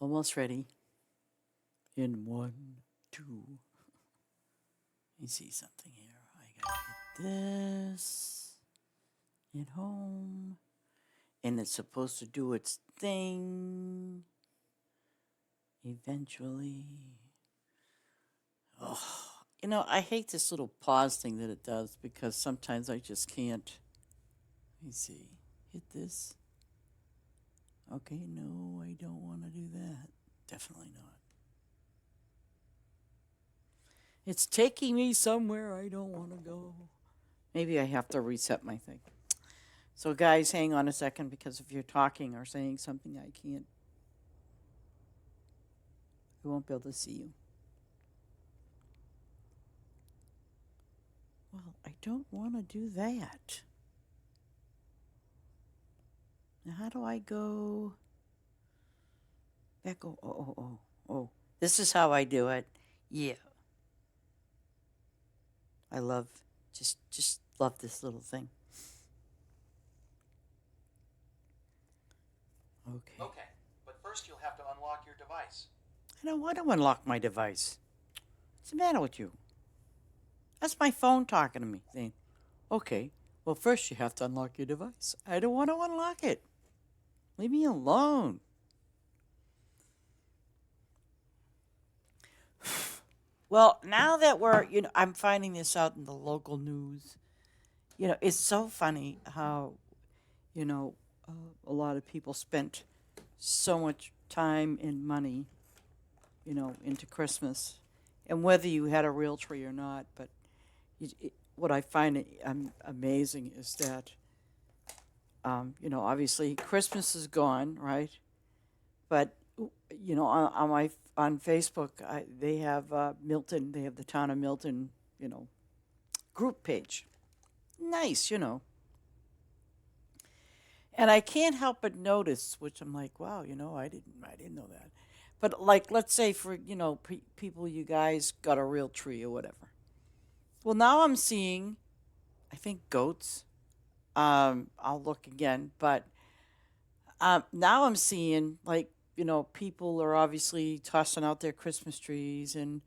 Almost ready. In one, two. Let me see something here. I gotta get this. Hit home. And it's supposed to do its thing. Eventually. Oh, I hate this little pause thing that it does because sometimes I just can't. Let me see. Hit this. Okay, no, I don't want to do that. Definitely not. It's taking me somewhere I don't want to go. Maybe I have to reset my thing. So, guys, hang on a second because if you're talking or saying something, I won't be able to see you. Well, I don't want to do that. Now, how do I go back? Oh. This is how I do it. Yeah. I love, just love this little thing. Okay. Okay, but first you'll have to unlock your device. I don't want to unlock my device. What's the matter with you? That's my phone talking to me, saying, okay, well, first you have to unlock your device. I don't want to unlock it. Leave me alone. Well, now that I'm finding this out in the local news. It's so funny how, you know, a lot of people spent so much time and money, into Christmas. And whether you had a real tree or not, but what I find amazing is that, obviously Christmas is gone, right? But on Facebook, they have Milton. They have the town of Milton, group page. Nice. And I can't help but notice, which I'm like, wow, I didn't know that. But like, let's say for people, you guys got a real tree or whatever. Well, now I'm seeing, I think goats. I'll look again, but now I'm seeing like people are obviously tossing out their Christmas trees and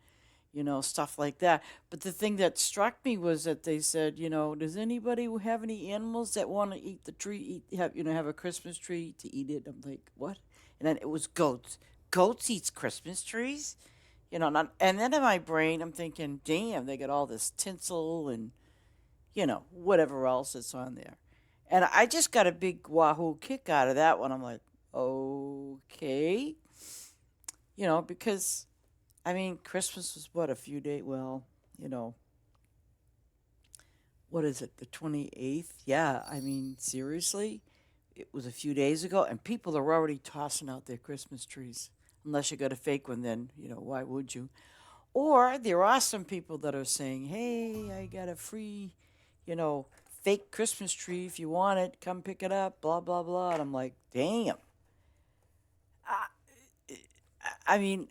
stuff like that. But the thing that struck me was that they said, does anybody have any animals that want to eat the tree? Have a Christmas tree to eat it? I'm like, what? And then it was goats. Goats eats Christmas trees, and then in my brain I'm thinking, damn, they got all this tinsel and whatever else that's on there. And I just got a big wahoo kick out of that one. I'm like, okay. Because, I mean, Christmas was what, a few days? Well, what is it, the 28th? Yeah, I mean, seriously? It was a few days ago, and people are already tossing out their Christmas trees. Unless you got a fake one, then, why would you? Or there are some people that are saying, hey, I got a free, you know, fake Christmas tree. If you want it, come pick it up, blah, blah, blah. And I'm like, damn. I, I mean,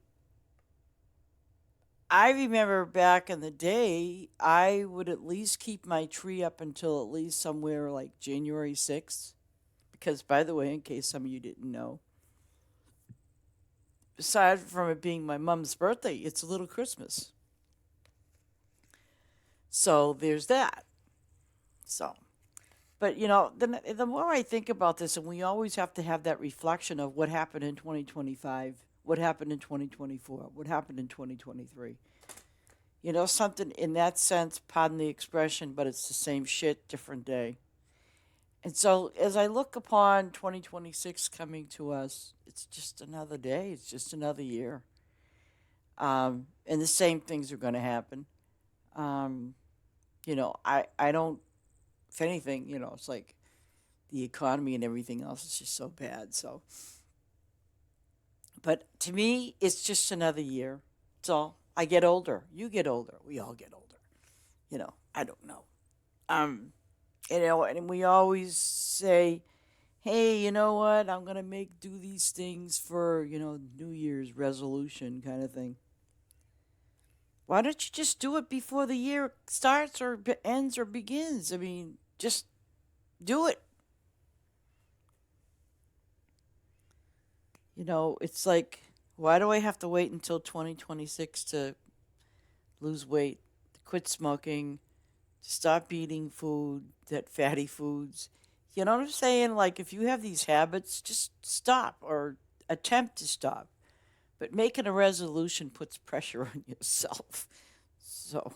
I remember back in the day, I would at least keep my tree up until at least somewhere like January 6th. Because, by the way, in case some of you didn't know, aside from it being my mom's birthday, it's a little Christmas. So there's that. So, but the more I think about this, and we always have to have that reflection of what happened in 2025, what happened in 2024, what happened in 2023. Something in that sense, pardon the expression, but it's the same shit, different day. And so as I look upon 2026 coming to us, it's just another day, it's just another year. And the same things are going to happen. Um, I don't, if anything, it's like the economy and everything else is just so bad. So, but to me, it's just another year. It's all. I get older. You get older. We all get older. I don't know. Um, and we always say, hey, you know what? I'm gonna do these things for New Year's resolution kind of thing. Why don't you just do it before the year starts or ends or begins? I mean, just do it. It's like Why do I have to wait until 2026 to lose weight, to quit smoking, to stop eating food, that fatty foods? You know what I'm saying? Like, if you have these habits, just stop or attempt to stop. But making a resolution puts pressure on yourself. So,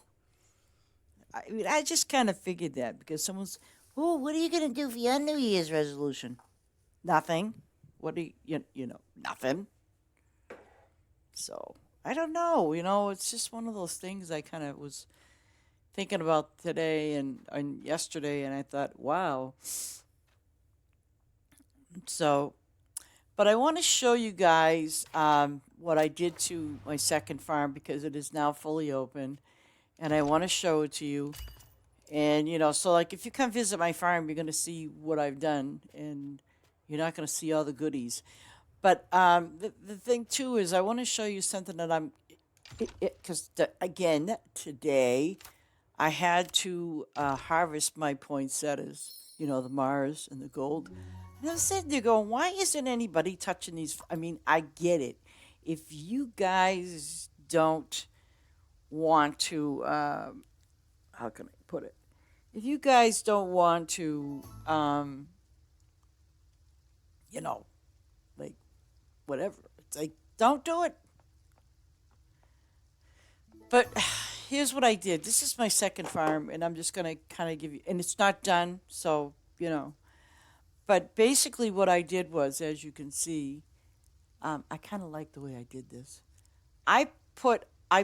I mean, I just kind of figured that because someone's, oh, what are you going to do for your New Year's resolution? Nothing. What do nothing. So, I don't know. It's just one of those things I kind of was thinking about today and yesterday, and I thought, wow. So, but I want to show you guys what I did to my second farm because it is now fully open, and I want to show it to you. And so like if you come visit my farm, you're gonna see what I've done, and you're not gonna see all the goodies. But the thing too is I want to show you something that I'm, because again today I had to harvest my poinsettias, the Mars and the gold. And I'm sitting there going, why isn't anybody touching these? I mean, I get it. If you guys don't want to, how can I put it? If you guys don't want to, you know, like whatever, it's like, don't do it. But here's what I did. This is my second farm, and I'm just going to kind of give you, and it's not done, so, But basically, what I did was, as you can see, I kind of like the way I did this. I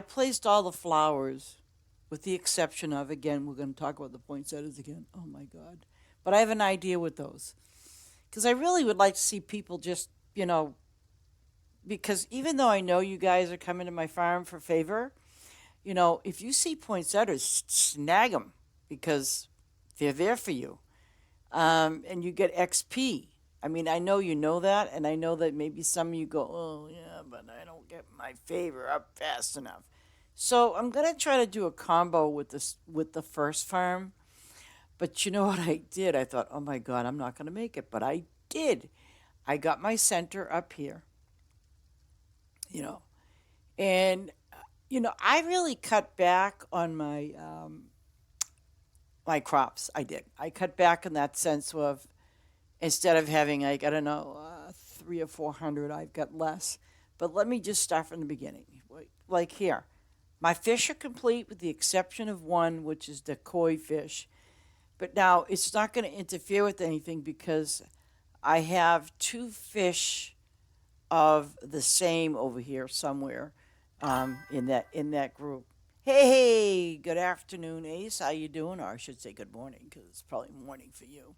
placed all the flowers, with the exception of, again, we're going to talk about the poinsettias again. Oh my God. But I have an idea with those. Because I really would like to see people just, because even though I know you guys are coming to my farm for favor, if you see poinsettias, snag them because they're there for you. And you get XP. I mean, I know you know that, and I know that maybe some of you go, oh, yeah, but I don't get my favor up fast enough. So I'm gonna try to do a combo with this with the first farm. But you know what I did? I thought, oh my God, I'm not gonna make it, but I did. I got my center up here, you know, and I really cut back on my crops. I did. I cut back in that sense of instead of having like I don't know 3 or 400, I've got less. But let me just start from the beginning. Like here, my fish are complete with the exception of one, which is the koi fish. But now it's not going to interfere with anything because I have two fish of the same over here somewhere in that group. Hey, good afternoon, Ace. How you doing? Or I should say good morning because it's probably morning for you.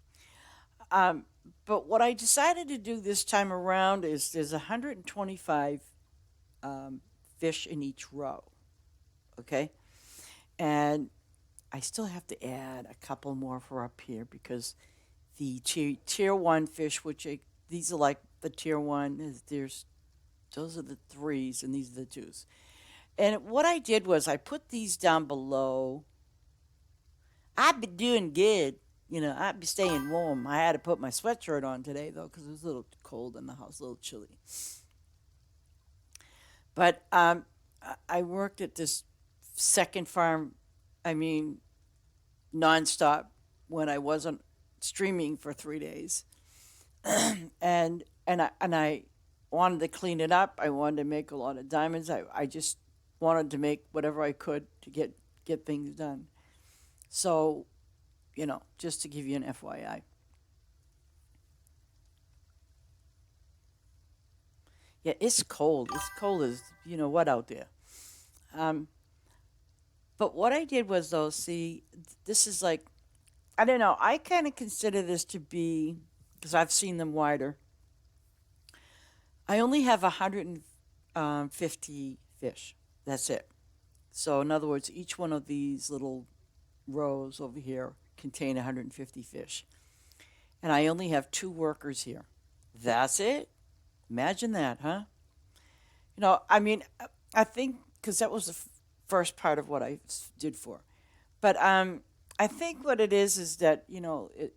Um, but what I decided to do this time around is there's 125 um, fish in each row. Okay, and I still have to add a couple more for up here because the tier one fish, these are like the tier one. There's those are the threes, and these are the twos. And what I did was I put these down below. I've been doing good. I've been staying warm. I had to put my sweatshirt on today, though, because it was a little cold in the house, a little chilly. But I worked at this second farm, I mean, nonstop when I wasn't streaming for 3 days. And I wanted to clean it up. I wanted to make a lot of diamonds. I just wanted to make whatever I could to get things done. So, just to give you an FYI. Yeah, it's cold. It's cold as what out there. Um, but what I did was though, see, this is like I don't know. I kind of consider this to be because I've seen them wider. I only have 150 fish. That's it. So in other words, each one of these little rows over here contain 150 fish. And I only have two workers here. That's it. Imagine that, huh? I mean, I think because that was the first part of what I did for. But I think what it is that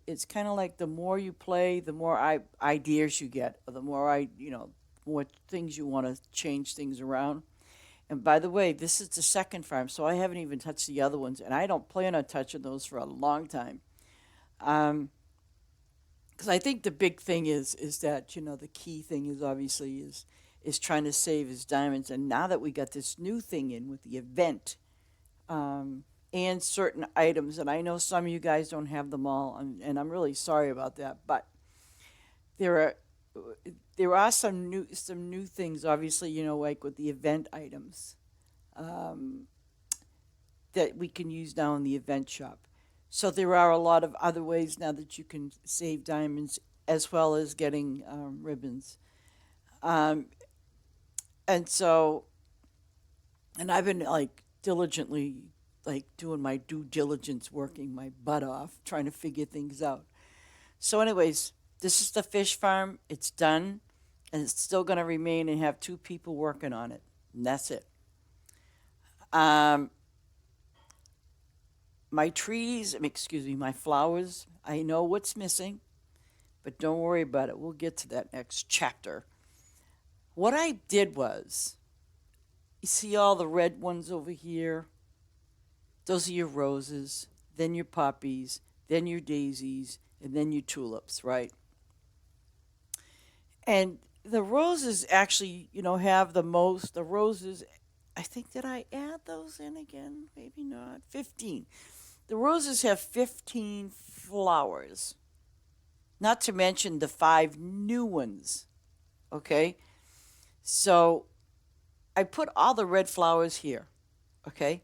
it's kind of like the more you play, the more ideas you get, or the more what things you want to change things around. And by the way, this is the second farm, so I haven't even touched the other ones, and I don't plan on touching those for a long time. Um, because I think the big thing is that the key thing is obviously is trying to save his diamonds, and now that we got this new thing in with the event, um, and certain items, and I know some of you guys don't have them all, and I'm really sorry about that, but there are there are some new things, obviously, like with the event items, um, that we can use now in the event shop. So there are a lot of other ways now that you can save diamonds as well as getting ribbons. Um, and so, and I've been like diligently like doing my due diligence, working my butt off, trying to figure things out. So, anyways, this is the fish farm. It's done, and it's still going to remain and have two people working on it. And that's it. Um, my trees, excuse me, my flowers, I know what's missing, but don't worry about it. We'll get to that next chapter. What I did was, you see all the red ones over here? Those are your roses, then your poppies, then your daisies, and then your tulips, right? And the roses actually, have the most. The roses, I think, did I add those in again? Maybe not. 15. The roses have 15 flowers, not to mention the five new ones. Okay? So I put all the red flowers here. Okay?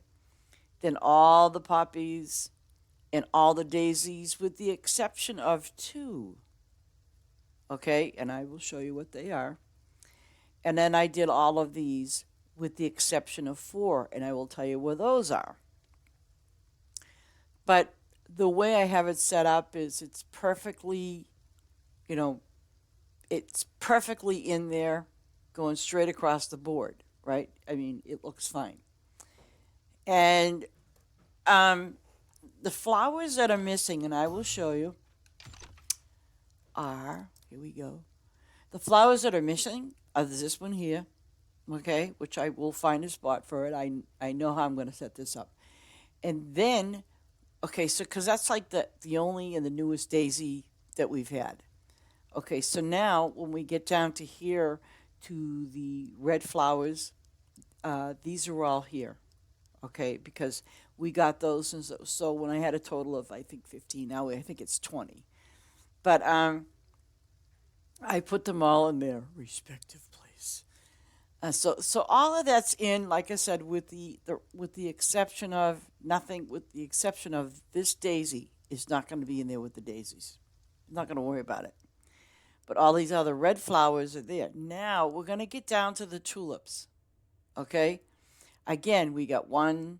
Then all the poppies and all the daisies, with the exception of two. Okay? And I will show you what they are. And then I did all of these with the exception of four, and I will tell you where those are. But the way I have it set up is you know, it's perfectly in there, going straight across the board, right? I mean, it looks fine. And um, the flowers that are missing, and I will show you, are, here we go. The flowers that are missing are this one here, okay, which I will find a spot for it. I know how I'm going to set this up. And then, okay, so because that's like the only and the newest daisy that we've had. Okay, so now when we get down to here to the red flowers, these are all here, okay, because we got those. And so when I had a total of, I think, 15, now I think it's 20. But I put them all in their respective place. So all of that's in, like I said, with the exception of nothing, with the exception of this daisy is not going to be in there with the daisies. I'm not going to worry about it. But all these other red flowers are there. Now we're going to get down to the tulips. Okay? Again, we got 1,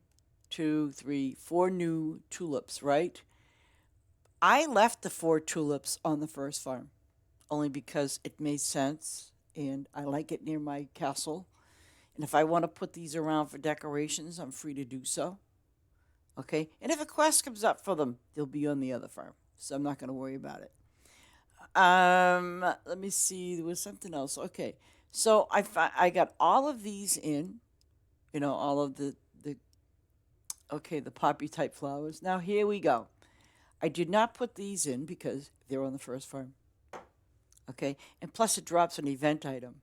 2, 3, 4 new tulips, right? I left the 4 tulips on the first farm only because it made sense and I like it near my castle. And if I want to put these around for decorations, I'm free to do so. Okay? And if a quest comes up for them, they'll be on the other farm. So I'm not going to worry about it. Let me see. There was something else. Okay. So I got all of these in, all of the poppy type flowers. Now here we go. I did not put these in because they're on the first farm. Okay. And plus it drops an event item.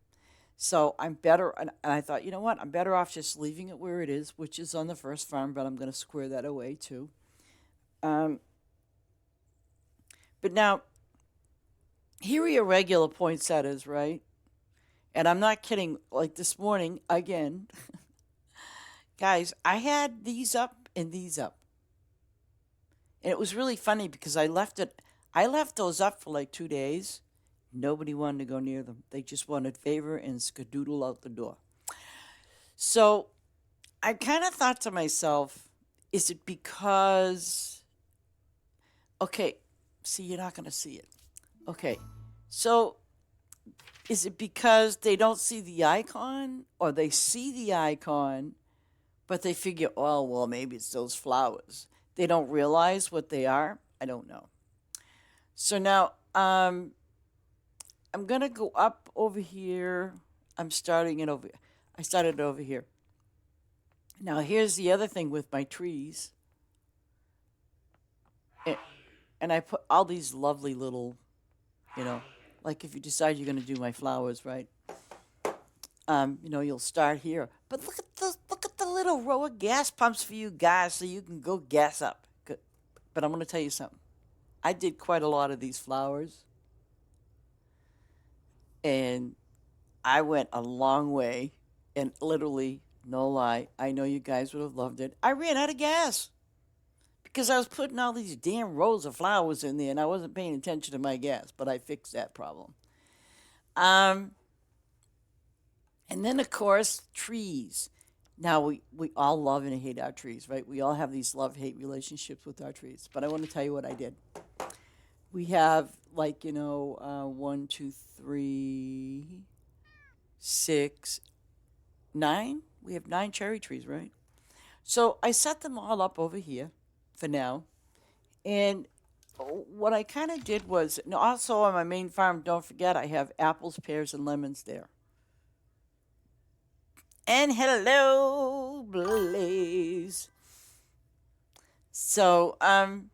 So I'm better, and I thought, you know what? I'm better off just leaving it where it is, which is on the first farm, but I'm going to square that away too. Um, but now, here are your regular poinsettias, right? And I'm not kidding. Like this morning, again, guys, I had these up and these up. And it was really funny because I left those up for like 2 days. Nobody wanted to go near them. They just wanted favor and skadoodle out the door. So I kind of thought to myself, is it because, okay, see, you're not going to see it. Okay, so is it because they don't see the icon or they see the icon, but they figure, oh, well, maybe it's those flowers. They don't realize what they are? I don't know. So now I'm going to go up over here. I'm starting it over. I started it over here. Now here's the other thing with my trees, and, and I put all these lovely little, you know, like if you decide you're going to do my flowers, right? You'll start here. But look at the little row of gas pumps for you guys, so you can go gas up. Good. But I'm going to tell you something. I did quite a lot of these flowers, and I went a long way, and literally, no lie, I know you guys would have loved it. I ran out of gas because I was putting all these damn rows of flowers in there, and I wasn't paying attention to my gas. But I fixed that problem. Um, And then, of course, trees. Now, we all love and hate our trees, right? We all have these love hate relationships with our trees. But I want to tell you what I did. We have, like, 1, 2, 3, 6, 9. We have 9 cherry trees, right? So I set them all up over here for now. And what I kind of did was, and also on my main farm, don't forget, I have apples, pears, and lemons there. And hello, Blaze. So, and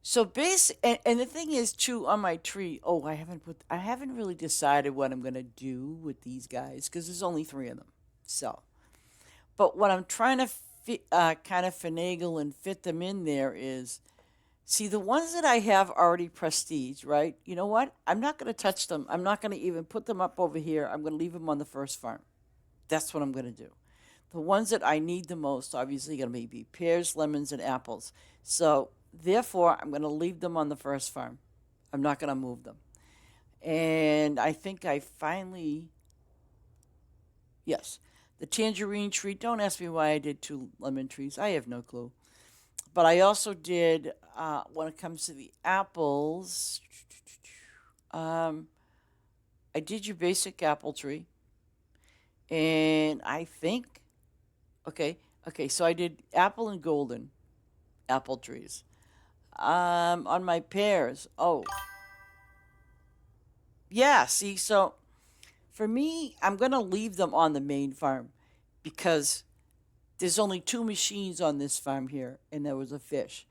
the thing is too on my tree. Oh, I haven't really decided what I'm gonna do with these guys because there's only 3 of them. So, but what I'm trying to kind of finagle and fit them in there is, see, the ones that I have already prestige, right? You know what? I'm not going to touch them. I'm not going to even put them up over here. I'm going to leave them on the first farm. That's what I'm going to do. The ones that I need the most, obviously, going to be pears, lemons, and apples. So, therefore, I'm going to leave them on the first farm. I'm not going to move them. And I think I finally, yes, the tangerine tree. Don't ask me why I did 2 lemon trees. I have no clue. But I also did, when it comes to the apples, um, I did your basic apple tree. And I think, okay, so I did apple and golden apple trees. On my pears, oh, yeah, see, so for me, I'm going to leave them on the main farm because there's only 2 machines on this farm here, and there was a fish.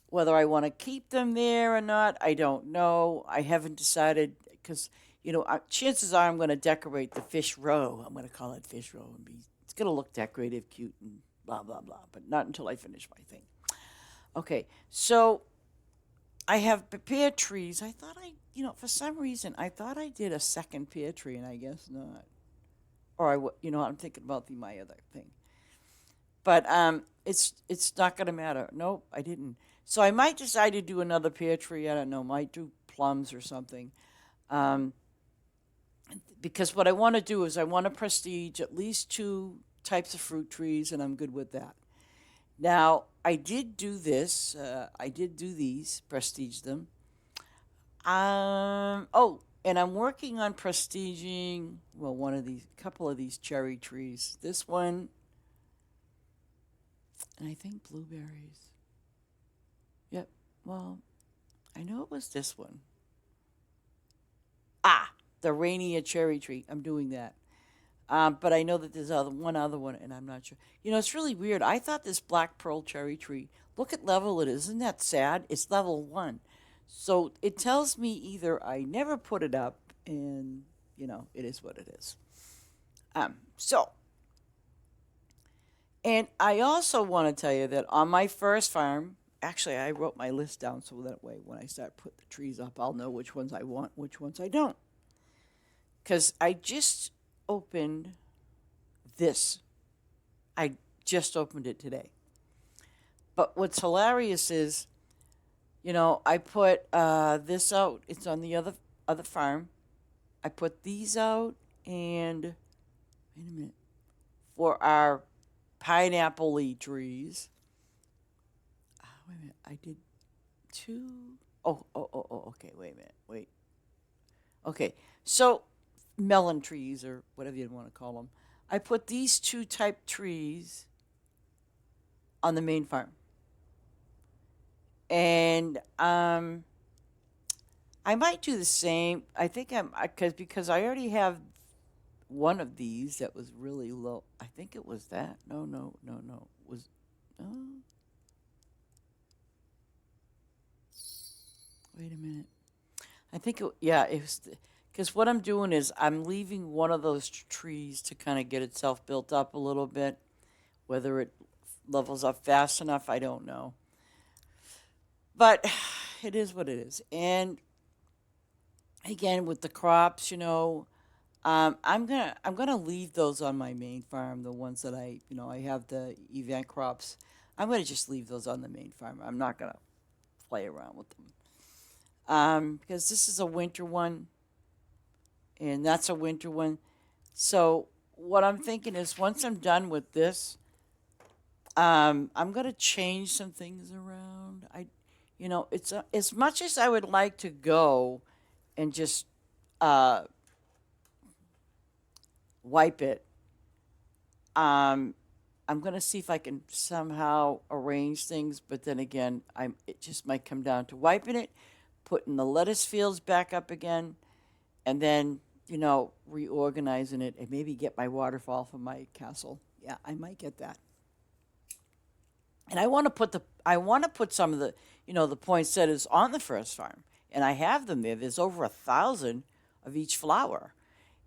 Whether I want to keep them there or not, I don't know. I haven't decided because, chances are I'm going to decorate the fish row. I'm going to call it fish row it's going to look decorative, cute, and blah, blah, blah, but not until I finish my thing. Okay, so I have pear trees. I thought for some reason, I thought I did a second pear tree, and I guess not. Or I'm thinking about my other thing. But it's not going to matter. Nope, I didn't. So I might decide to do another pear tree. I don't know. Might do plums or something. Um, because what I want to do is I want to prestige at least 2 types of fruit trees, and I'm good with that. Now, I did do this. I did do these, prestige them. And I'm working on prestiging, well, couple of these cherry trees. This one, and I think blueberries. Yep. Well, I know it was this one. The Rainier cherry tree. I'm doing that. But I know that there's one other one, and I'm not sure. It's really weird. I thought this black pearl cherry tree, look at level it is. Isn't that sad? It's level 1. So it tells me either I never put it up, and, it is what it is. So, and I also want to tell you that on my first farm, actually, I wrote my list down so that way when I start putting the trees up, I'll know which ones I want, which ones I don't. Because I just opened this. I just opened it today. But what's hilarious is, I put this out. It's on the other farm. I put these out, and wait a minute, for our pineapple trees. Wait a minute, I did 2. Okay. Wait a minute. Wait. Okay, so melon trees or whatever you want to call them. I put these 2 type trees on the main farm. And I might do the same. I think because I already have one of these that was really low. I think it was that. No, no, no, no. Was oh, wait a minute. I think yeah, it was because what I'm doing is I'm leaving one of those trees to kind of get itself built up a little bit. Whether it levels up fast enough, I don't know. But it is what it is. And again, with the crops, I'm gonna leave those on my main farm. The ones that I have the event crops. I'm gonna just leave those on the main farm. I'm not gonna play around with them. Because this is a winter one, and that's a winter one. So what I'm thinking is, once I'm done with this, I'm gonna change some things around. It's as much as I would like to go and just uh, wipe it. Um, I'm gonna see if I can somehow arrange things, but then again, it just might come down to wiping it, putting the lettuce fields back up again, and then reorganizing it and maybe get my waterfall from my castle. Yeah, I might get that. And I want to put some of the poinsettias on the first farm, and I have them there. There's over 1,000 of each flower,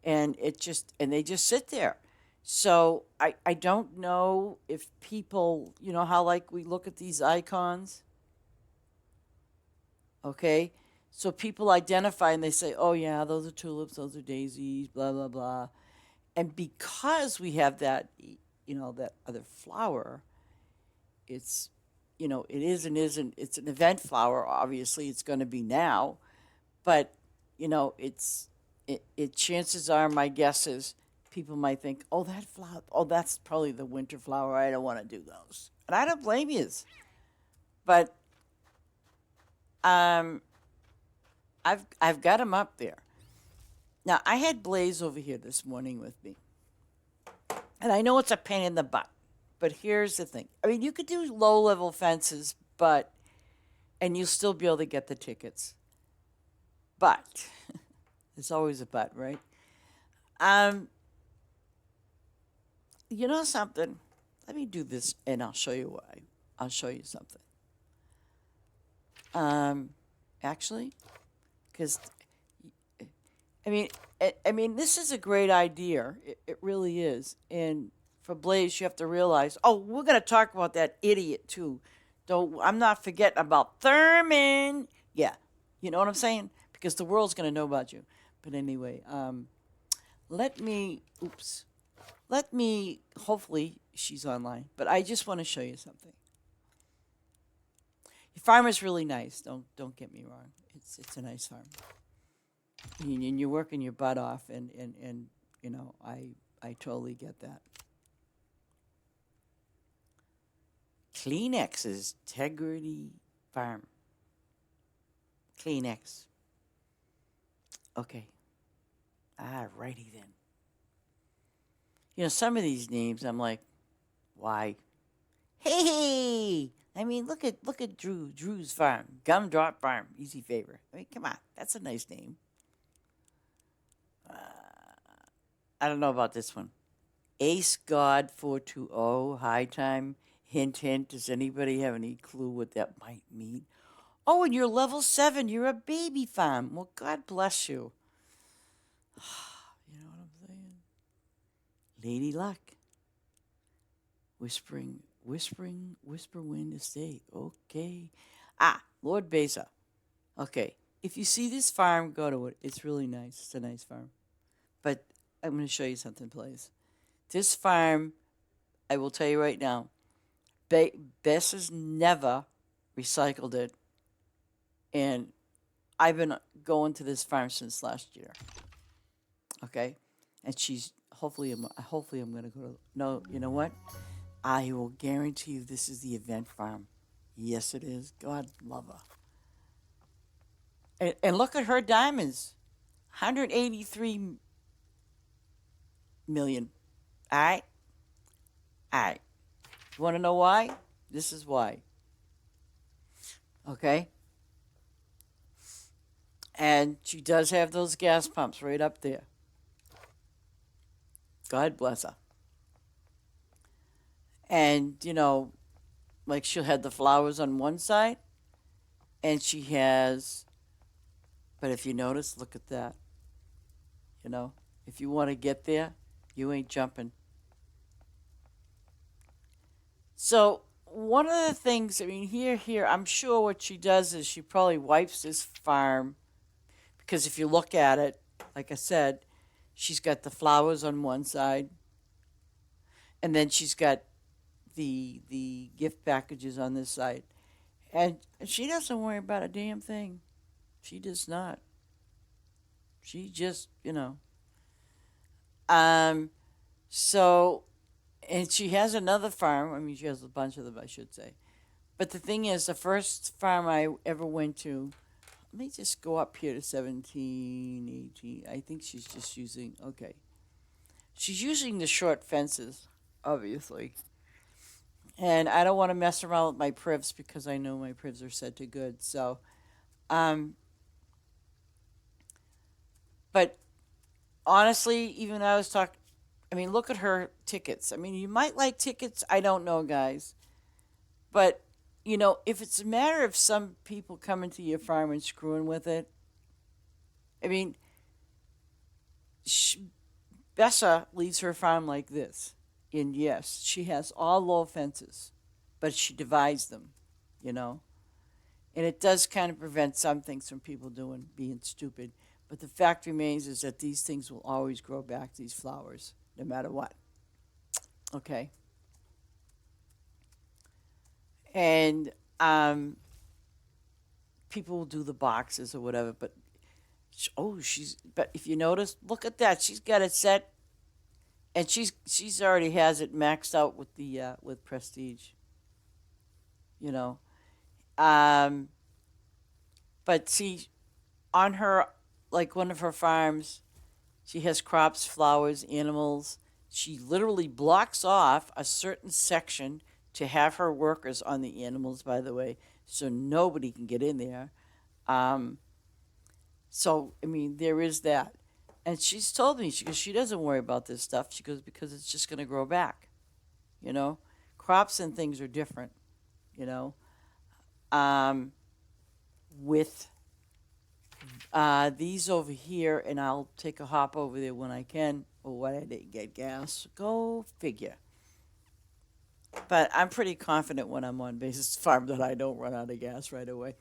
and they just sit there. So I don't know if people, how like we look at these icons, okay? So people identify and they say, oh yeah, those are tulips, those are daisies, blah blah blah. And because we have that other flower, it's it is and isn't. It's an event flower. Obviously, it's going to be now, but it. Chances are, my guess is people might think, oh, that flower. Oh, that's probably the winter flower. I don't want to do those, and I don't blame you. But um, I've got them up there now. I had Blaze over here this morning with me, and I know it's a pain in the butt. But here's the thing. I mean, you could do low level fences, and you'll still be able to get the tickets. But there's always a but, right? Um, you know something? Let me do this, and I'll show you why. I'll show you something. Um, actually, because I mean, this is a great idea. It really is. And for Blaze, you have to realize. Oh, we're gonna talk about that idiot too. Don't. I'm not forgetting about Thurman. Yeah, you know what I'm saying? Because the world's gonna know about you. But anyway, let me. Oops. Let me. Hopefully, she's online. But I just want to show you something. Your farm is really nice. Don't get me wrong. It's a nice farm. And you're working your butt off, and I totally get that. Kleenex's Integrity Farm. Kleenex. Okay. Righty then. Some of these names, I'm like, why? Hey! I mean, look at Drew's farm, Gumdrop Farm, easy favor. I mean, come on, that's a nice name. Uh, I don't know about this one. Ace God 420 High Time. Hint, hint. Does anybody have any clue what that might mean? Oh, and you're level 7. You're a baby farm. Well, God bless you. You know what I'm saying? Lady Luck. Whisper Wind Estate. Okay. Lord Beza. Okay. If you see this farm, go to it. It's really nice. It's a nice farm. But I'm going to show you something, please. This farm, I will tell you right now, Bess has never recycled it. And I've been going to this farm since last year. Okay? And she's, hopefully I'm going to go to, no, you know what? I will guarantee you this is the event farm. Yes, it is. God love her. And look at her diamonds. 183 million. All right? All right. You want to know why? This is why. Okay? And she does have those gas pumps right up there. God bless her. And, like she'll have the flowers on one side, and she has, but if you notice, look at that. You know, if you want to get there, you ain't jumping. So, one of the things, I mean, here, I'm sure what she does is she probably wipes this farm because if you look at it, like I said, she's got the flowers on one side, and then she's got the gift packages on this side, and she doesn't worry about a damn thing. She does not. She just, um. So, and she has another farm. I mean, she has a bunch of them, I should say. But the thing is, the first farm I ever went to, let me just go up here to 17, 18. I think she's just using, okay. She's using the short fences, obviously. And I don't want to mess around with my privs because I know my privs are set to good. So, um, but honestly, even I was talking, I mean, look at her tickets. I mean, you might like tickets. I don't know, guys. But, if it's a matter of some people coming to your farm and screwing with it, I mean, sh Bessa leaves her farm like this. And yes, she has all low fences, but she divides them, you know? And it does kind of prevent some things from people being stupid. But the fact remains is that these things will always grow back, these flowers, no matter what. Okay? And people will do the boxes or whatever, but but if you notice, look at that. She's got it set and she's already has it maxed out with the with prestige, you know. Um, but see, on her, like one of her farms, she has crops, flowers, animals. She literally blocks off a certain section to have her workers on the animals, by the way, so nobody can get in there. Um, so, I mean, there is that. And she's told me, she goes, she doesn't worry about this stuff. She goes, because it's just going to grow back, you know? Crops and things are different, you know? Um, with these over here, and I'll take a hop over there when I can. Or when I didn't get gas. Go figure. But I'm pretty confident when I'm on Basis Farm that I don't run out of gas right away.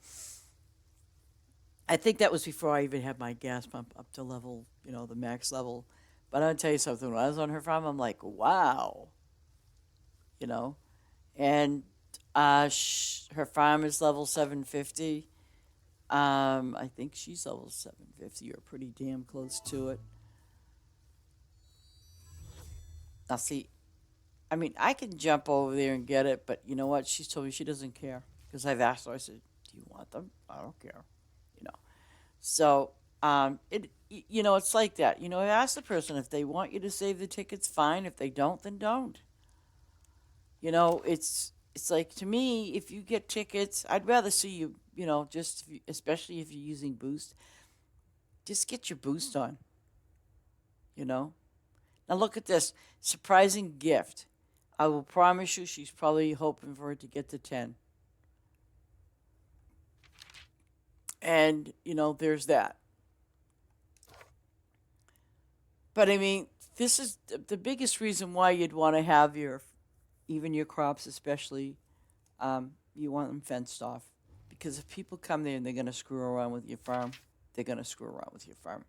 I think that was before I even had my gas pump up to level, the max level. But I'll tell you something. When I was on her farm, I'm like, wow, you know. And her farm is level 750. I think she's level 750 or pretty damn close to it. Now, see, I mean, I can jump over there and get it, but you know what? She's told me she doesn't care because I've asked her. I said, "Do you want them?" I don't care, you know. So, it's like that. I ask the person if they want you to save the tickets, fine. If they don't, then don't. It's like to me, if you get tickets, I'd rather see you. Just especially if you're using Boost, just get your Boost on. You know. Now look at this surprising gift. I will promise you, she's probably hoping for it to get to 10. And there's that. But I mean, this is the biggest reason why you'd want to have even your crops, especially, you want them fenced off. Because if people come there and they're going to screw around with your farm, they're going to screw around with your farm.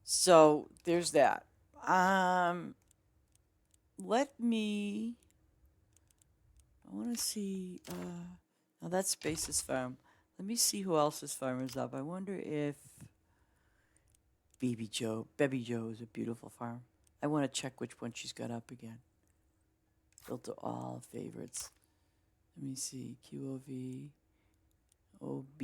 So there's that. Um, let me. I want to see. Now that's Space's farm. Let me see who else's farm is up. I wonder if Baby Joe is a beautiful farm. I want to check which one she's got up again. Filter all favorites. Let me see. QOV. OB.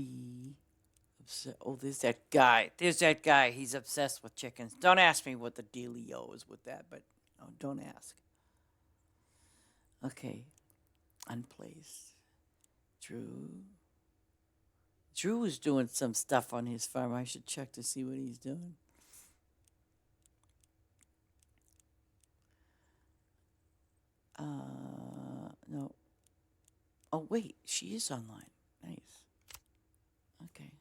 Oh, there's that guy. There's that guy. He's obsessed with chickens. Don't ask me what the dealio is with that, but no, don't ask. Okay. Unplaced. True. Drew was doing some stuff on his farm. I should check to see what he's doing. No. Oh, wait. She is online. Nice. Okay.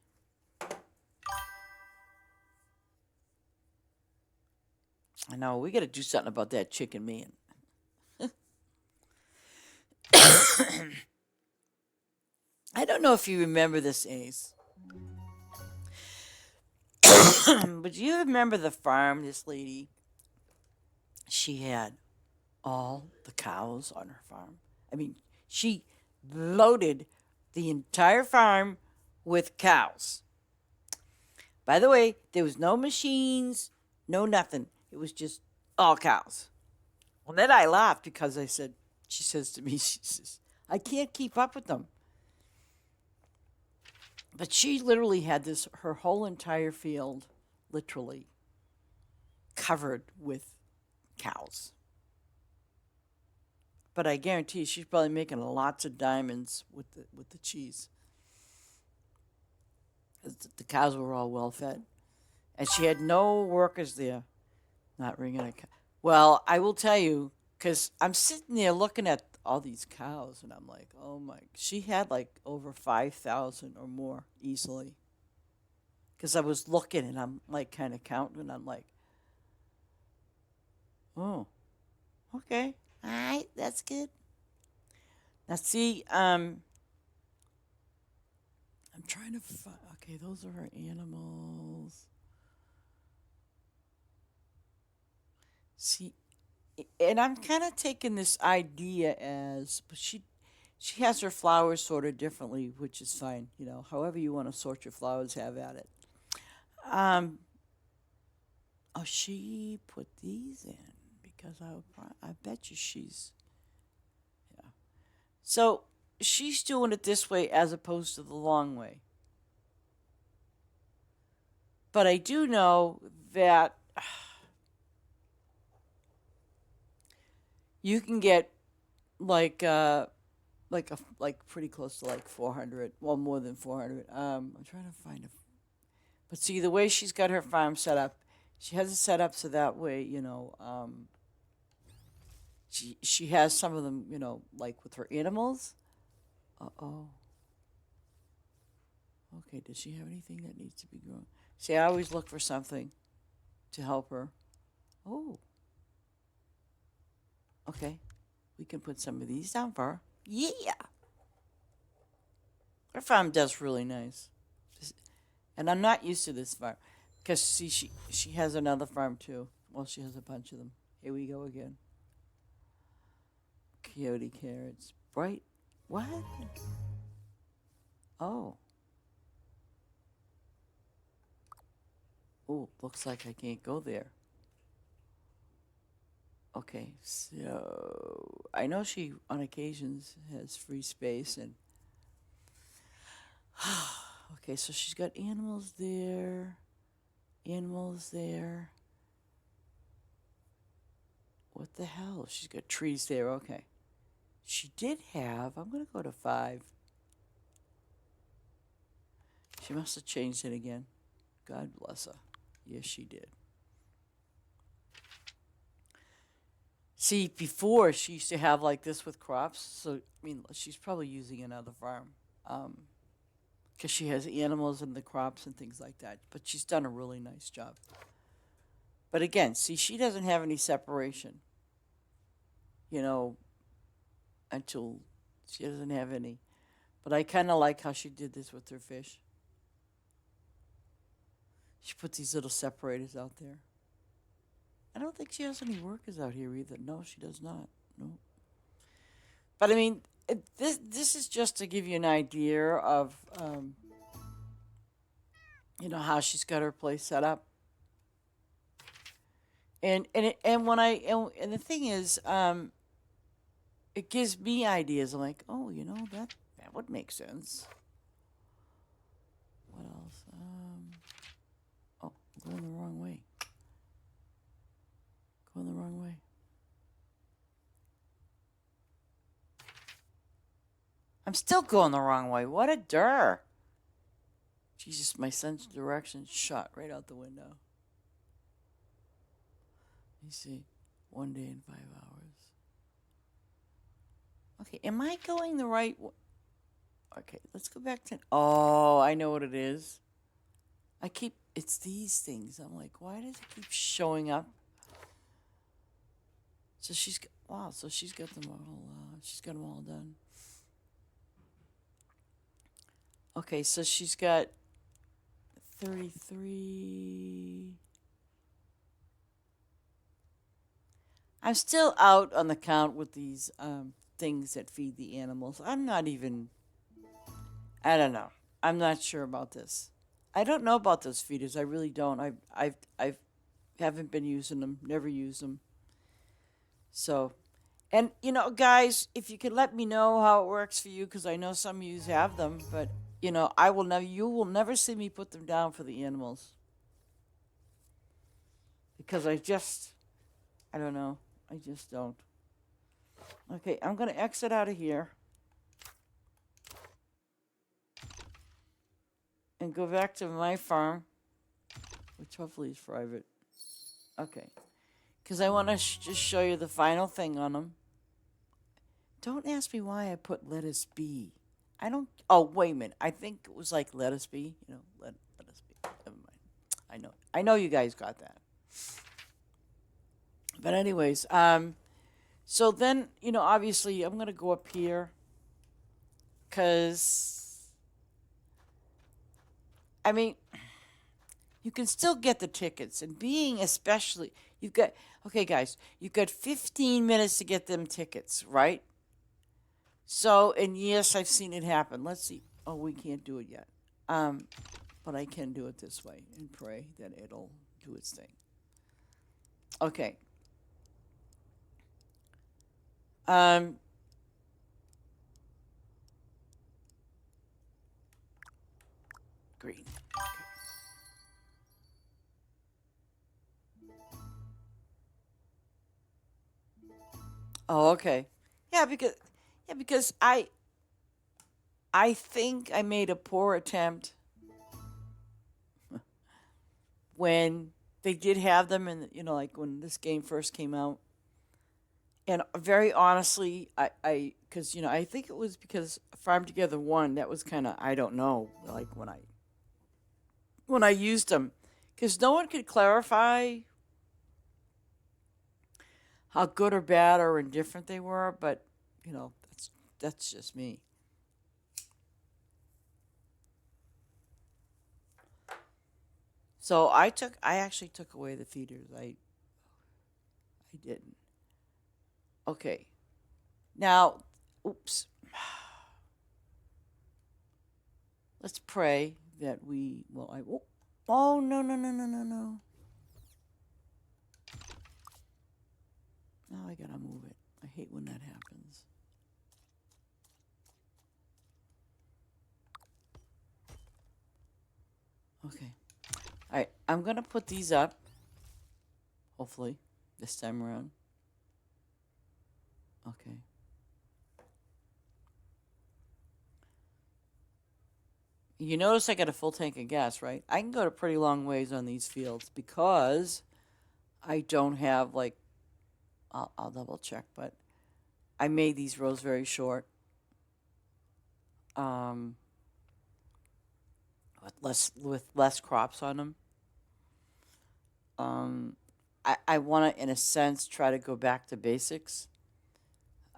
I know. We got to do something about that chicken man. I don't know if you remember this, Ace. But do you remember the farm, this lady? She had all the cows on her farm. I mean, she loaded the entire farm with cows. By the way, there was no machines, no nothing. It was just all cows. Well, then I laughed because I said, she says to me, she says, I can't keep up with them. But she literally had this, her whole entire field, literally covered with cows. But I guarantee you, she's probably making lots of diamonds with the cheese. The cows were all well fed, and she had no workers there. Not ringing a cow. Well, I will tell you, because I'm sitting there looking at all these cows, and I'm like, oh my! She had like over 5,000 or more easily. Because I was looking, and I'm like kind of counting, and I'm like, oh, okay, all right, that's good. Now see, I'm trying to find. Okay, those are her animals. See, and I'm kind of taking this idea as, but she has her flowers sorted differently, which is fine. You know, however you want to sort your flowers, have at it. Um, oh, she put these in because I bet you she's, yeah. So she's doing it this way as opposed to the long way. But I do know that you can get like like pretty close to like 400, well more than 400. I'm trying to find a, but see the way she's got her farm set up, she has it set up so that way, she has some of them, like with her animals. Uh-oh. Okay, does she have anything that needs to be grown? See, I always look for something to help her. Oh, okay. We can put some of these down for her. Yeah. Her farm does really nice. And I'm not used to this farm. Because, see, she has another farm, too. Well, she has a bunch of them. Here we go again. Coyote carrots. Bright. What? Oh. Oh, looks like I can't go there. Okay, so I know she on occasions has free space and okay, so she's got animals there. Animals there. What the hell? She's got trees there. Okay. She did have, I'm going to go to 5. She must have changed it again. God bless her. Yes, she did. See, before she used to have like this with crops. So, I mean, she's probably using another farm. Because she has animals and the crops and things like that. But she's done a really nice job. But again, see, she doesn't have any separation. Until she doesn't have any. But I kind of like how she did this with her fish. She put these little separators out there. I don't think she has any workers out here either. No, she does not. No. But I mean, this is just to give you an idea of, how she's got her place set up. And when and the thing is, it gives me ideas. I'm like, oh, that would make sense. What else? Oh, I'm going the wrong way. Going the wrong way. I'm still going the wrong way. What a dir. Jesus, my sense of direction shot right out the window. Let me see. 1 day and 5 hours. Okay, am I going the right way? Okay, let's go back to. Oh, I know what it is. It's these things. I'm like, why does it keep showing up? So wow, so she's got them all done. Okay, so she's got 33. I'm still out on the count with these things that feed the animals. I don't know. I'm not sure about this. I don't know about those feeders. I really don't. I've haven't been using them. Never used them. So, and guys, if you could let me know how it works for you, because I know some of you have them, but I will never. You will never see me put them down for the animals because I don't know. I just don't. Okay, I'm gonna exit out of here and go back to my farm, which hopefully is private. Okay, because I want to just show you the final thing on them. Don't ask me why I put lettuce be. I don't. Oh, wait a minute. I think it was like lettuce be. Lettuce be. Never mind. I know. I know you guys got that. But anyways, so then obviously I'm gonna go up here, cause I mean, you can still get the tickets, and being especially you've got okay, guys, you've got 15 minutes to get them tickets, right? So, and yes, I've seen it happen. Let's see. Oh, we can't do it yet. But I can do it this way and pray that it'll do its thing. Okay. Green. Oh, okay. Yeah, because I think I made a poor attempt when they did have them, and like when this game first came out. And very honestly, because I think it was because Farm Together 1, that was kind of, I don't know, like when I used them, because no one could clarify how good or bad or indifferent they were, but that's just me. So I actually took away the feeders. I didn't. Okay. Now, oops. Let's pray that we. Well, I. Oh no no no no no no. Now I gotta move it. I hate when that happens. Okay. All right. I'm gonna put these up. Hopefully, this time around. Okay. You notice I got a full tank of gas, right? I can go to pretty long ways on these fields because I don't have like. I'll double check, but I made these rows very short. With less crops on them. I want to, in a sense, try to go back to basics.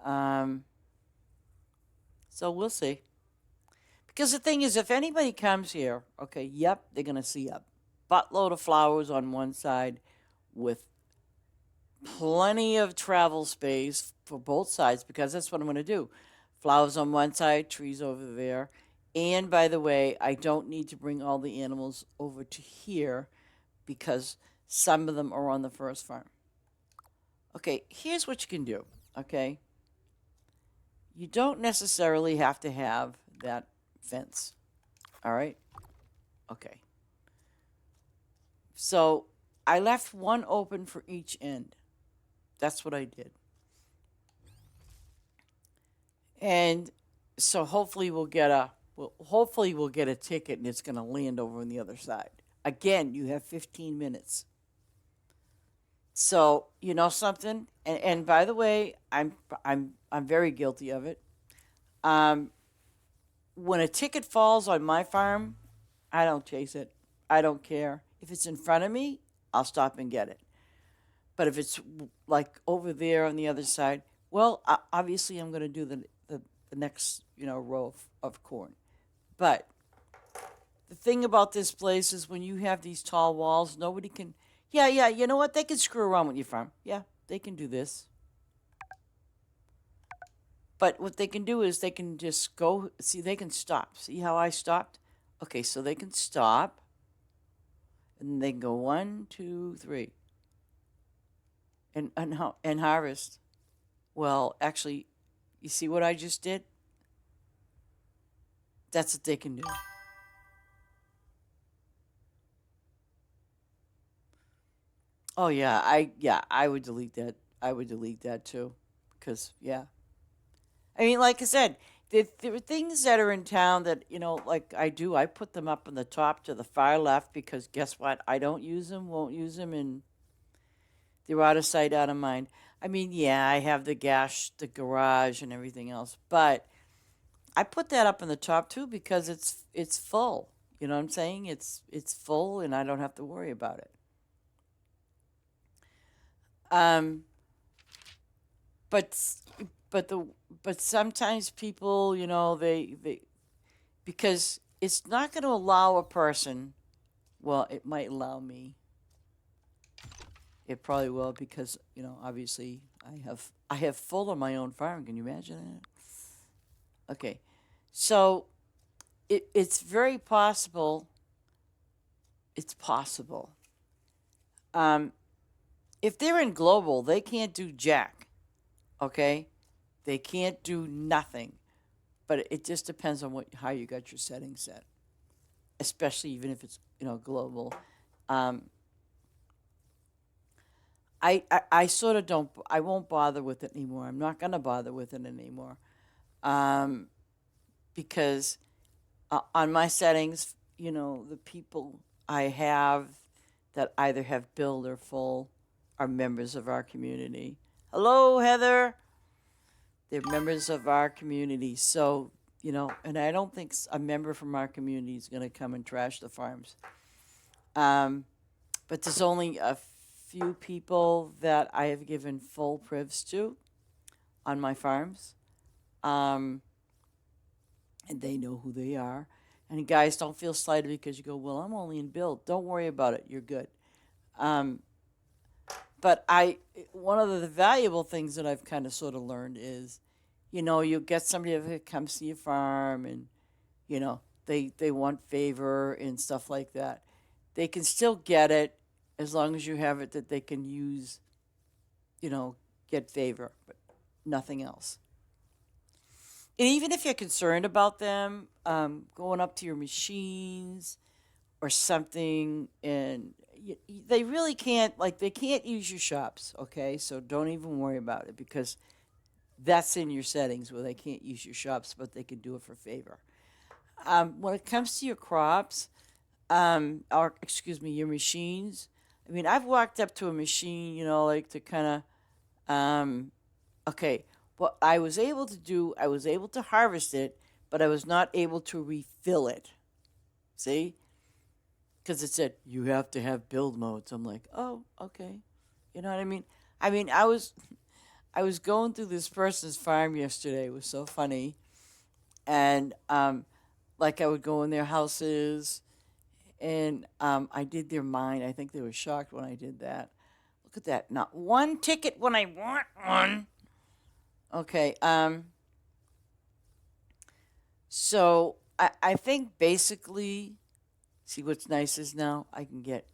So we'll see. Because the thing is, if anybody comes here, okay, yep, they're gonna see a buttload of flowers on one side, with plenty of travel space for both sides, because that's what I'm gonna do. Flowers on one side, trees over there. And by the way, I don't need to bring all the animals over to here because some of them are on the first farm. Okay, here's what you can do, okay? You don't necessarily have to have that fence, all right? Okay. So I left one open for each end. That's what I did. And so hopefully we'll get a Well, hopefully we'll get a ticket and it's going to land over on the other side. Again, you have 15 minutes. So, you know something? And by the way, I'm very guilty of it. Um, when a ticket falls on my farm, I don't chase it. I don't care. If it's in front of me, I'll stop and get it. But if it's like over there on the other side, well, obviously I'm going to do the next, row of corn. But the thing about this place is when you have these tall walls, nobody can. Yeah, yeah, you know what? They can screw around with your farm. Yeah, they can do this. But what they can do is they can just go. See, they can stop. See how I stopped? Okay, so they can stop. And they can go 1, 2, 3. And harvest. Well, actually, you see what I just did? That's what they can do. Oh yeah, I would delete that. I would delete that too, because yeah, I mean, like I said, there are things that are in town that like I do. I put them up on the top to the far left because guess what? I don't use them, won't use them, and they're out of sight, out of mind. I mean, yeah, I have the garage, and everything else, but I put that up on the top too because it's full. You know what I'm saying? It's full, and I don't have to worry about it. Um, but but the but sometimes people, they because it's not going to allow a person. Well, it might allow me. It probably will because obviously I have full on my own farm. Can you imagine that? Okay, so it's very possible. It's possible. Um, if they're in global, they can't do jack. Okay, they can't do nothing. But it just depends on how you got your settings set, especially even if it's global. Um, I sort of don't. I won't bother with it anymore. I'm not gonna bother with it anymore, um, because on my settings, the people I have that either have billed or full are members of our community. Hello, Heather. They're members of our community. So, and I don't think a member from our community is going to come and trash the farms. Um, but there's only a few people that I have given full privs to on my farms. Um, and they know who they are. And guys, don't feel slighted because you go, well, I'm only in build. Don't worry about it. You're good. Um, but one of the valuable things that I've kind of sort of learned is, you get somebody that comes to your farm and, they want favor and stuff like that. They can still get it as long as you have it that they can use, get favor, but nothing else. And even if you're concerned about them going up to your machines or something, and they really can't, like, they can't use your shops, okay? So don't even worry about it because that's in your settings where they can't use your shops, but they can do it for favor. When it comes to your crops, or excuse me, your machines, I mean, I've walked up to a machine, like to kind of, okay, what I was able to do, I was able to harvest it, but I was not able to refill it. See? Because it said you have to have build modes. I'm like, oh, okay. You know what I mean? I mean, I was going through this person's farm yesterday. It was so funny, and like I would go in their houses, and I did their mine. I think they were shocked when I did that. Look at that! Not one ticket when I want one. Okay. So I think basically, see what's nice is now I can get.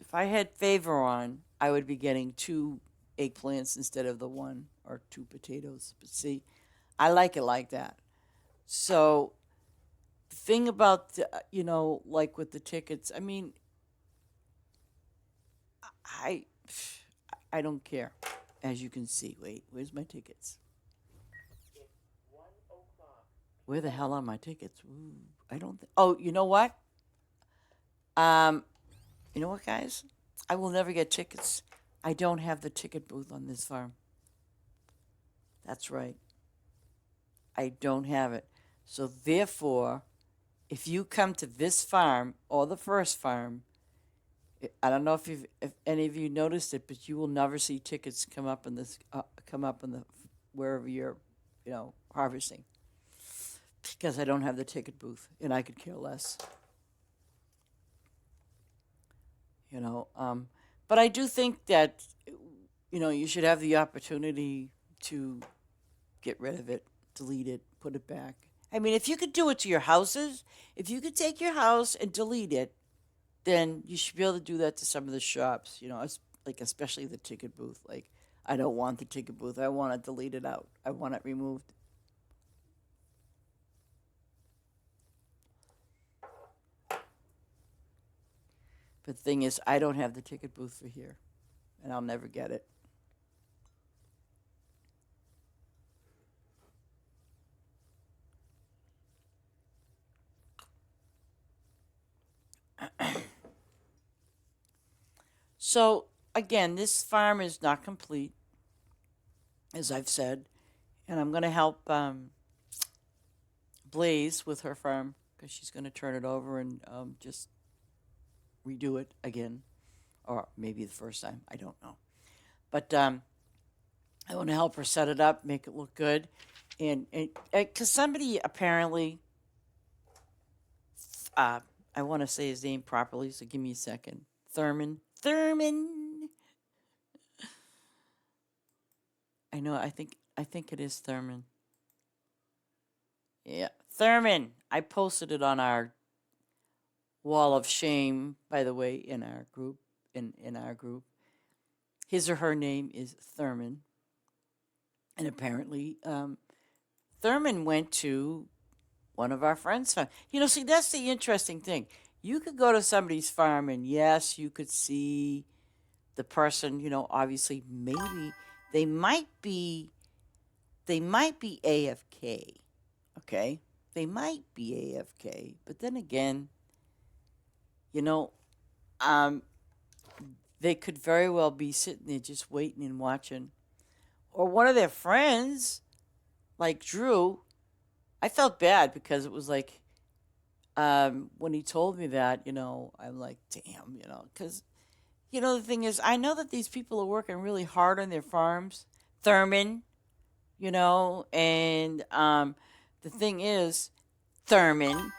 If I had favor on, I would be getting 2 eggplants instead of the one or 2 potatoes. But see, I like it like that. So the thing about like with the tickets, I mean, I I don't care. As you can see, wait, where's my tickets? It's 1 o'clock Where the hell are my tickets? Ooh, I don't. Oh, you know what? Um, you know what, guys? I will never get tickets. I don't have the ticket booth on this farm. That's right. I don't have it. So therefore, if you come to this farm or the first farm, I don't know if any of you noticed it, but you will never see tickets come up in the wherever you're, harvesting, because I don't have the ticket booth and I could care less. You know, but I do think that you should have the opportunity to get rid of it, delete it, put it back. I mean, if you could do it to your houses, if you could take your house and delete it, then you should be able to do that to some of the shops. Like especially the ticket booth. Like, I don't want the ticket booth. I want it deleted out. I want it removed. But the thing is, I don't have the ticket booth for here, and I'll never get it. So again, this farm is not complete, as I've said, and I'm going to help Blaze with her farm because she's going to turn it over and just redo it again, or maybe the first time. I don't know, but I want to help her set it up, make it look good, and because somebody apparently, I want to say his name properly, so give me a second. Thurman. I know. I think it is Thurman. Yeah, Thurman. I posted it on our wall of shame, by the way, in our group. In our group, his or her name is Thurman, and apparently, Thurman went to one of our friends' farm. See, that's the interesting thing. You could go to somebody's farm, and yes, you could see the person. Obviously, maybe they might be AFK. Okay, they might be AFK, but then again, you know, um, they could very well be sitting there just waiting and watching, or one of their friends, like Drew. I felt bad because it was like, when he told me that, I'm like, damn, because the thing is, I know that these people are working really hard on their farms, Thurman, and the thing is, Thurman,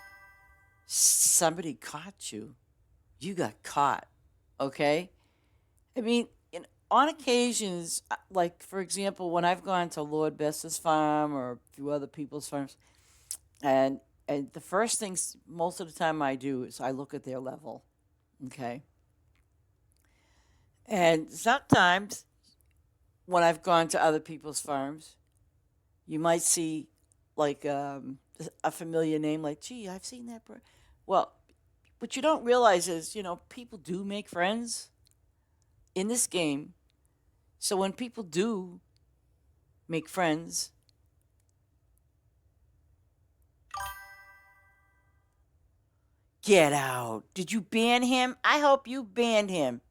somebody caught you. You got caught, okay? I mean, on occasions, like for example, when I've gone to Lord Best's farm or a few other people's farms, and the first things most of the time I do is I look at their level, okay? And sometimes when I've gone to other people's farms, you might see like a familiar name, like, gee, I've seen that. Well, what you don't realize is, people do make friends in this game. So when people do make friends, get out. Did you ban him? I hope you banned him.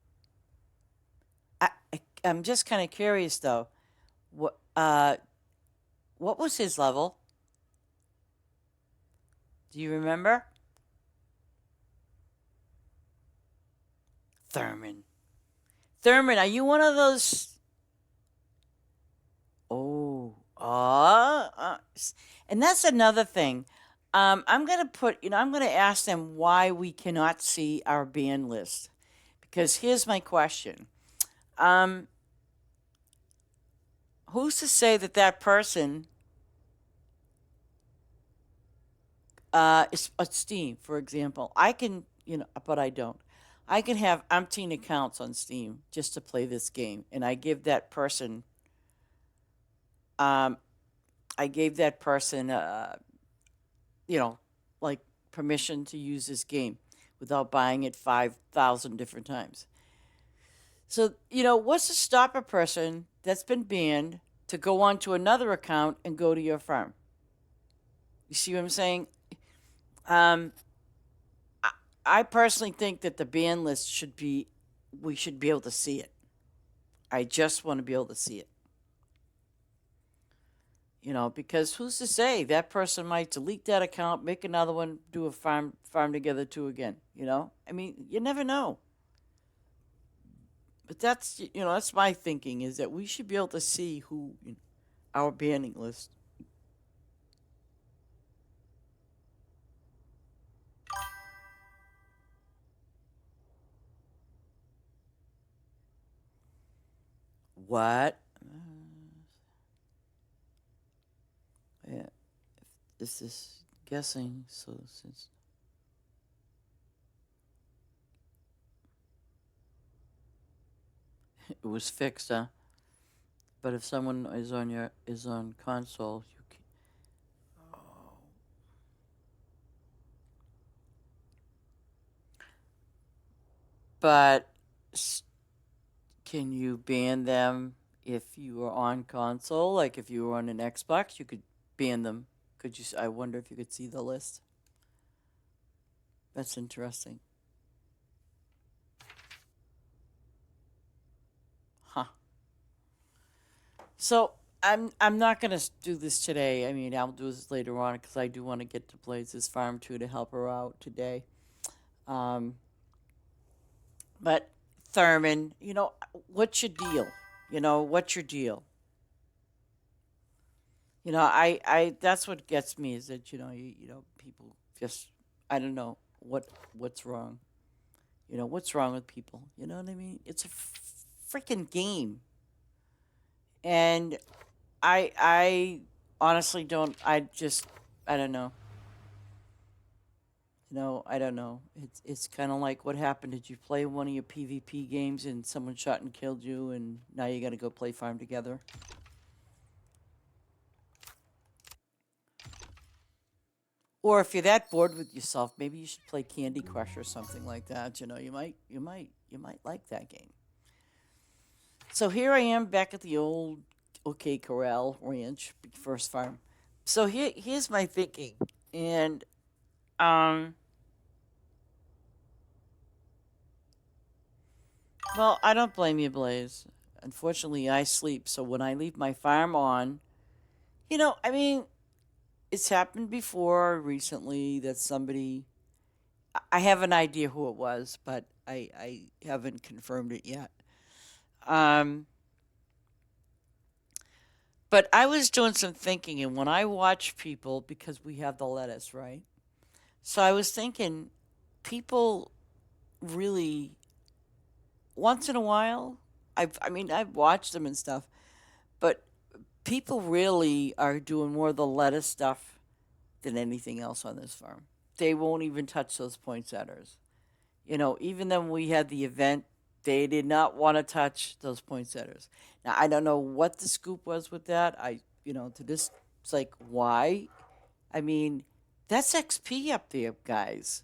I'm just kind of curious though. What was his level? Do you remember? Thurman. Thurman, are you one of those? Oh, and that's another thing. I'm gonna I'm gonna ask them why we cannot see our ban list, because here's my question. Um, who's to say that that person is Steam, for example? I can, but I don't. I can have umpteen accounts on Steam just to play this game, and um, I gave that person, you know, like permission to use this game without buying it 5,000 different times. So, what's to stop a person that's been banned to go on to another account and go to your farm? You see what I'm saying? Um, I, I personally think that the ban list should be, we should be able to see it. I just want to be able to see it. Because who's to say that person might delete that account, make another one, do a farm together two again. I mean, you never know. But that's my thinking is that we should be able to see who our banning list. What? Yeah, this is guessing. So since it was fixed, huh? But if someone is on console, you can. Oh. But can you ban them if you were on console? Like if you were on an Xbox, you could ban them. Could you? I wonder if you could see the list. That's interesting. Huh. So I'm not gonna do this today. I mean, I'll do this later on because I do want to get to Blaze's farm too to help her out today. Um, but Thurman, what's your deal? What's your deal? That's what gets me is that people just I don't know what's wrong. What's wrong with people? You know what I mean? It's a freaking game, and I honestly don't. I don't know. I don't know. It's kind of like what happened. Did you play one of your PvP games and someone shot and killed you, and now you got to go play farm together? Or if you're that bored with yourself, maybe you should play Candy Crush or something like that. You might like that game. So here I am back at the old OK Corral Ranch, first farm. So here's my thinking, and um, well, I don't blame you, Blaze. Unfortunately, I sleep, so when I leave my farm on, I mean, it's happened before recently that somebody. I have an idea who it was, but I haven't confirmed it yet. Um, but I was doing some thinking, and when I watch people, because we have the lettuce, right? So I was thinking, people really, once in a while, I mean, I've watched them and stuff, but people really are doing more of the lettuce stuff than anything else on this farm. They won't even touch those poinsettias. Even then we had the event, they did not want to touch those poinsettias. Now I don't know what the scoop was with that. To this, it's like why? I mean, that's XP up there, guys.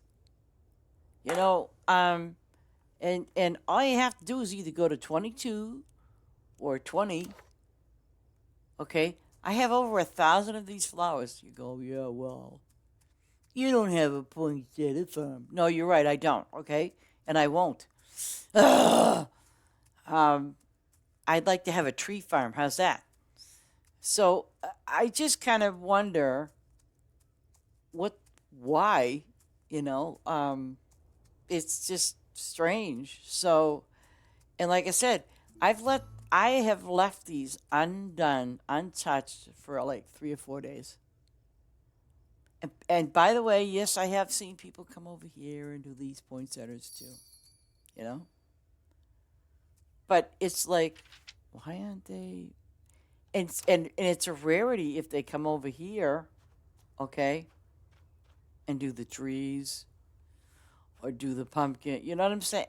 You know, um, and all you have to do is either go to 22 or 20. Okay, I have over 1,000 of these flowers. You go, yeah, well, you don't have a poinsettia farm. No, you're right, I don't. Okay, and I won't. Ugh. Um, I'd like to have a tree farm. How's that? So I just kind of wonder what, why, you know, um, it's just strange. So, and like I said, I have left these undone, untouched for like 3 or 4 days. And by the way, yes, I have seen people come over here and do these poinsettias too. You know, but it's like, why aren't they? And it's a rarity if they come over here, okay, and do the trees or do the pumpkin. You know what I'm saying?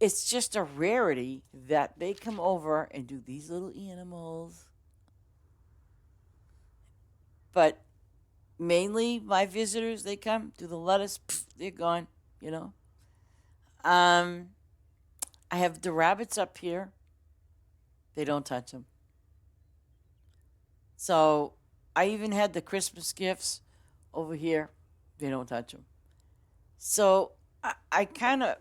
It's just a rarity that they come over and do these little animals. But mainly my visitors, they come, do the lettuce, pff, they're gone, you know. Um, I have the rabbits up here. They don't touch them. So I even had the Christmas gifts. Over here, they don't touch them. So I kind of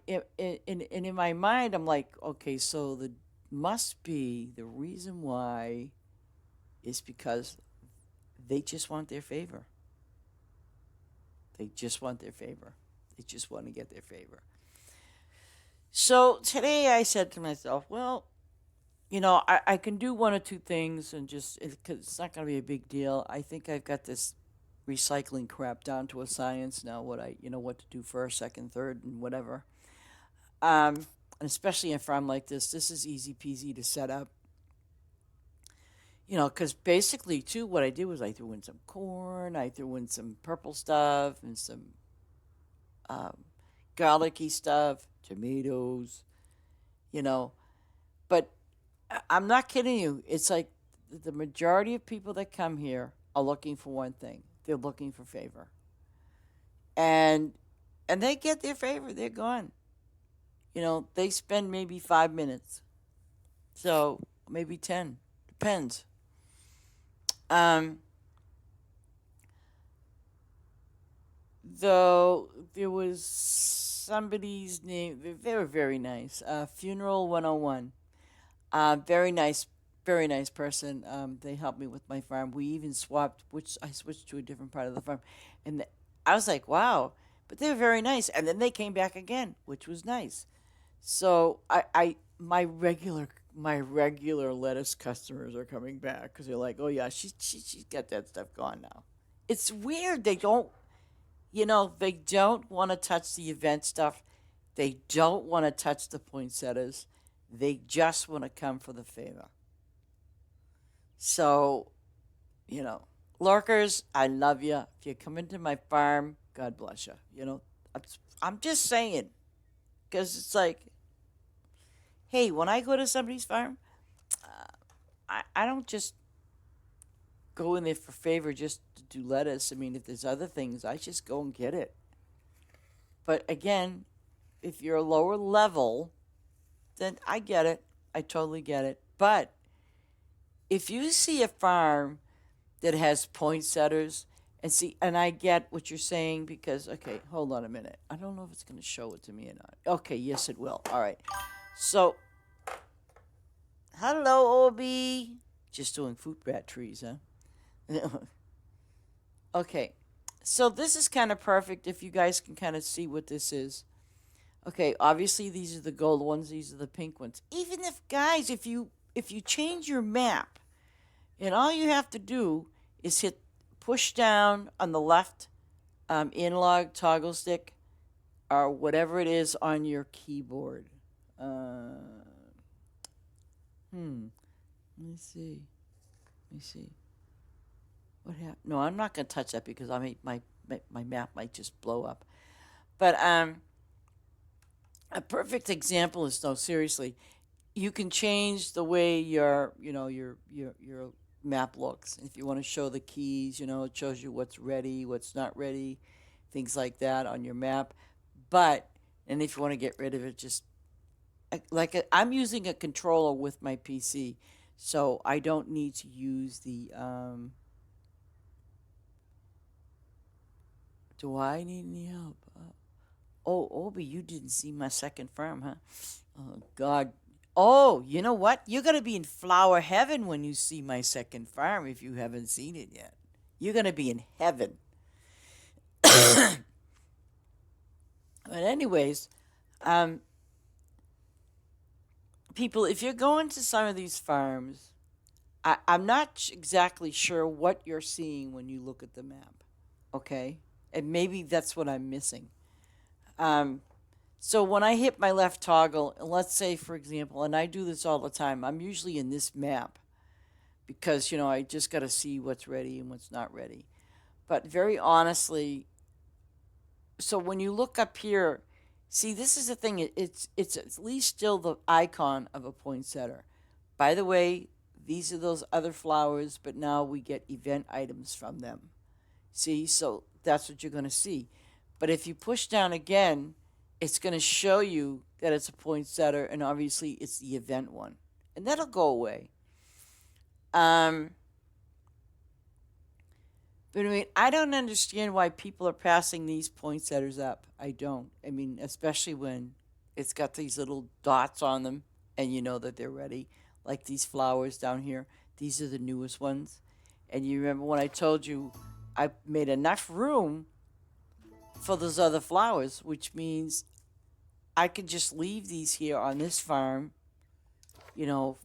in my mind, I'm like, okay, so the must be the reason why is because they just want their favor. They just want their favor. They just want to get their favor. So today I said to myself, well, I can do one or two things and just, cause it's not going to be a big deal. I think I've got this recycling crap down to a science now, what to do first, second, third, and whatever. Um, and especially in a farm like this is easy peasy to set up. Because basically, too, what I did was I threw in some corn, I threw in some purple stuff, and some um, garlicky stuff, tomatoes, you know. But I'm not kidding you. It's like the majority of people that come here are looking for one thing. They're looking for favor. And they get their favor. They're gone. They spend maybe 5 minutes. So maybe 10. Depends. Um, though there was somebody's name, they were very nice. Funeral 101. Very nice person. They helped me with my farm. We even swapped, which I switched to a different part of the farm, and I was like, wow. But they were very nice, and then they came back again, which was nice. So my regular lettuce customers are coming back because they're like, oh yeah, she's got that stuff gone now. It's weird. They don't want to touch the event stuff. They don't want to touch the poinsettias. They just want to come for the favor. So, you know, lurkers, I love you. If you come into my farm, God bless you. I'm, I'm just saying, because it's like, hey, when I go to somebody's farm, I don't just go in there for favor just to do lettuce. I mean, if there's other things, I just go and get it. But again, if you're a lower level, then I get it. I totally get it. But if you see a farm that has poinsettias, and I get what you're saying because, okay, hold on a minute. I don't know if it's going to show it to me or not. Okay, yes, it will. All right. So, hello, Obi. Just doing fruit bat trees, huh? Okay. So, this is kind of perfect if you guys can kind of see what this is. Okay, obviously these are the gold ones, these are the pink ones. Even if guys, if you change your map, and all you have to do is hit push down on the left analog toggle stick or whatever it is on your keyboard. Let me see. Let me see. What happened? No, I'm not going to touch that because my map might just blow up. But a perfect example is, no, seriously, you can change the way your map looks. If you want to show the keys, it shows you what's ready, what's not ready, things like that on your map. But and if you want to get rid of it, just I'm using a controller with my PC, so I don't need to use the. Do I need any help? Oh, Obi, you didn't see my second farm, huh? Oh, God. Oh, you know what? You're going to be in flower heaven when you see my second farm if you haven't seen it yet. You're going to be in heaven. But, anyways, um, people, if you're going to some of these farms, I'm not exactly sure what you're seeing when you look at the map, okay? And maybe that's what I'm missing. Um, so when I hit my left toggle, and let's say, for example, and I do this all the time, I'm usually in this map because, I just got to see what's ready and what's not ready. But very honestly, so when you look up here, see, this is the thing. It's at least still the icon of a poinsettia. By the way, these are those other flowers, but now we get event items from them. See, so that's what you're going to see. But if you push down again, it's going to show you that it's a poinsettia, and obviously it's the event one. And that'll go away. But But I mean, I don't understand why people are passing these poinsettias up. I don't. I mean, especially when it's got these little dots on them and you know that they're ready. Like these flowers down here. These are the newest ones. And you remember when I told you I made enough room for those other flowers, which means I can just leave these here on this farm, you know,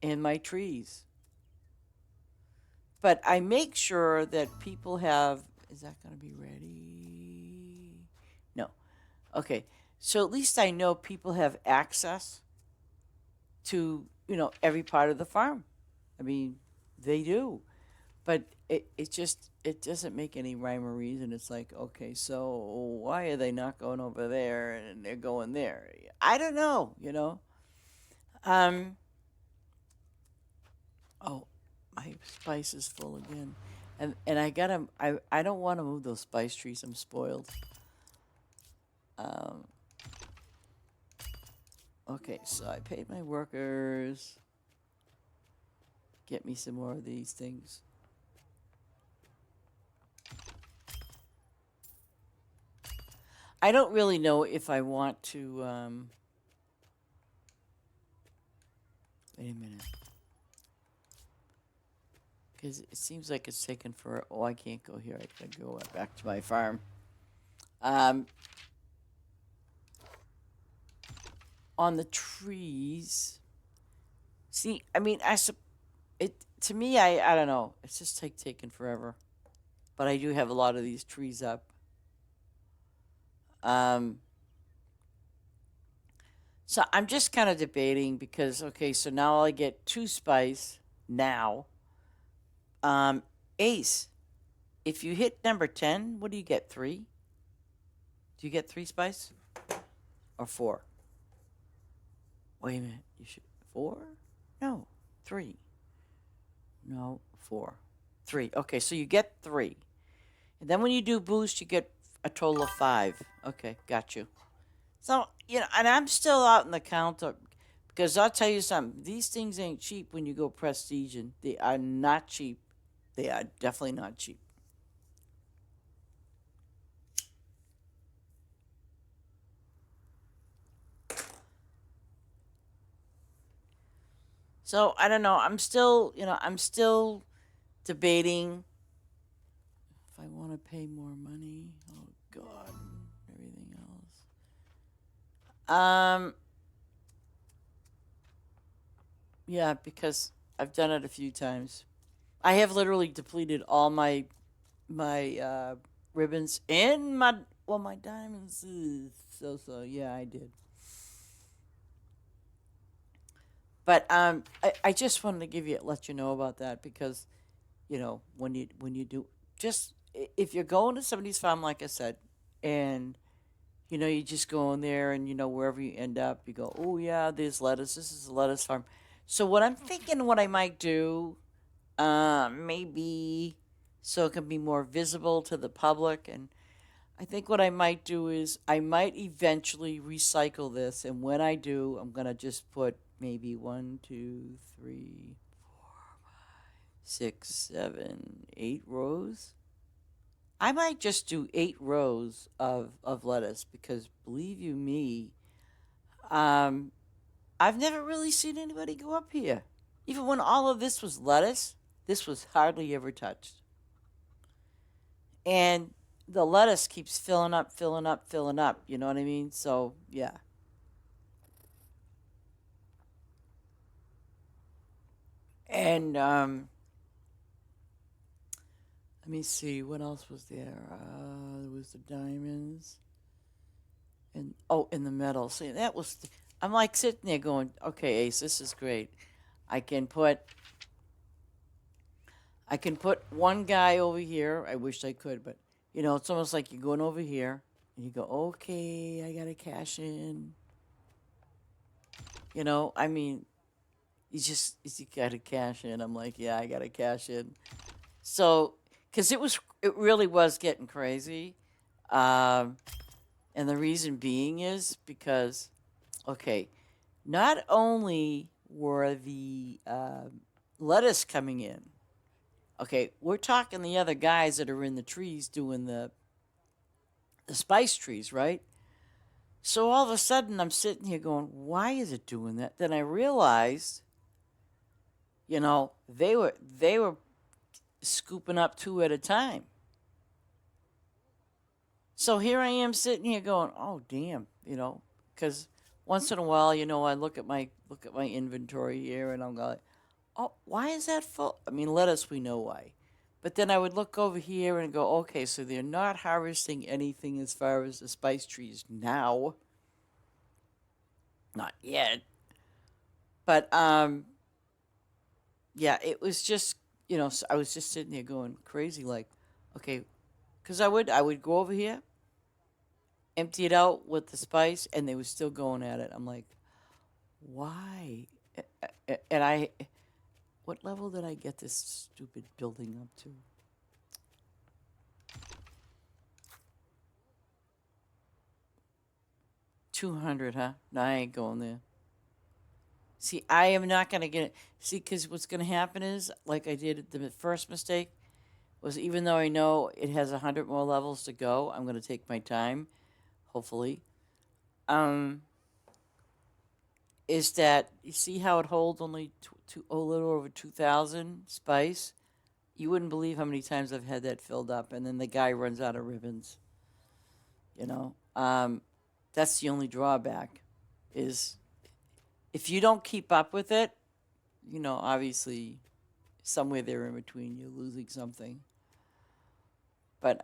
in my trees. But I make sure that people have. Is that going to be ready? No. Okay. So at least I know people have access to, every part of the farm. I mean, they do. But it just it doesn't make any rhyme or reason. It's like, okay, so why are they not going over there and they're going there? I don't know. Um oh, my spice is full again. And I don't want to move those spice trees. I'm spoiled. Um okay, so I paid my workers. Get me some more of these things. I don't really know if I want to wait a minute. Because it seems like it's taken for. Oh, I can't go here. I gotta go back to my farm. Um, on the trees. See, I mean, it to me. I don't know. It's just taking forever. But I do have a lot of these trees up. Um, so I'm just kind of debating because okay, so now I get 2 spice now. Um, Ace. If you hit number 10, what do you get? 3? Do you get 3 spice or 4? Wait a minute. You should 4? No, 3. No, 4. 3. Okay, so you get 3. And then when you do boost, you get a total of 5. Okay, got you. So, and I'm still out in the counter because I'll tell you something. These things ain't cheap when you go prestige, and they are not cheap. They are definitely not cheap. So, I don't know. I'm still debating if I want to pay more money. Oh God, everything else. Yeah, because I've done it a few times. I have literally depleted all my ribbons and my diamonds. So yeah, I did. But I just wanted to let you know about that because when you do just if you're going to somebody's farm like I said, and you just go in there and wherever you end up, you go, oh yeah, there's lettuce. This is a lettuce farm. So what I'm thinking, what I might do, maybe so it can be more visible to the public, and I think what I might do is I might eventually recycle this, and when I do, I'm gonna just put maybe 1, 2, 3, 6, 7, 8 rows. I might just do 8 rows of lettuce because believe you me, um, I've never really seen anybody go up here. Even when all of this was lettuce, this was hardly ever touched. And the lettuce keeps filling up, filling up, filling up. You know what I mean? So, yeah. And let me see, what else was there? There was the diamonds. And, oh, in the metal. See, I'm like sitting there going, okay, Ace, this is great. I can put I can put one guy over here. I wish I could, but it's almost like you're going over here and you go, okay, I gotta cash in. I mean, you gotta cash in. I'm like, yeah, I gotta cash in. So, because it really was getting crazy, um, and the reason being is because, okay, not only were the lettuce coming in, Okay, we're talking the other guys that are in the trees doing the spice trees, right? So all of a sudden, I'm sitting here going, "Why is it doing that?" Then I realized, they were scooping up two at a time. So here I am sitting here going, "Oh damn," because once in a while, I look at my inventory here, and I'm like, "Oh, why is that full?" I mean, lettuce, we know why. But then I would look over here and go, "Okay, so they're not harvesting anything as far as the spice trees now, not yet." But yeah, it was just, I was just sitting there going crazy, like, okay, because I would go over here, empty it out with the spice, and they were still going at it. I'm like, why? And what level did I get this stupid building up to? 200, huh? No, I ain't going there. See, I am not going to get it. See, because what's going to happen is, like I did the first mistake, was even though I know it has 100 more levels to go, I'm going to take my time, hopefully. Um, is that you see how it holds only a little over 2,000 spice? You wouldn't believe how many times I've had that filled up, and then the guy runs out of ribbons. You know, that's the only drawback. Is if you don't keep up with it, obviously somewhere there in between you're losing something. But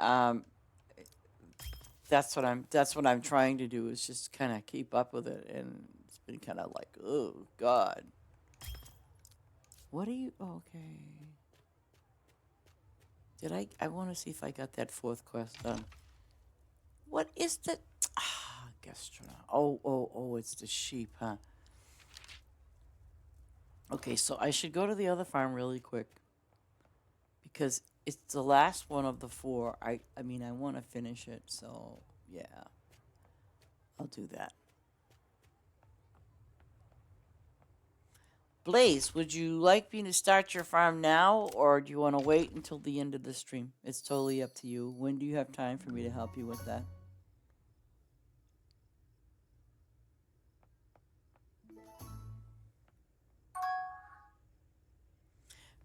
that's what I'm trying to do is just kind of keep up with it, and it's been kind of like, oh God, what are you? Okay, did I want to see if I got that fourth quest done. What is the gastronaut? Oh, it's the sheep, huh? Okay, so I should go to the other farm really quick because it's the last one of the four. I mean, I want to finish it, so yeah, I'll do that. Blaze, would you like me to start your farm now, or do you want to wait until the end of the stream? It's totally up to you. When do you have time for me to help you with that?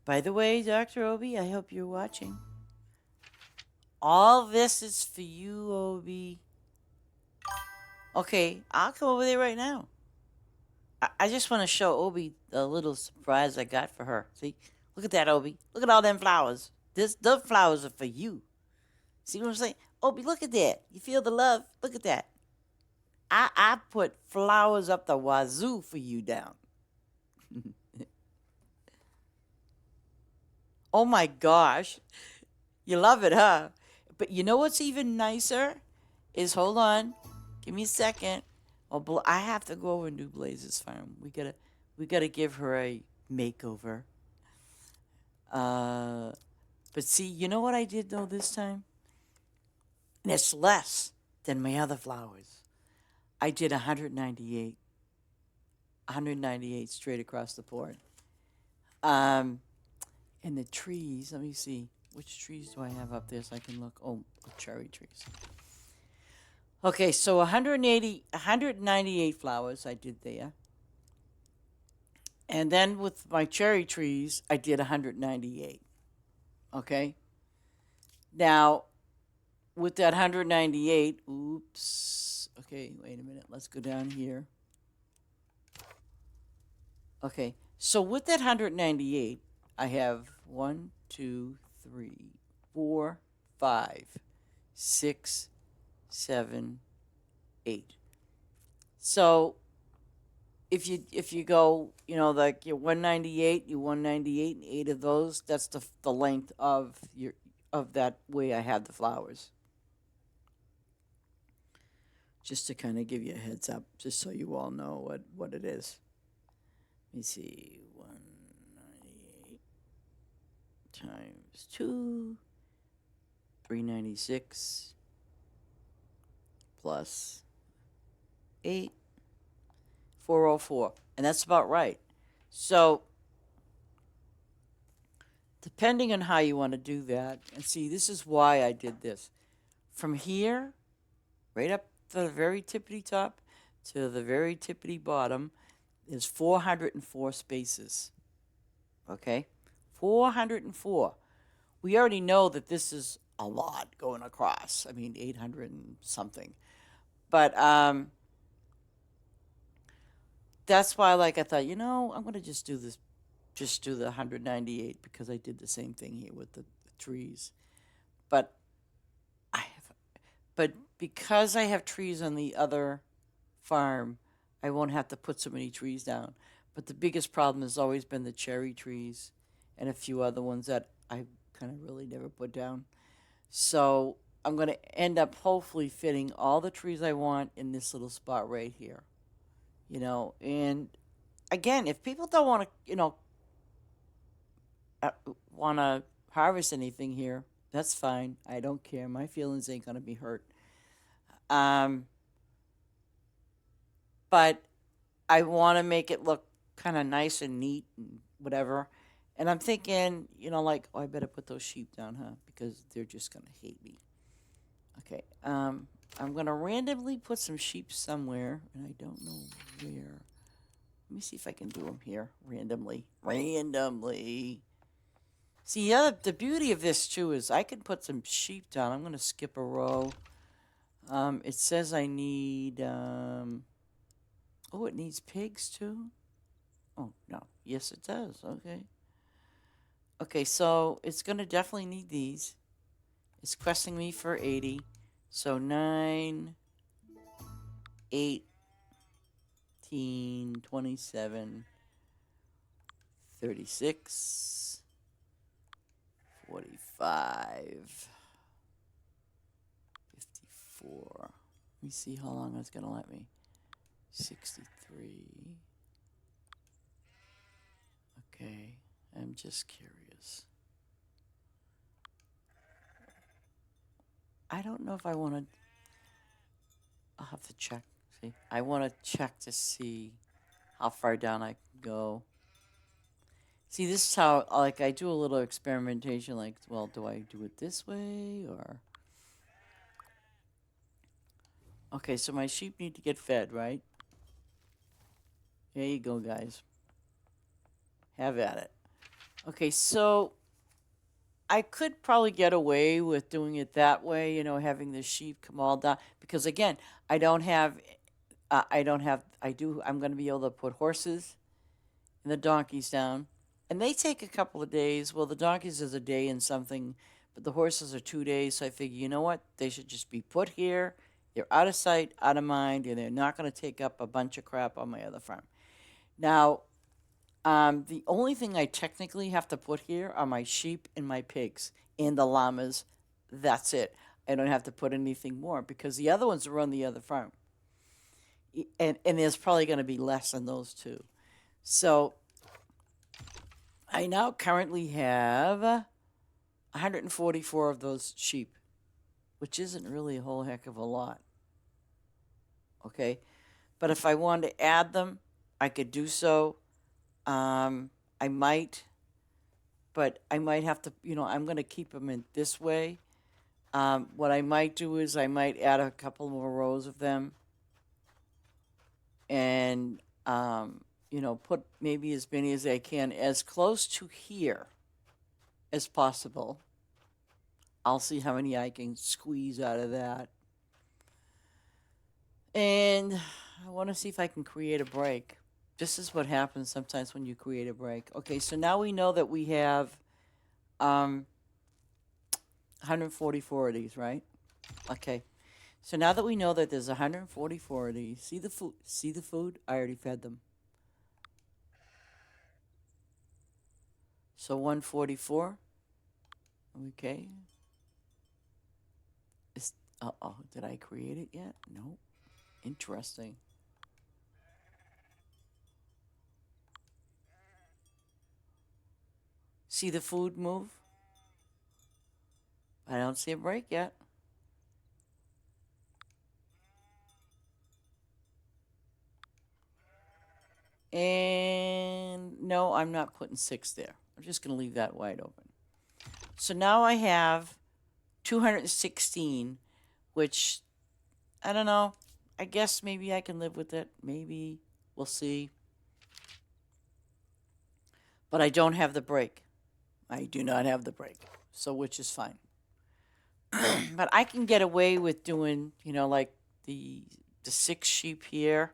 By the way, Dr. Obi, I hope you're watching. All this is for you, Obi. Okay, I'll come over there right now. I just want to show Obi the little surprise I got for her. See? Look at that, Obi. Look at all them flowers. Those flowers are for you. See what I'm saying? Obi, look at that. You feel the love? Look at that. I put flowers up the wazoo for you down. Oh my gosh. You love it, huh? But you know what's even nicer? Is hold on. Give me a second. Oh, I have to go over and do Blaze's farm. We gotta give her a makeover. But see, you know what I did though this time? And it's less than my other flowers. I did 198. 198 straight across the board. Um, and the trees, let me see. Which trees do I have up there so I can look? Oh, cherry trees. Okay, so 198 flowers I did there. And then with my cherry trees, I did 198. Okay? Now, with that 198, oops. Okay, wait a minute. Let's go down here. Okay, so with that 198, I have 1, 2, 3, 4, 5, 6, 7, 8. So if you go, like your 198, you 198 and 8 of those, that's the length of that way I had the flowers. Just to kind of give you a heads up, just so you all know what it is. Let me see, 198 times 2, 396 plus 8, 404, and that's about right. So depending on how you want to do that. And see, this is why I did this. From here, right up to the very tippity top to the very tippity bottom, is 404 spaces. Okay? 404. We already know that this is a lot going across. I mean, 800 and something. But that's why, like, I thought, I'm going to just do this, just do the 198 because I did the same thing here with the trees. But but because I have trees on the other farm, I won't have to put so many trees down. But the biggest problem has always been the cherry trees and a few other ones that I kind of really never put down. So I'm going to end up hopefully fitting all the trees I want in this little spot right here. And again, if people don't want to, want to harvest anything here, that's fine. I don't care. My feelings ain't going to be hurt. Um, but I want to make it look kind of nice and neat and whatever. And I'm thinking, like, oh, I better put those sheep down, huh? Because they're just going to hate me. Okay. I'm going to randomly put some sheep somewhere, and I don't know where. Let me see if I can do them here randomly. Randomly. See, the beauty of this, too, is I can put some sheep down. I'm going to skip a row. It says I need... oh, it needs pigs, too? Oh, no. Yes, it does. Okay. Okay, so it's going to definitely need these. It's questing me for 80. So 9, 18, 27, 36, 45, 54. Let me see how long it's going to let me. 63. Okay, I'm just curious. I don't know if I want to... I'll have to check. See, I want to check to see how far down I can go. See, this is how, like, I do a little experimentation, like, well, do I do it this way, or... Okay, so my sheep need to get fed, right? There you go, guys. Have at it. Okay, so I could probably get away with doing it that way, having the sheep come all down. Because, again, I don't have, I'm going to be able to put horses and the donkeys down. And they take a couple of days. Well, the donkeys is a day and something, but the horses are 2 days. So I figure, you know what? They should just be put here. They're out of sight, out of mind, and they're not going to take up a bunch of crap on my other farm. Now, the only thing I technically have to put here are my sheep and my pigs and the llamas. That's it. I don't have to put anything more because the other ones are on the other farm. And there's probably going to be less than those two. So I now currently have 144 of those sheep, which isn't really a whole heck of a lot. Okay? But if I wanted to add them, I could do so. I might, but I might have to, I'm going to keep them in this way. What I might do is I might add a couple more rows of them and, put maybe as many as I can as close to here as possible. I'll see how many I can squeeze out of that. And I want to see if I can create a break. This is what happens sometimes when you create a break. Okay, so now we know that we have 144 of these, right? Okay. So now that we know that there's 144 of these, see the food? See the food? I already fed them. So 144. Okay. Uh-oh, did I create it yet? No. Interesting. See the food move? I don't see a break yet. And no, I'm not putting 6 there. I'm just going to leave that wide open. So now I have 216, which I don't know. I guess maybe I can live with it. Maybe we'll see. But I don't have the break. I do not have the break. So which is fine. But I can get away with doing, like the the six sheep here.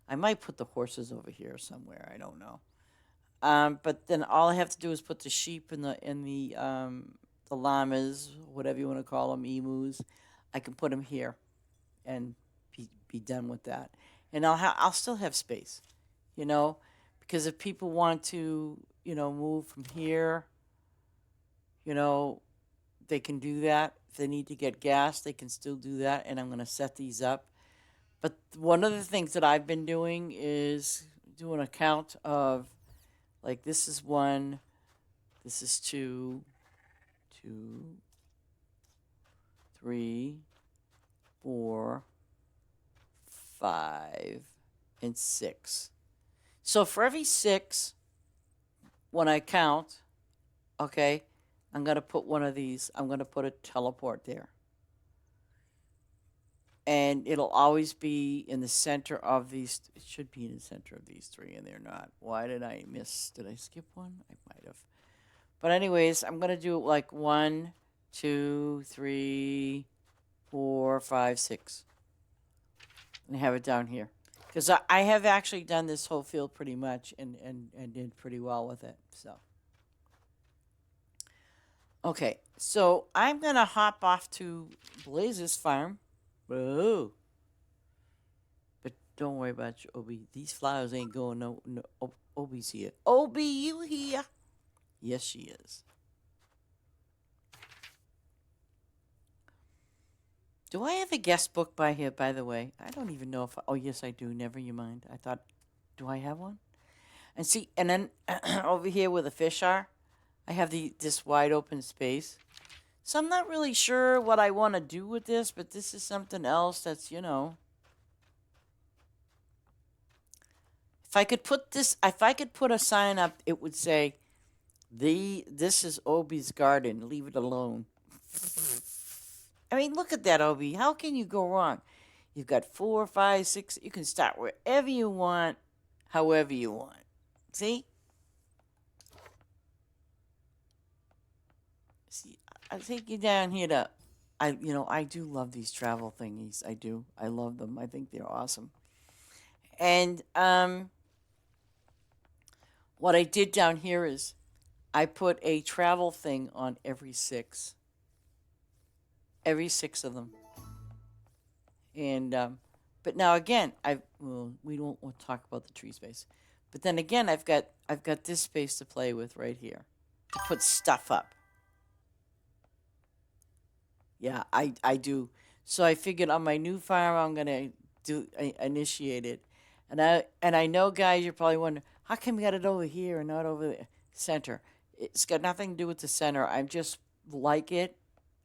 I might put the horses over here somewhere. I don't know. But then all I have to do is put the sheep and the llamas, whatever you want to call them, emus. I can put them here and be done with that. And I'll still have space, you know, because if people want to, move from here, you know, they can do that. If they need to get gas, they can still do that. And I'm going to set these up. But one of the things that I've been doing is doing a count of, like, this is one, this is two, two, three, four, five, and six. So for every six, when I count, okay, I'm going to put one of these, I'm going to put a teleport there. And it'll always be in the center of these, it should be in the center of these three, and they're not. Why did I miss, did I skip one? I might have. But anyways, I'm going to do it like 1, 2, 3, 4, 5, 6. And have it down here. Because I have actually done this whole field pretty much and did pretty well with it. So. Okay, so I'm going to hop off to Blaze's farm. Whoa. But don't worry about your Obi. These flowers ain't going no. Obi's here. Obi, you here? Yes, she is. Do I have a guest book by here, by the way? I don't even know if... oh, yes, I do. Never you mind. I thought... do I have one? And see, and then over here where the fish are, I have this wide open space. So I'm not really sure what I want to do with this, but this is something else that's, if I could put a sign up, it would say, this is Obi's garden. Leave it alone. I mean, look at that, Obi. How can you go wrong? You've got 4, 5, 6. You can start wherever you want, however you want. See? See, I'll take you down here to... I do love these travel thingies. I do. I love them. I think they're awesome. And what I did down here is I put a travel thing on every 6. Every 6 of them. And but now again, we don't want to talk about the tree space. But then again, I've got this space to play with right here to put stuff up. Yeah, I do. So I figured on my new farm, I'm gonna initiate it, and I know, guys, you're probably wondering how come we got it over here and not over the center. It's got nothing to do with the center. I just like it,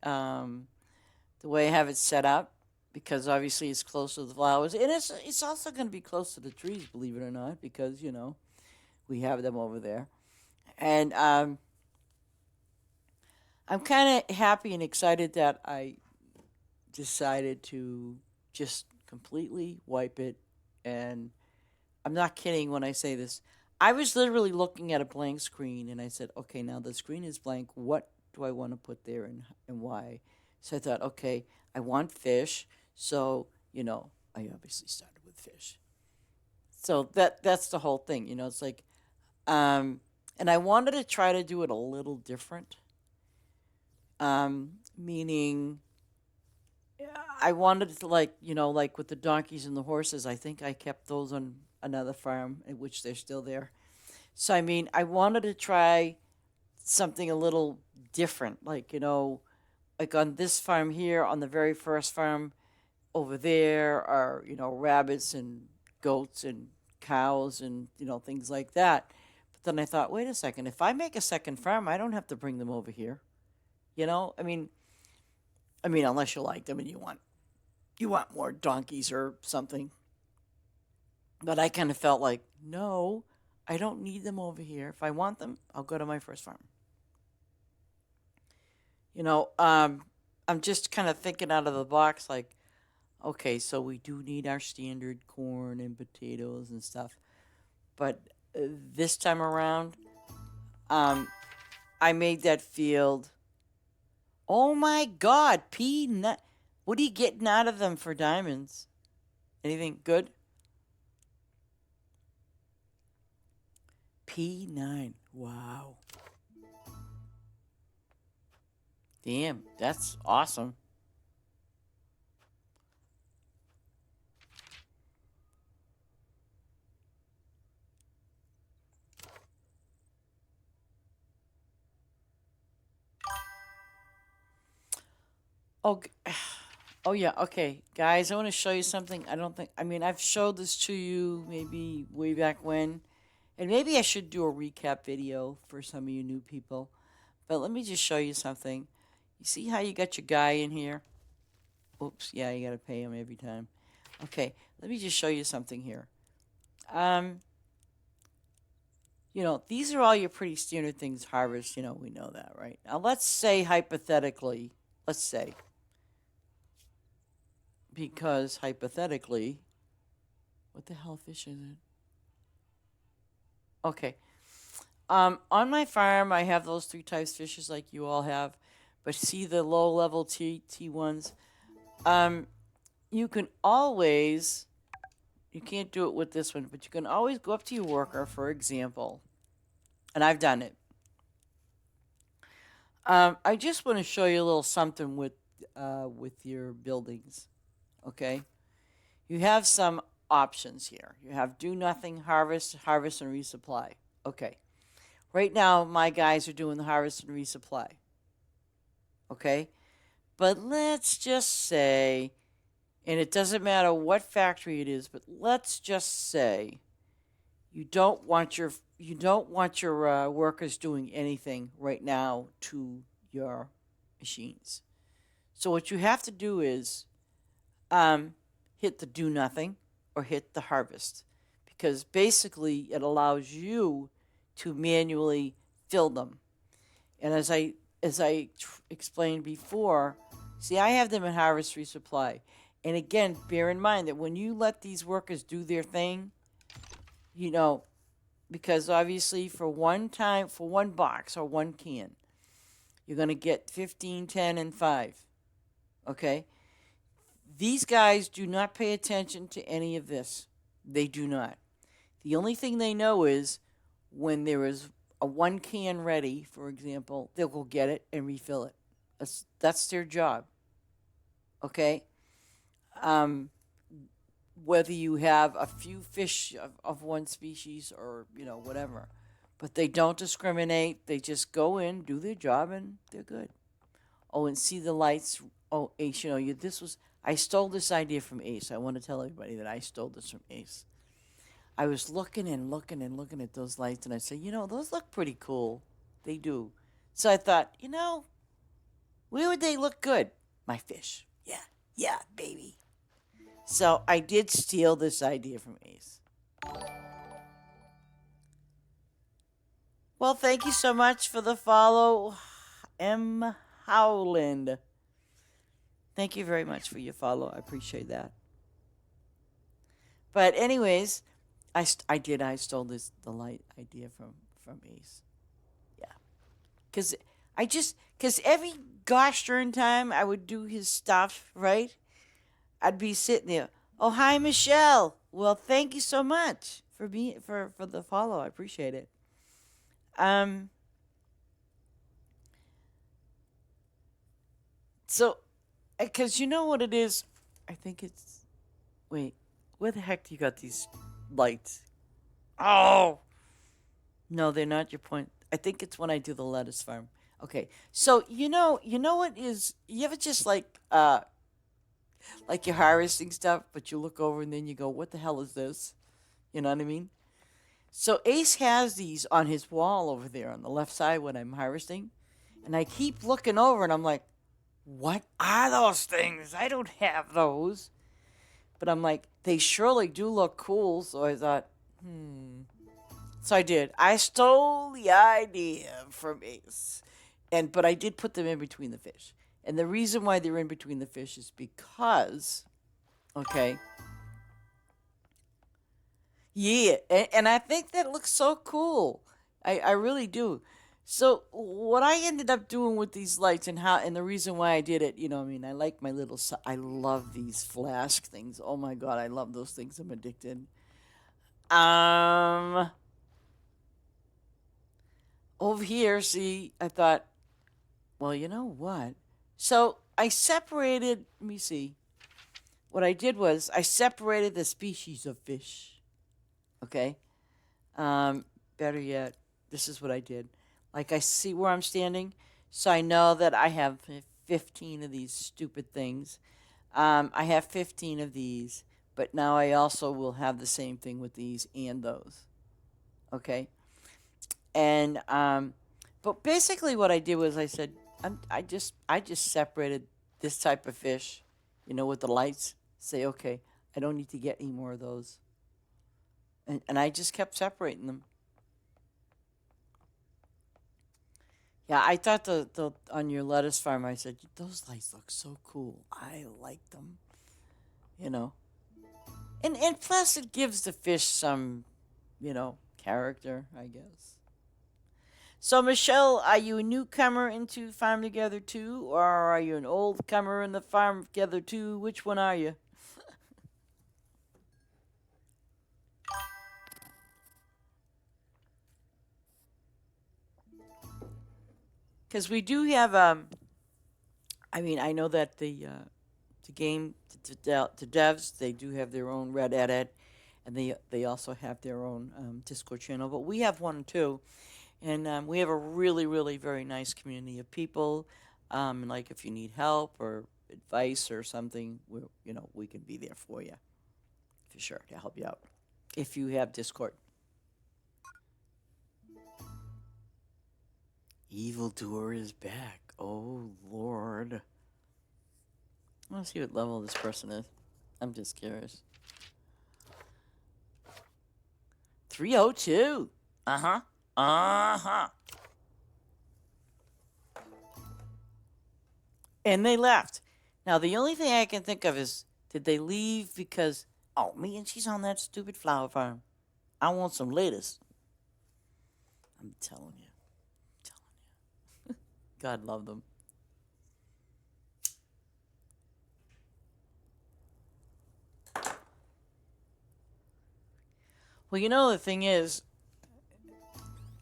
the way I have it set up, because obviously it's close to the flowers, and it's also going to be close to the trees, believe it or not, because we have them over there, and I'm kind of happy and excited that I decided to just completely wipe it. And I'm not kidding when I say this. I was literally looking at a blank screen and I said, okay, now the screen is blank. What do I want to put there and why? So I thought, okay, I want fish. So, I obviously started with fish. So that's the whole thing. It's like, and I wanted to try to do it a little different. Meaning I wanted to, like with the donkeys and the horses, I think I kept those on another farm, in which they're still there. So, I mean, I wanted to try something a little different, like on this farm here, on the very first farm over there are, rabbits and goats and cows and, things like that. But then I thought, wait a second, if I make a second farm, I don't have to bring them over here. I mean, unless you like them and you want more donkeys or something. But I kind of felt like, no, I don't need them over here. If I want them, I'll go to my first farm. You know, I'm just kind of thinking out of the box, like, okay, so we do need our standard corn and potatoes and stuff, but this time around, um, I made that field. Oh my God, peanut! What are you getting out of them for diamonds? Anything good? P9. Wow. Damn, that's awesome. Oh, oh yeah. Okay, guys, I want to show you something. I don't think. I mean, I've showed this to you maybe way back when, and maybe I should do a recap video for some of you new people. But let me just show you something. You see how you got your guy in here? Oops. Yeah, you got to pay him every time. Okay, let me just show you something here. Um, these are all your pretty standard things harvest. We know that, right? Now, let's say hypothetically, let's say, because hypothetically, what the hell fish is it? Okay. On my farm, I have those three types of fishes like you all have, but see the low level T ones. Um, you can always, you can't do it with this one, but you can always go up to your worker, for example, and I've done it. I just want to show you a little something with your buildings. Okay, you have some options here. You have do nothing, harvest, harvest, and resupply. Okay. Right now, my guys are doing the harvest and resupply. Okay? But let's just say, and it doesn't matter what factory it is, but let's just say you don't want your workers doing anything right now to your machines. So what you have to do is hit the do nothing or hit the harvest, because basically it allows you to manually fill them. And as I explained before, see, I have them in harvest resupply. And again, bear in mind that when you let these workers do their thing, you know, because obviously for one box or one can, you're going to get 15, 10, and 5. Okay? These guys do not pay attention to any of this. They do not. The only thing they know is when there is a one can ready, for example, they'll go get it and refill it. That's their job. Okay? Um, whether you have a few fish of one species or, whatever. But they don't discriminate. They just go in, do their job, and they're good. Oh, and see the lights. Oh, Ace, I stole this idea from Ace. I want to tell everybody that I stole this from Ace. I was looking and looking and looking at those lights, and I said, those look pretty cool. They do. So I thought, where would they look good? My fish. Yeah, yeah, baby. So I did steal this idea from Ace. Well, thank you so much for the follow, M. Howland. Thank you very much for your follow. I appreciate that. But anyways, I stole the light idea from Ace. Yeah, because every gosh darn time I would do his stuff right, I'd be sitting there. Oh, hi, Michelle. Well, thank you so much for the follow. I appreciate it. Um. So, because you know what it is, I think it's. Wait, where the heck do you got these lights? Oh, no, they're not your point. I think it's when I do the lettuce farm. Okay, so you know what is? You ever just like you're harvesting stuff, but you look over and then you go, "What the hell is this?" You know what I mean? So Ace has these on his wall over there on the left side when I'm harvesting, and I keep looking over and I'm like, "What are those things? I don't have those." But I'm like, they surely do look cool. So I thought, hmm. So I did. I stole the idea from Ace. but I did put them in between the fish. And the reason why they're in between the fish is because, okay, yeah, and I think that looks so cool. I really do. So what I ended up doing with these lights and how and the reason why I did it, I mean, I like my little I love these flash things. Oh my god, I love those things. I'm addicted. Um Over here, see, I thought, well, you know what? So I separated, let me see. What I did was I separated the species of fish. Okay? Um, Better yet, this is what I did. Like, I see where I'm standing, so I know that I have 15 of these stupid things. I have 15 of these, but now I also will have the same thing with these and those. Okay? And, but basically what I did was I said, I just separated this type of fish, with the lights. Say, okay, I don't need to get any more of those. And I just kept separating them. Yeah, I thought the on your lettuce farm, I said those lights look so cool. I like them, you know. And plus it gives the fish some, character, I guess. So Michelle, are you a newcomer into Farm Together too, or are you an old comer in the Farm Together too? Which one are you? Because we do have I mean, I know that the game the devs they do have their own Red Edit, and they also have their own Discord channel. But we have one too, and we have a really really very nice community of people. Like if you need help or advice or something, we can be there for you for sure to help you out if you have Discord. Evildoer is back. Oh Lord, I want to see what level this person is. I'm just curious. 302. Uh huh. Uh huh. And they left. Now, the only thing I can think of is did they leave because, oh, man, she's on that stupid flower farm. I want some lettuce. I'm telling you. God love them. Well, the thing is,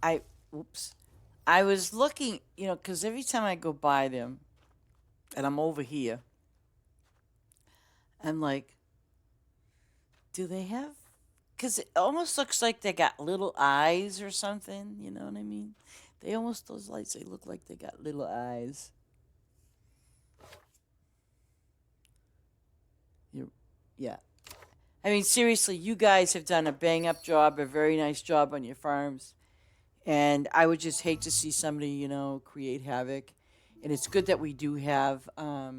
I, oops, I was looking, because every time I go by them and I'm over here, I'm like, do they have, because it almost looks like they got little eyes or something, you know what I mean? They almost, those lights, they look like they got little eyes. You, yeah. I mean, seriously, you guys have done a bang up job, a very nice job on your farms. And I would just hate to see somebody, create havoc. And it's good that we have a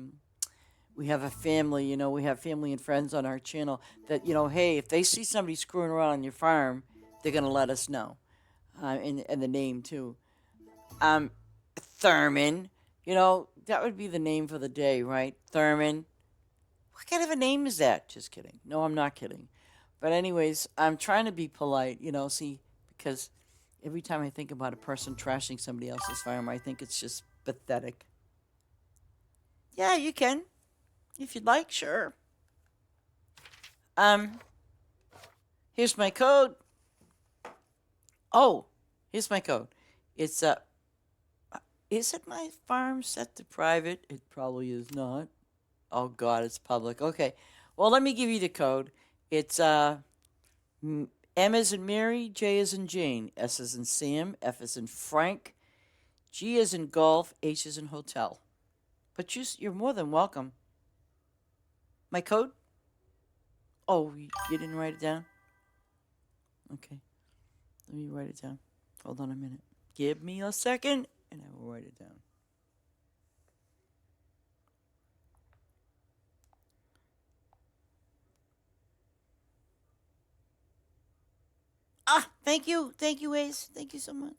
family, we have family and friends on our channel that, hey, if they see somebody screwing around on your farm, they're going to let us know. And the name, too. Um, Thurman, that would be the name for the day, right? Thurman. What kind of a name is that? Just kidding. No, I'm not kidding. But anyways, I'm trying to be polite, see, because every time I think about a person trashing somebody else's farm, I think it's just pathetic. Yeah, you can. If you'd like, sure. Um, Here's my code. Oh, here's my code. It's is it my farm set to private? It probably is not. Oh god, it's public. Okay. Well, let me give you the code. It's M as in Mary, J as in Jane, S as in Sam, F as in Frank, G as in Golf, H as in Hotel. But you're more than welcome. My code? Oh, you didn't write it down? Okay. Let me write it down. Hold on a minute. Give me a second, and I will write it down. Ah, thank you. Thank you, Ace. Thank you so much.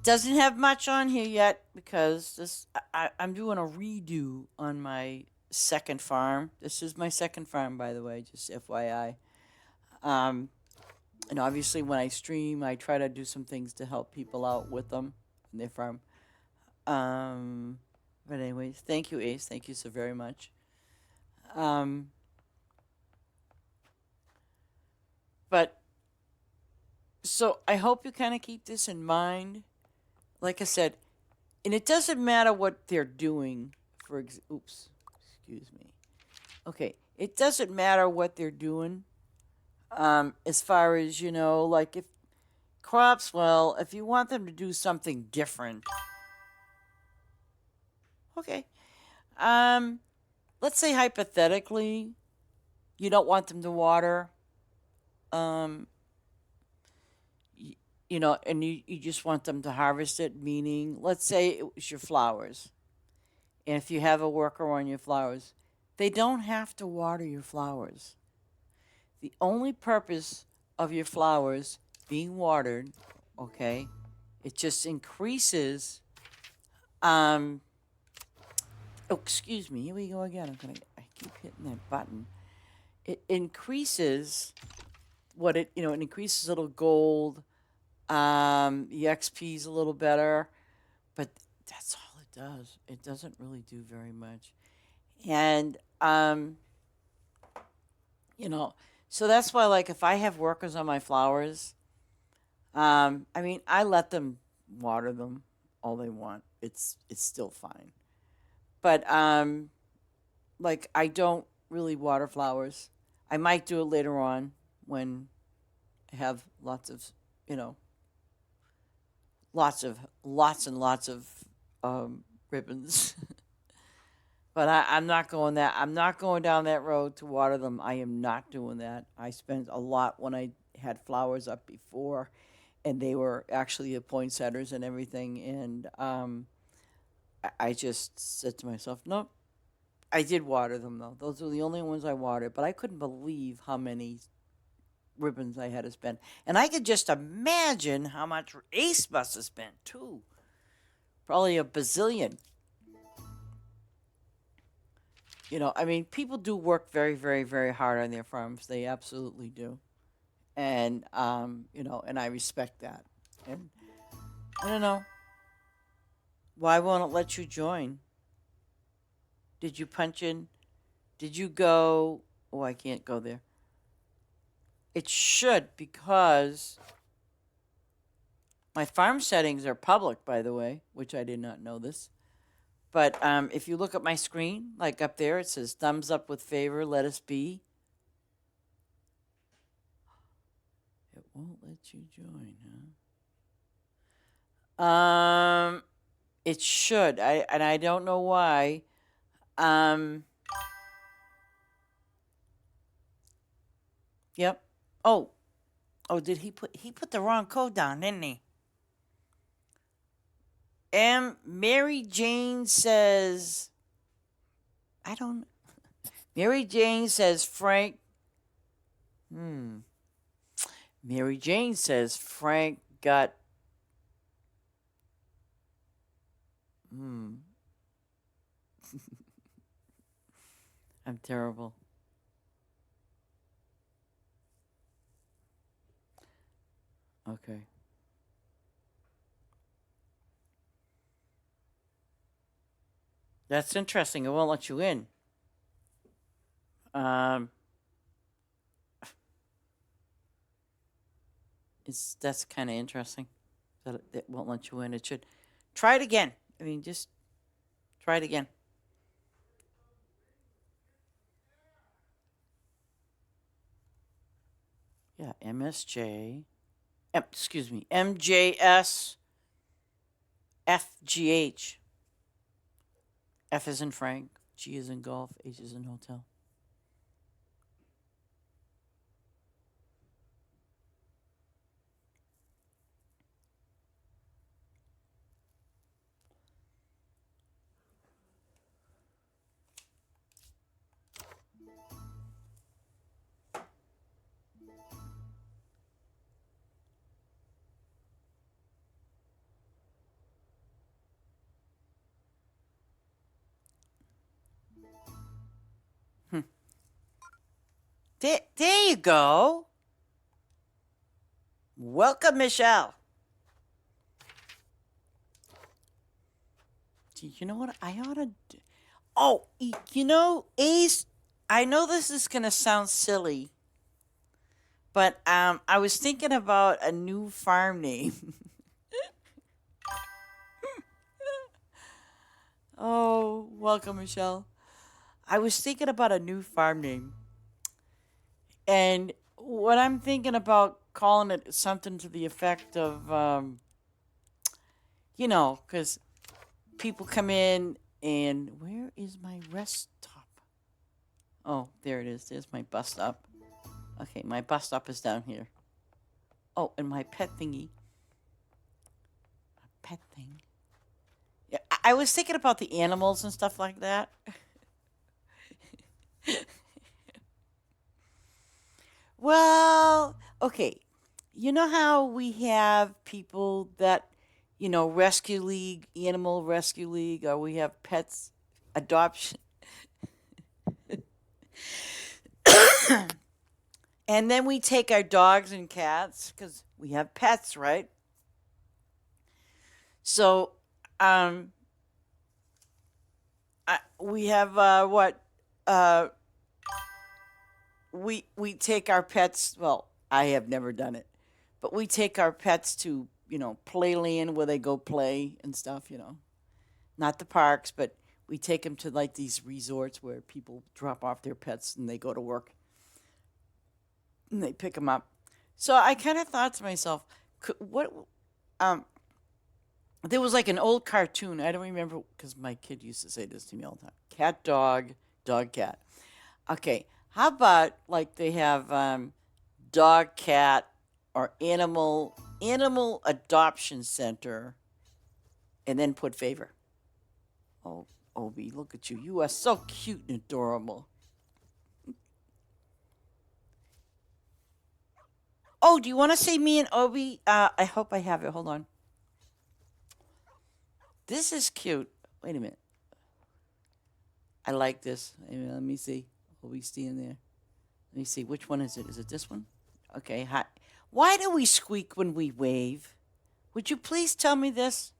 doesn't have much on here yet because I'm doing a redo on my second farm. This is my second farm, by the way, just FYI. Um, and obviously, when I stream, I try to do some things to help people out with them in their farm. Um, but anyways, thank you, Ace. Thank you so very much. Um, but so I hope you kind of keep this in mind. Like I said, and it doesn't matter what they're doing. Oops, excuse me. Okay, it doesn't matter what they're doing. As far as like if crops, well, if you want them to do something different, okay. Um, let's say hypothetically, you don't want them to water. Um, y- and you just want them to harvest it. Meaning, let's say it was your flowers, and if you have a worker on your flowers, they don't have to water your flowers. The only purpose of your flowers being watered, okay, it just increases. Um, oh, excuse me. Here we go again. I keep hitting that button. It increases it increases a little gold. The XP is a little better, but that's all it does. It doesn't really do very much. And you know, so that's why, like, if I have workers on my flowers, I mean, I let them water them all they want. It's still fine. But like, I don't really water flowers. I might do it later on when I have lots of, you know, lots and lots of ribbons. But I'm not going that. I'm not going down that road to water them. I am not doing that. I spent a lot when I had flowers up before, and they were actually the poinsettias and everything. And I just said to myself, nope. I did water them though. Those were the only ones I watered. But I couldn't believe how many ribbons I had to spend, and I could just imagine how much Ace must have spent too. Probably a bazillion. I mean, people do work very, very, very hard on their farms. They absolutely do. And, and I respect that. And I don't know. Why won't it let you join? Did you punch in? Did you go? Oh, I can't go there. It should, because my farm settings are public, by the way, which I did not know this. But if you look at my screen, like up there, it says thumbs up with favor, let us be. It won't let you join, huh? It should. I don't know why. Um, yep. Oh, did he put the wrong code down, didn't he? Mary Jane says, I don't. Mary Jane says Frank. Mary Jane says Frank got. I'm terrible. Okay. That's interesting. It won't let you in. Um, that's kind of interesting that it won't let you in. It should try it again. I mean, just try it again. Yeah, MSJ. Excuse me, MJS FGH. F is in Frank, G is in golf, H is in hotel. There you go. Welcome, Michelle. You know what? I ought to. Oh, you know, Ace. I know this is gonna sound silly, but I was thinking about a new farm name. Oh, welcome, Michelle. I was thinking about a new farm name, and what I'm thinking about calling it something to the effect of, because people come in and where is my rest stop? Oh, there it is. There's my bus stop. Okay, my bus stop is down here. Oh, and my pet thingy. A pet thing. Yeah, I was thinking about the animals and stuff like that. Well, okay. You know how we have people that, rescue league, animal rescue league, or we have pets adoption. And then we take our dogs and cats because we have pets, right? So, um, we have what? Uh, we take our pets. Well, I have never done it, but we take our pets to playland where they go play and stuff. Not the parks, but we take them to like these resorts where people drop off their pets and they go to work and they pick them up. So I kind of thought to myself, what? Um, there was like an old cartoon. I don't remember because my kid used to say this to me all the time: cat, dog, dog, cat. Okay, how about like they have dog, cat, or animal adoption center, and then put favor. Oh, Obi, look at you. You are so cute and adorable. Oh, do you want to say me and Obi? I hope I have it. Hold on. This is cute. Wait a minute. I like this. Let me see. Obi staying there. Let me see. Which one is it? Is it this one? Okay. Hi. Why do we squeak when we wave? Would you please tell me this?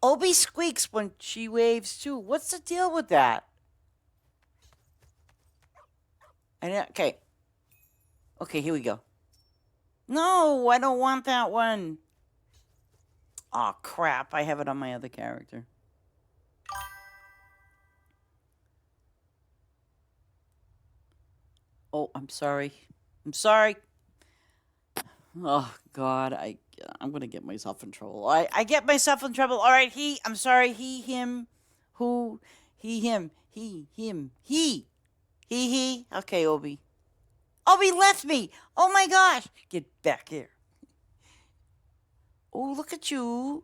Obi squeaks when she waves too. What's the deal with that? Okay. Okay, here we go. No, I don't want that one. Oh crap, I have it on my other character. Oh, I'm sorry. I'm sorry. Oh God, I'm gonna get myself in trouble. I get myself in trouble. All right, I'm sorry. He, him, who, he, him, he, him, he. Okay, Obi. Obi left me. Oh my gosh, get back here. Oh, look at you.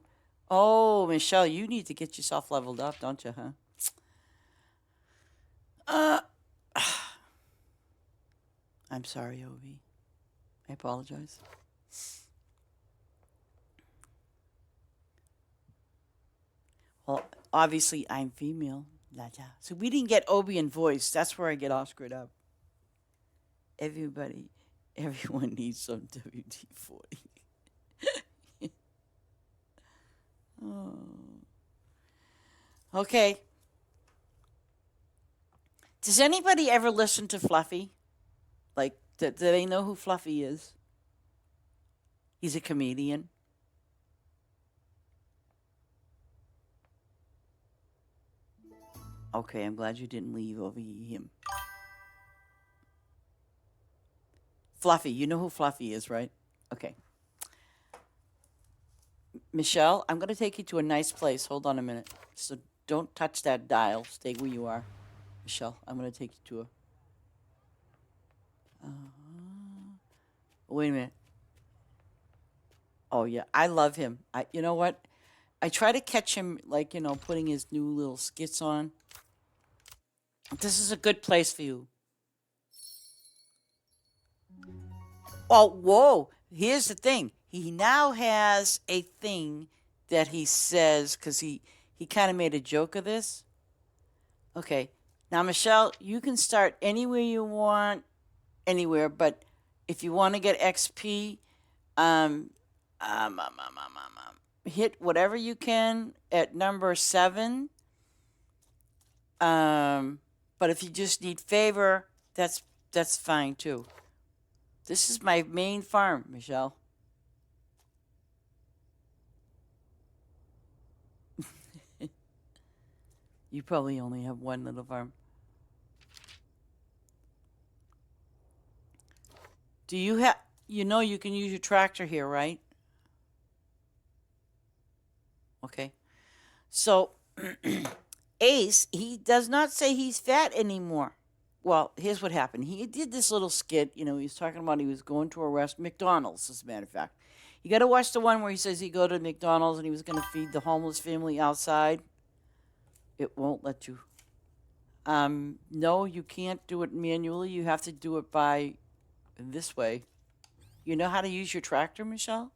Oh, Michelle, you need to get yourself leveled up, don't you, huh? Uh, I'm sorry, Obi. I apologize. Well, obviously, I'm female. So we didn't get Obi in voice. That's where I get all screwed up. Everyone needs some WD-40. Oh. Okay. Does anybody ever listen to Fluffy? Like, do they know who Fluffy is? He's a comedian. Okay, I'm glad you didn't leave over him. Fluffy, you know who Fluffy is, right? Okay. Michelle, I'm going to take you to a nice place. Hold on a minute. So don't touch that dial. Stay where you are. Michelle, I'm going to take you to a... Wait a minute. Oh, yeah. I love him. You know what? I try to catch him, like, putting his new little skits on. This is a good place for you. Oh, whoa. Here's the thing. He now has a thing that he says, because he kind of made a joke of this. Okay. Now, Michelle, you can start anywhere you want, anywhere, but if you want to get XP, um, hit whatever you can at number 7. Um, but if you just need favor, that's fine too. This is my main farm, Michelle. You probably only have one little farm. Do you have? You know you can use your tractor here, right? Okay. So Ace, he does not say he's fat anymore. Well, here's what happened. He did this little skit. You know, he was talking about he was going to a McDonald's, as a matter of fact. You got to watch the one where he says he go to McDonald's and he was going to feed the homeless family outside. It won't let you. No, you can't do it manually. You have to do it by this way. You know how to use your tractor, Michelle?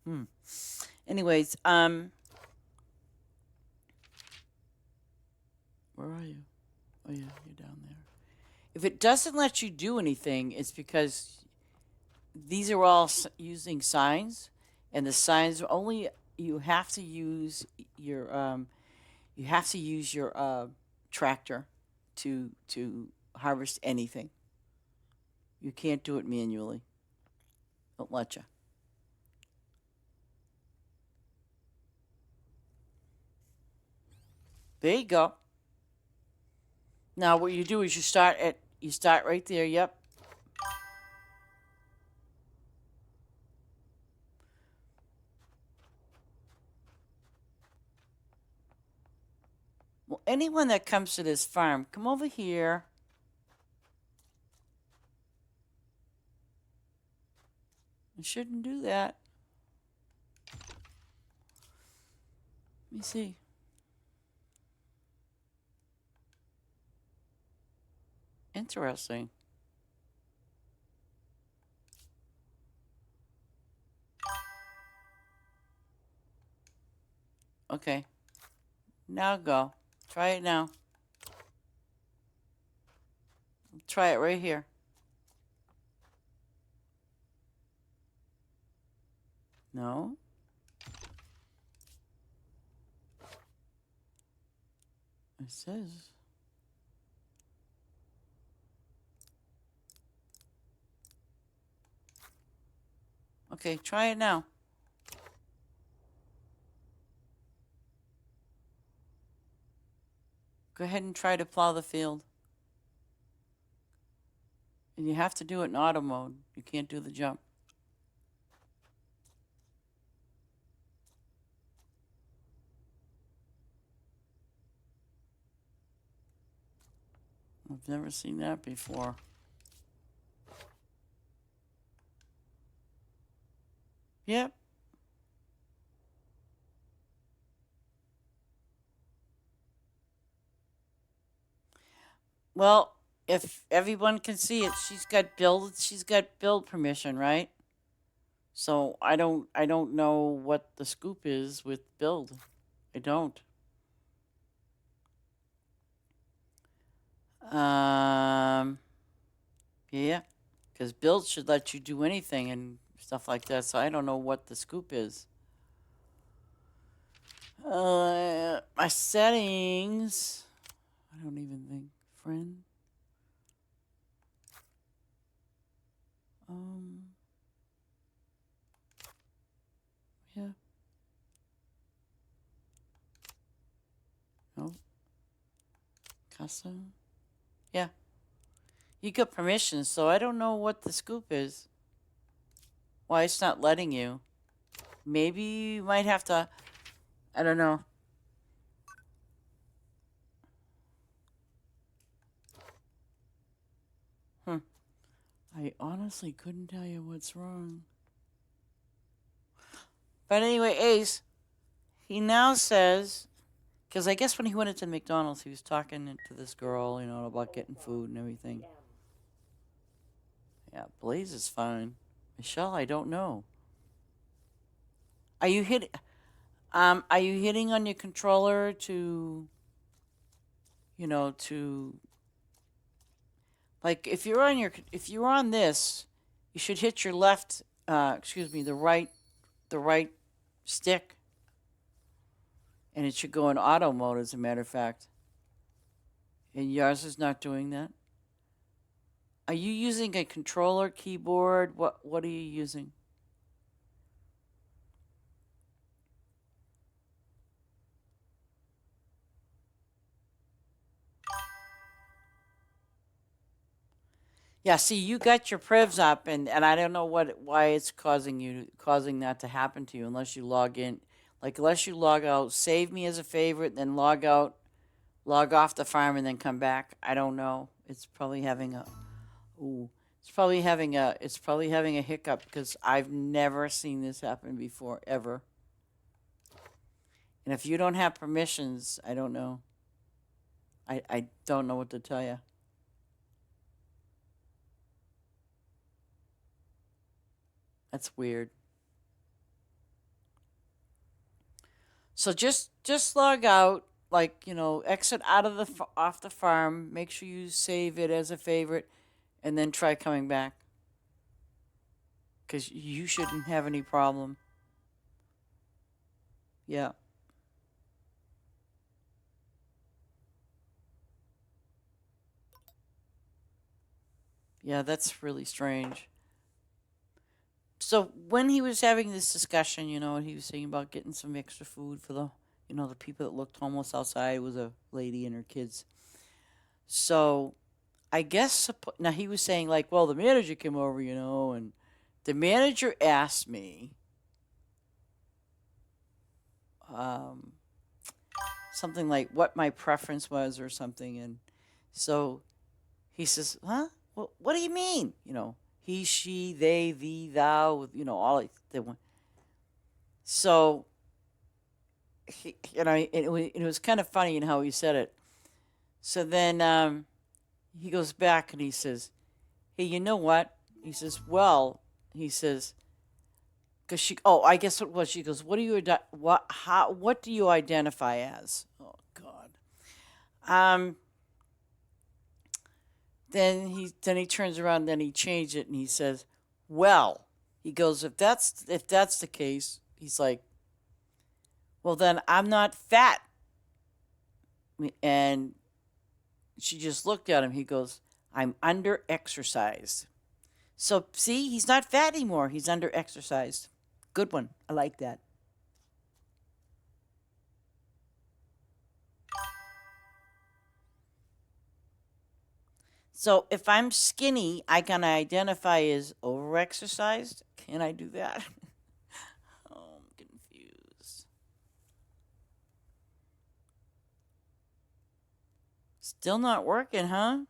Hmm. Anyways, where are you? Oh yeah, you're down there. If it doesn't let you do anything, it's because these are all using signs, and the signs only you have to use your tractor to harvest anything. You can't do it manually. Don't let you. There you go. Now what you do is you start right there. Yep. Well, anyone that comes to this farm, come over here. You shouldn't do that. Let me see. Interesting. Okay. Now go. Try it now. Try it right here. No. It says. Okay, try it now. Go ahead and try to plow the field. And you have to do it in auto mode. You can't do the jump. I've never seen that before. Yep. Well, if everyone can see it, she's got build permission, right? So I don't know what the scoop is with build. I don't. Yeah, because build should let you do anything and stuff like that. So I don't know what the scoop is. My settings. I don't even think friend. Yeah. No. Custom. Yeah. You got permission, so I don't know what the scoop is. Why it's not letting you. Maybe you might have to. I don't know. I honestly couldn't tell you what's wrong. But anyway, Ace, he now says, because I guess when he went into McDonald's, he was talking to this girl, you know, about getting food and everything. Yeah, Blaze is fine. Michelle, I don't know. Are you hit? Are you hitting on your controller to, to like if you're on this, you should hit your left. Excuse me, the right stick, and it should go in auto mode. As a matter of fact, and yours is not doing that. Are you using a controller, keyboard? What are you using? Yeah, see, you got your privs up, and I don't know why it's causing that to happen to you unless you log in, like unless you log out, save me as a favorite, then log out, log off the farm, and then come back. I don't know. It's probably having a ooh, it's probably having a hiccup because I've never seen this happen before ever. And if you don't have permissions, I don't know. I don't know what to tell you. That's weird. So just log out, like exit out of off the farm. Make sure you save it as a favorite, and then try coming back. Cause you shouldn't have any problem. Yeah, yeah, that's really strange. So when he was having this discussion, he was saying about getting some extra food for the people that looked homeless outside. It was a lady and her kids. So I guess now he was saying like, well, the manager came over, and the manager asked me um, something like what my preference was or something, and so he says, huh? Well, what do you mean? He, she, they, thee, thou, all the one. So it was kind of funny in how he said it. So then he goes back and he says, hey, you know what? He says, well, he says, because I guess what was, she goes, what do you identify as? Oh God. Um, then he turns around, then he changed it, and he says, well, he goes, if that's the case, he's like, well, then I'm not fat. And she just looked at him. He goes, I'm under exercised. So see, he's not fat anymore. He's under exercised. Good one. I like that. So if I'm skinny, I can identify as overexercised. Can I do that? Oh, I'm confused. Still not working, huh?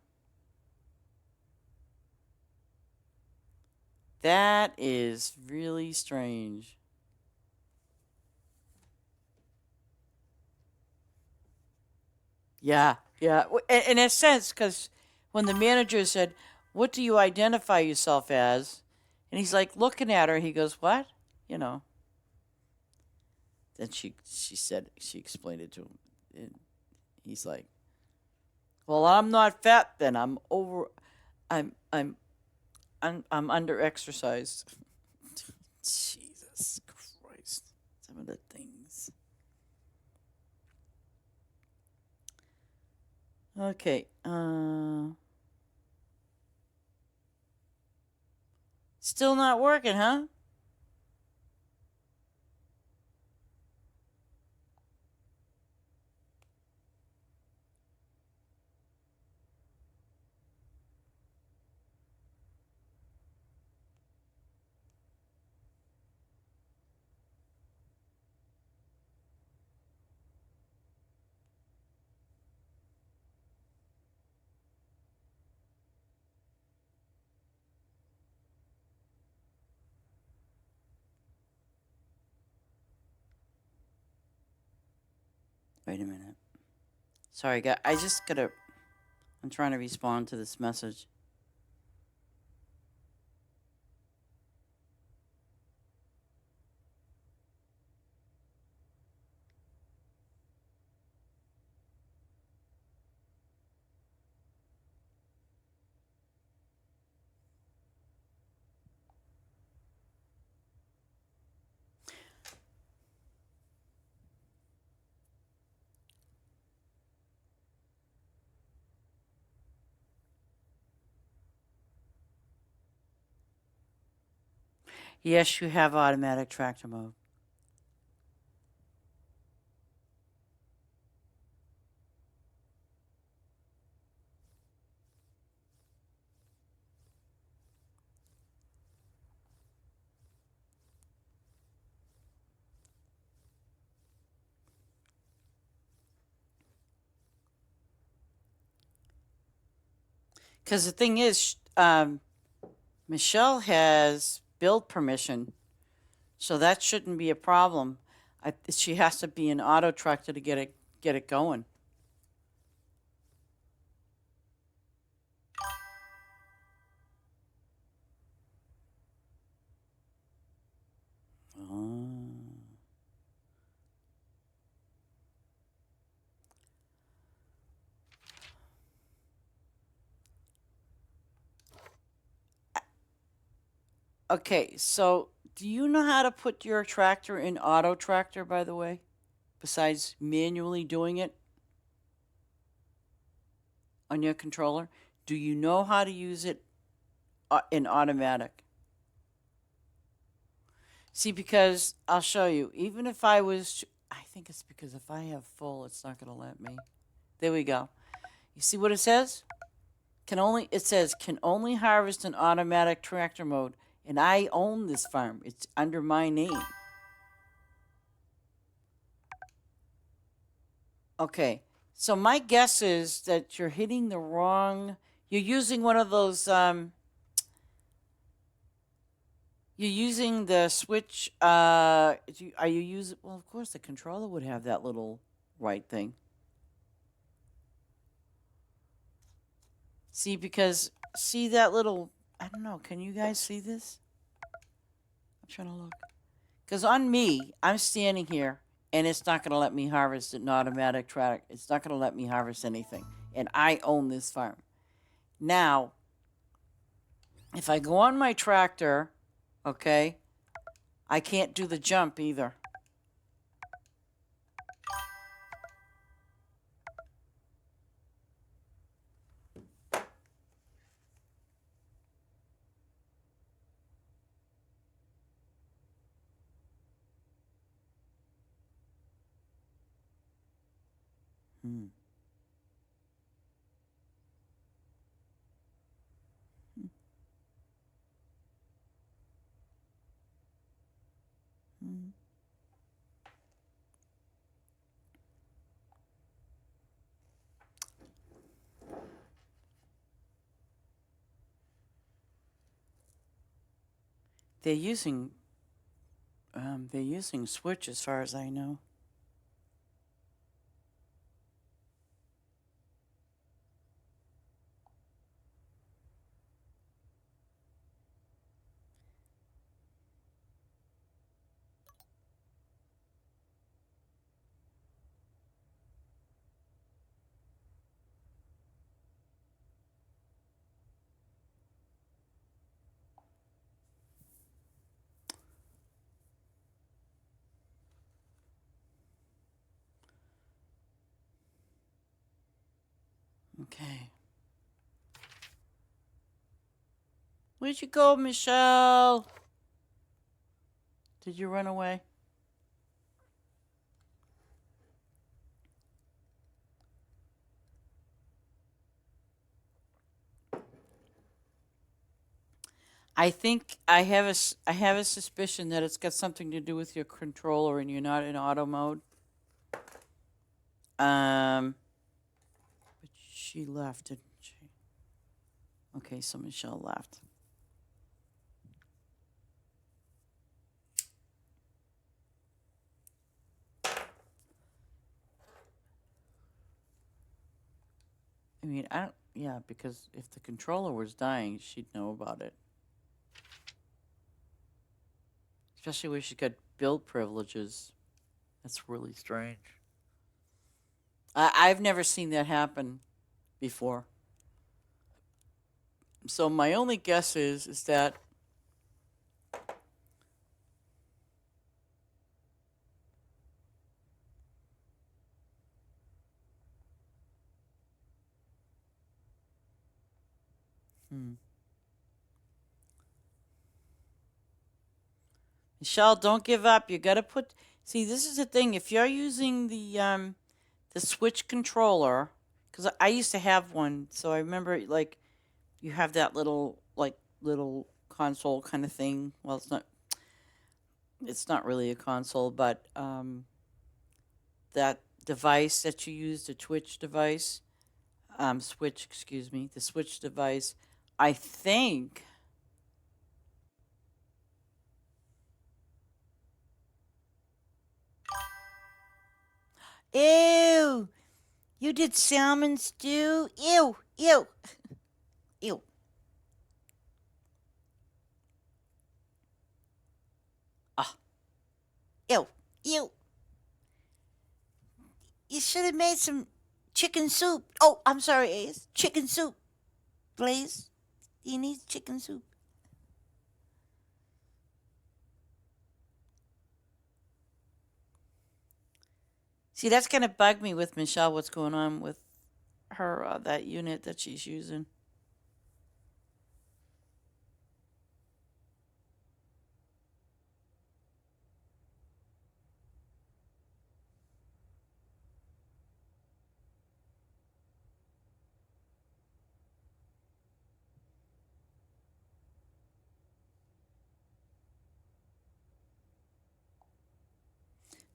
That is really strange. Yeah, yeah. In a sense, because when the manager said, what do you identify yourself as? And he's like looking at her, he goes, what? You know. Then she explained it to him. And he's like, well, I'm not fat then. I'm, I'm, I'm under exercised. Jesus Christ. Some of the things. Okay. Still not working, huh? Wait a minute. Sorry, guys. I just gotta. I'm trying to respond to this message. Yes, you have automatic tractor mode. Because the thing is, Michelle has build permission, so that shouldn't be a problem. She has to be an auto tractor to get it going. Oh. Okay, so do you know how to put your tractor in auto tractor, by the way? Besides manually doing it on your controller? Do you know how to use it in automatic? See, because I'll show you. Even if I was, I think it's because if I have full, it's not going to let me. There we go. You see what it says? It says can only harvest in automatic tractor mode, and I own this farm. It's under my name. Okay, so my guess is that you're hitting the wrong. You're using one of those. You're using the switch. Are you using? Well, of course, the controller would have that little right thing. See, because see that little. I don't know. Can you guys see this? I'm trying to look. Because on me, I'm standing here, and it's not going to let me harvest an automatic track. It's not going to let me harvest anything, and I own this farm. Now, if I go on my tractor, okay, I can't do the jump either. Hmm. Hmm. They're using switch as far as I know. Okay. Where'd you go, Michelle? Did you run away? I think I have a suspicion that it's got something to do with your controller and you're not in auto mode. But she left, didn't she? Okay, so Michelle left. I mean, I don't. Yeah, because if the controller was dying, she'd know about it. Especially where she got build privileges. That's really strange. I've never seen that happen before. So my only guess is that hmm, Michelle, don't give up. You got to put. See, this is the thing. If you're using the Switch controller, because I used to have one, so I remember like you have that little console kind of thing. Well, it's not really a console, but that device that you use, the Twitch device, Switch, excuse me, the Switch device. I think. Ew! You did salmon stew? Ew! Ew! Ew! Ah! Ew! Ew! You should have made some chicken soup. Oh, I'm sorry, Ace. Chicken soup, please. You need chicken soup. See, that's gonna bug me with Michelle. What's going on with her that unit that she's using?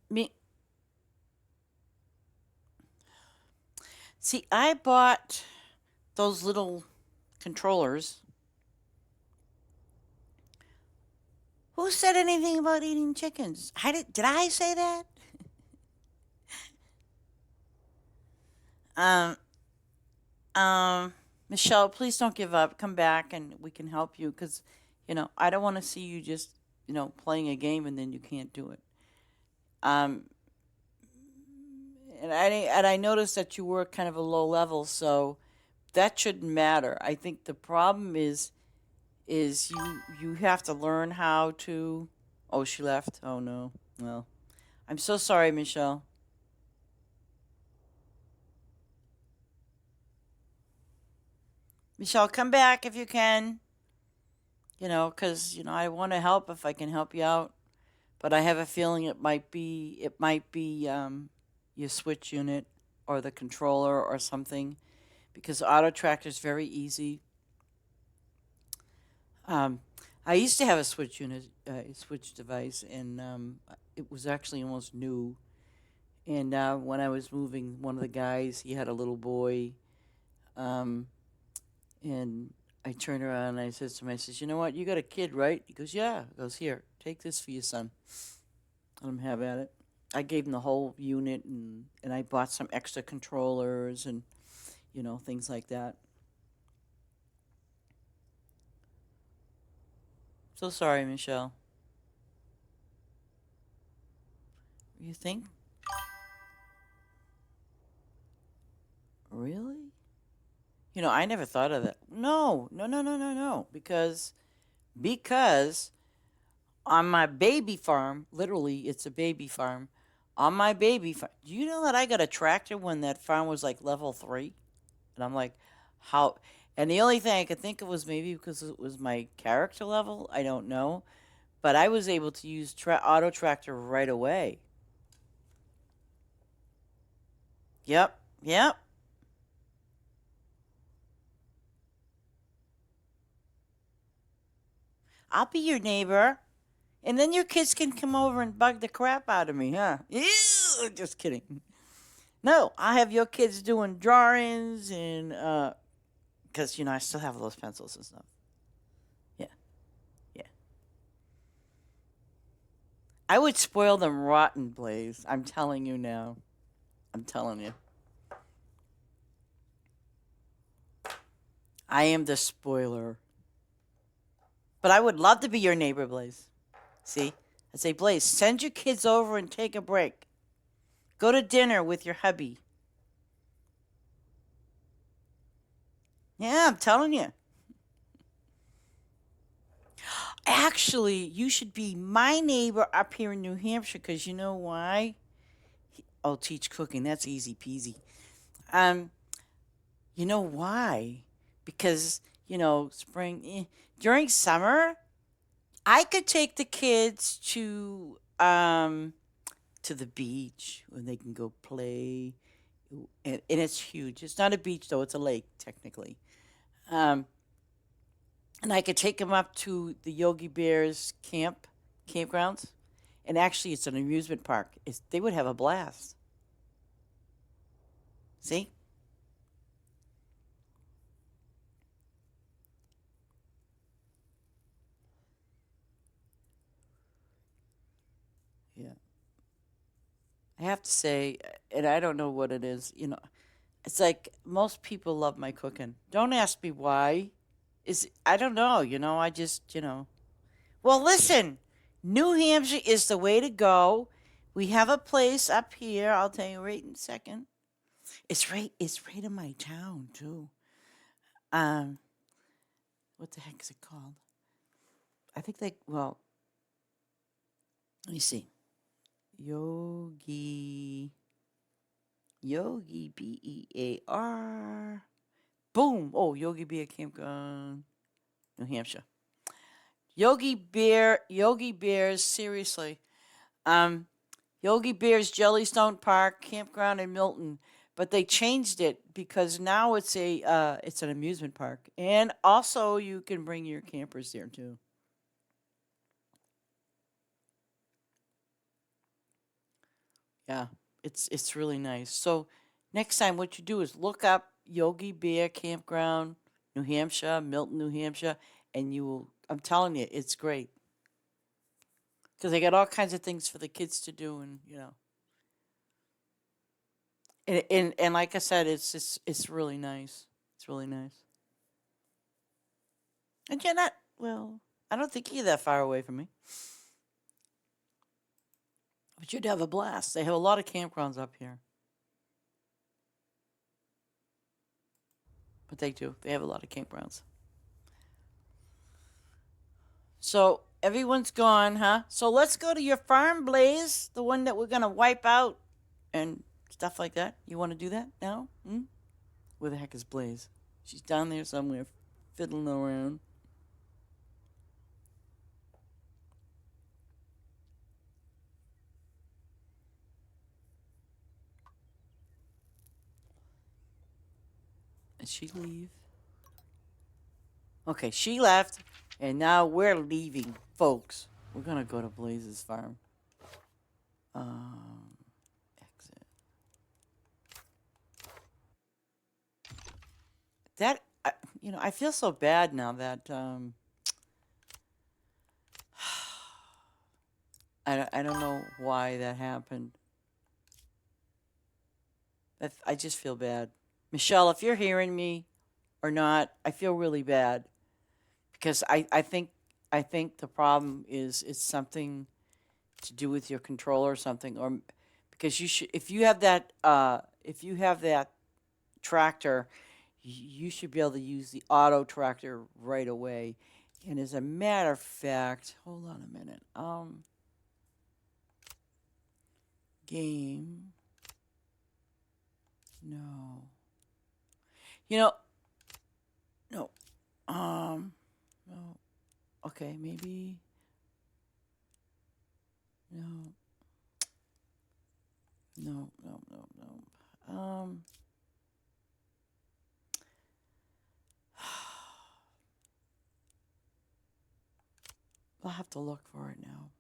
Me. See, I bought those little controllers. Who said anything about eating chickens? Did I say that? Um, Michelle, please don't give up. Come back and we can help you because, I don't want to see you just, playing a game and then you can't do it. Um, and I noticed that you were kind of a low level, so that shouldn't matter. I think the problem is you have to learn how to. Oh, she left. Oh no. Well, I'm so sorry, Michelle. Michelle, come back if you can. Because I want to help if I can help you out, but I have a feeling it might be your switch unit or the controller or something, because auto track is very easy. Um, I used to have a switch unit, switch device, and it was actually almost new. And when I was moving, one of the guys, he had a little boy, um, and I turned around and I said to him, I says, you know what, you got a kid, right? He goes, yeah. He goes, here, take this for your son. Let him have at it. I gave him the whole unit, and I bought some extra controllers and, things like that. So sorry, Michelle. You think? Really? I never thought of that. No, no, no, no, no, no. Because on my baby farm, literally, it's a baby farm. On my baby farm, do you know that I got a tractor when that farm was like level 3? And I'm like, how? And the only thing I could think of was maybe because it was my character level. I don't know. But I was able to use auto tractor right away. Yep, yep. I'll be your neighbor. And then your kids can come over and bug the crap out of me, huh? Ew, just kidding. No, I have your kids doing drawings and because I still have those pencils and stuff. Yeah, yeah. I would spoil them rotten, Blaze. I'm telling you now. I'm telling you. I am the spoiler. But I would love to be your neighbor, Blaze. See? I say, Blaze, send your kids over and take a break. Go to dinner with your hubby. Yeah, I'm telling you. Actually, you should be my neighbor up here in New Hampshire because you know why? Oh, teach cooking. That's easy peasy. Um, you know why? Because, spring, during summer, I could take the kids to the beach where they can go play, and it's huge. It's not a beach though; it's a lake technically. Um, and I could take them up to the Yogi Bears campgrounds, and actually, it's an amusement park. They would have a blast. See? Yeah. I have to say, and I don't know what it is. It's like most people love my cooking. Don't ask me why. I don't know. I just. Well, listen, New Hampshire is the way to go. We have a place up here. I'll tell you right in a second. It's right in my town too. Um, what the heck is it called? I think let me see. Yogi Bear. Boom. Oh, Yogi Bear Campground, New Hampshire. Yogi Bears, seriously. Um, Yogi Bear's Jellystone Park Campground in Milton, but they changed it because now it's an amusement park, and also you can bring your campers there too. Yeah, it's really nice. So next time, what you do is look up Yogi Bear Campground, New Hampshire, Milton, New Hampshire, and you will. I'm telling you, it's great because they got all kinds of things for the kids to do, and like I said, it's really nice. It's really nice. And you're not, well, I don't think you're that far away from me, but you'd have a blast. They have a lot of campgrounds up here, but they do. They have a lot of campgrounds. So everyone's gone, huh? So let's go to your farm, Blaze, the one that we're gonna wipe out and stuff like that. You want to do that now? Hmm? Where the heck is Blaze? She's down there somewhere, fiddling around. Did she leave? Okay, she left, and now we're leaving, folks. We're gonna go to Blaze's farm. Um, exit. That I feel so bad now that I don't know why that happened. I just feel bad. Michelle, if you're hearing me or not, I feel really bad because I think the problem is it's something to do with your controller or something, or because you should if you have that tractor, you should be able to use the auto tractor right away. And as a matter of fact, hold on a minute. Game. No. You know, no. No. Okay, maybe. No. No, no, no, no. I'll have to look for it now.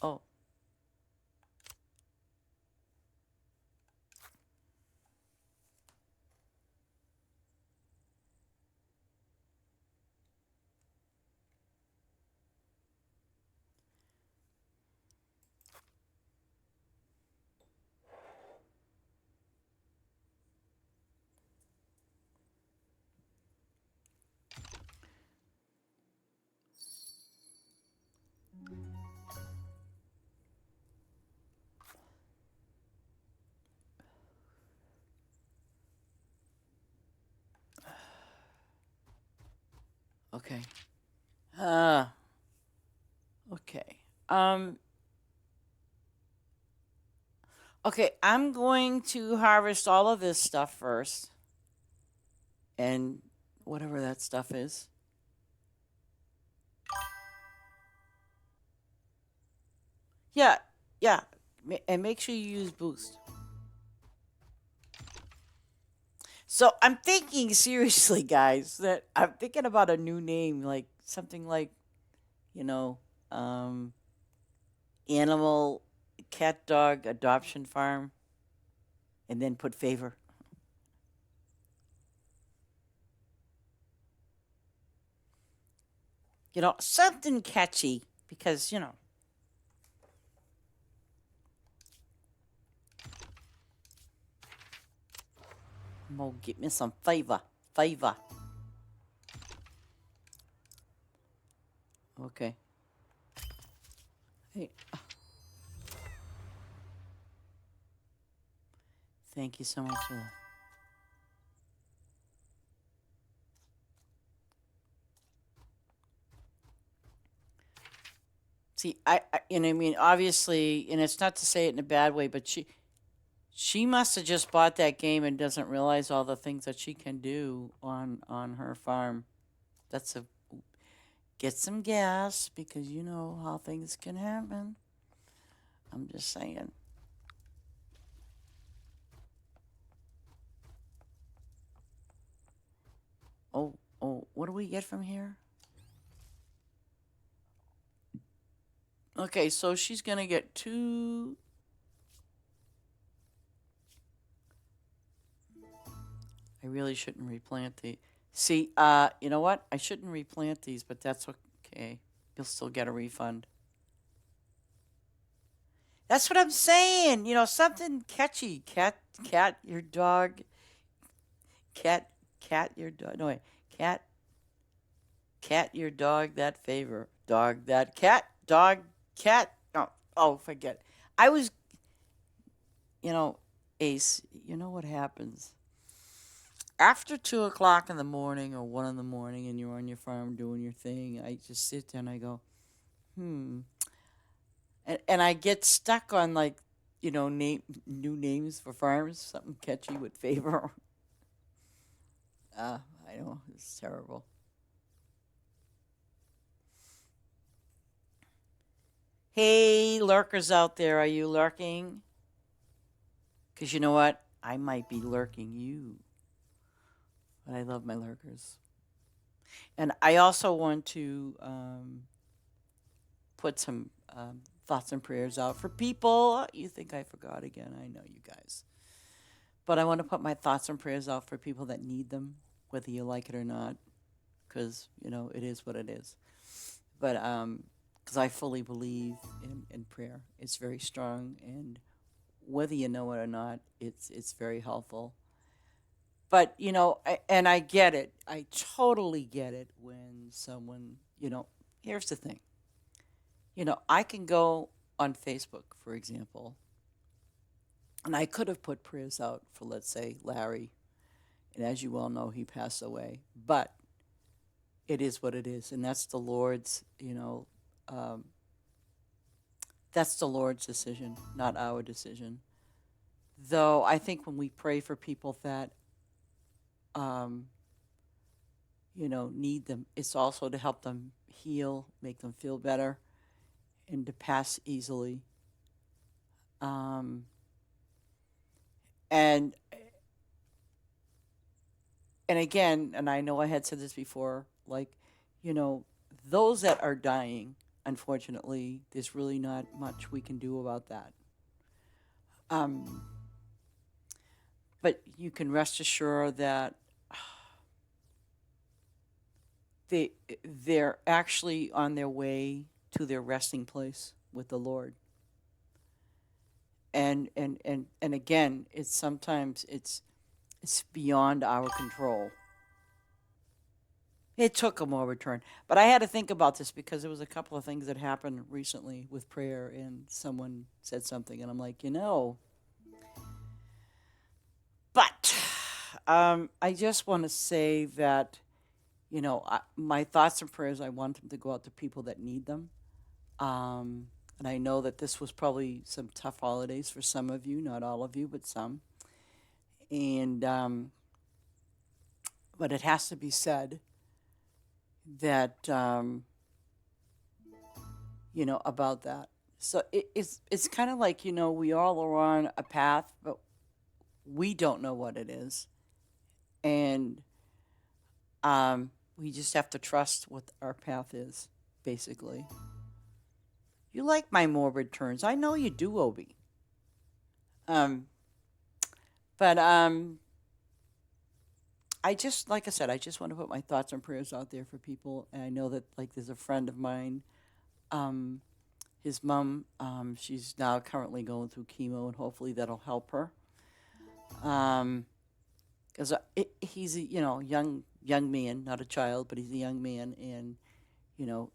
Oh, okay. Uh, okay. Um, Okay, I'm going to harvest all of this stuff first, and whatever that stuff is. Yeah, yeah, and make sure you use boost. So I'm thinking seriously, guys, that I'm thinking about a new name, like something like, you know, um, animal cat dog adoption farm, and then put favor. Something catchy because Mo, get me some favor, favor. Okay. Hey, thank you so much for that. See, I mean, obviously, and it's not to say it in a bad way, but she must have just bought that game and doesn't realize all the things that she can do on her farm. That's a Get some gas because you know how things can happen. I'm just saying. Oh, oh, what do we get from here? Okay, so she's gonna get two. I really shouldn't replant the. See, you know what? I shouldn't replant these, but that's okay. You'll still get a refund. That's what I'm saying. Something catchy. Cat, your dog. Cat, your dog. No, wait. Cat, cat, your dog that favor. Dog that cat. Dog, cat. No, oh, forget. I was, you know, Ace, you know what happens? After 2 o'clock in the morning or 1 in the morning and you're on your farm doing your thing, I just sit there and I go, hmm. And I get stuck on like, new names for farms, something catchy with favor. Uh, I know, it's terrible. Hey, lurkers out there, are you lurking? Because you know what? I might be lurking you, but I love my lurkers. And I also want to put some thoughts and prayers out for people. You think I forgot again? I know you guys. But I want to put my thoughts and prayers out for people that need them, whether you like it or not, because, it is what it is. But because I fully believe in prayer, it's very strong, and whether you know it or not, it's very helpful. But and I get it. I totally get it when someone, here's the thing. I can go on Facebook, for example, and I could have put prayers out for, let's say, Larry. And as you well know, he passed away. But it is what it is. And that's the Lord's, um, that's the Lord's decision, not our decision. Though I think when we pray for people that, um, need them, it's also to help them heal, make them feel better, and to pass easily. Um, and and again, and I know I had said this before, like, you know, those that are dying, unfortunately, there's really not much we can do about that. Um, but you can rest assured that they they're actually on their way to their resting place with the Lord. And again, it's sometimes it's beyond our control. It took a more return. But I had to think about this because there was a couple of things that happened recently with prayer, and someone said something, and I'm like, but I just want to say that, my thoughts and prayers, I want them to go out to people that need them. Um, And I know that this was probably some tough holidays for some of you, not all of you, but some. And but it has to be said that about that. So it's kind of like we all are on a path, but we don't know what it is, and we just have to trust what our path is, basically. You like my morbid turns, I know you do, Obi. Um, but I just, like I said, I just want to put my thoughts and prayers out there for people, and I know that like there's a friend of mine. Um, his mom, she's now currently going through chemo, and hopefully that'll help her. Um, because he's a young man, not a child, but he's a young man, and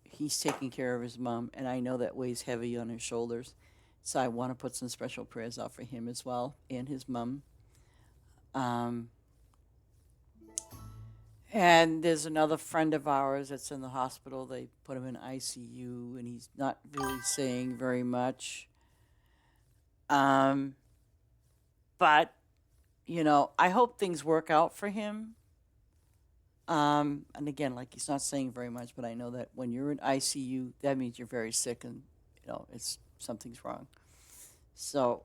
he's taking care of his mom, and I know that weighs heavy on his shoulders. So I want to put some special prayers out for him as well and his mom. Um, and there's another friend of ours that's in the hospital. They put him in ICU, and he's not really saying very much. Um, but I hope things work out for him. And again, like he's not saying very much, but I know that when you're in ICU, that means you're very sick, and it's something's wrong. So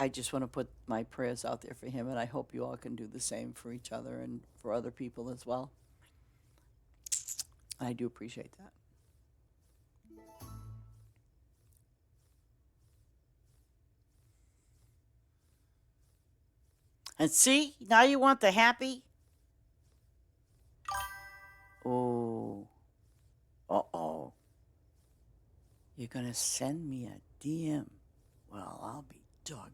I just want to put my prayers out there for him, and I hope you all can do the same for each other and for other people as well. I do appreciate that. And see, now you want the happy. Oh, uh-oh. You're gonna send me a DM. Well, I'll be doggone.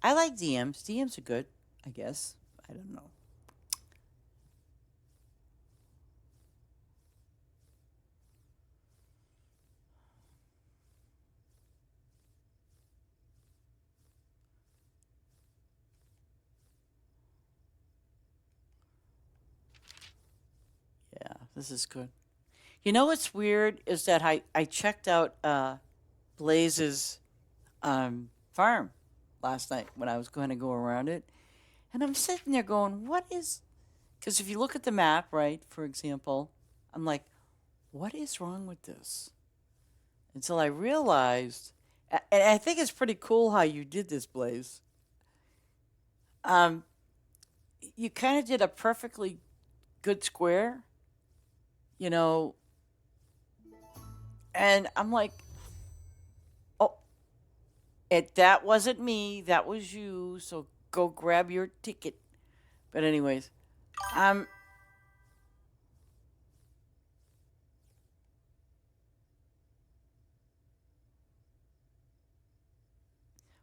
I like DMs. DMs are good, I guess. I don't know. Yeah, this is good. You know what's weird is that I checked out Blaze's farm last night when I was going to go around it. And I'm sitting there going, what is. Because if you look at the map, right, for example, I'm like, what is wrong with this? Until I realized, and I think it's pretty cool how you did this, Blaze. Um, you kind of did a perfectly good square, you know, and I'm like, oh, that wasn't me, that was you, so go grab your ticket. But anyways, um,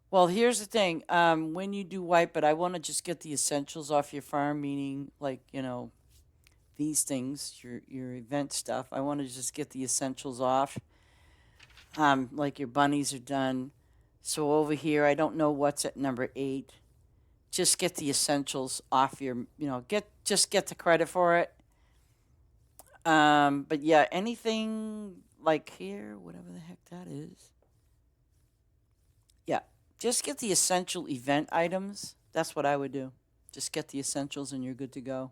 well, here's the thing. When you do wipe it, I want to just get the essentials off your farm, meaning like these things, your event stuff. I want to just get the essentials off. Like your bunnies are done. So over here, I don't know what's at number 8. Just get the essentials off your, get the credit for it. But yeah, anything like here, whatever the heck that is. Yeah, just get the essential event items. That's what I would do. Just get the essentials and you're good to go.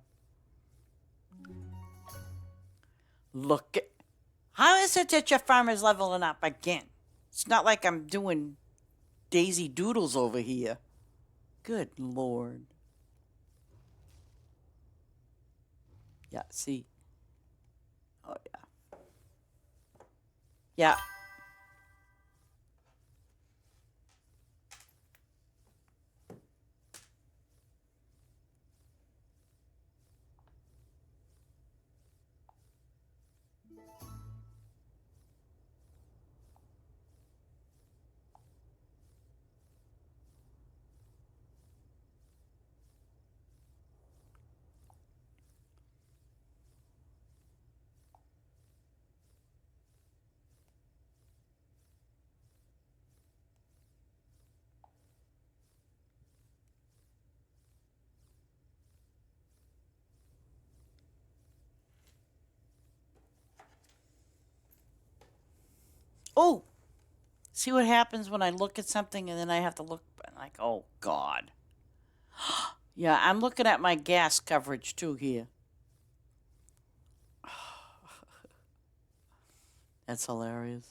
Look at. How is it that your farm is leveling up again? It's not like I'm doing Daisy Doodles over here. Good Lord. Yeah, see. Oh, yeah. Yeah. Oh, see what happens when I look at something and then I have to look like, oh God. Yeah, I'm looking at my gas coverage too here. That's hilarious.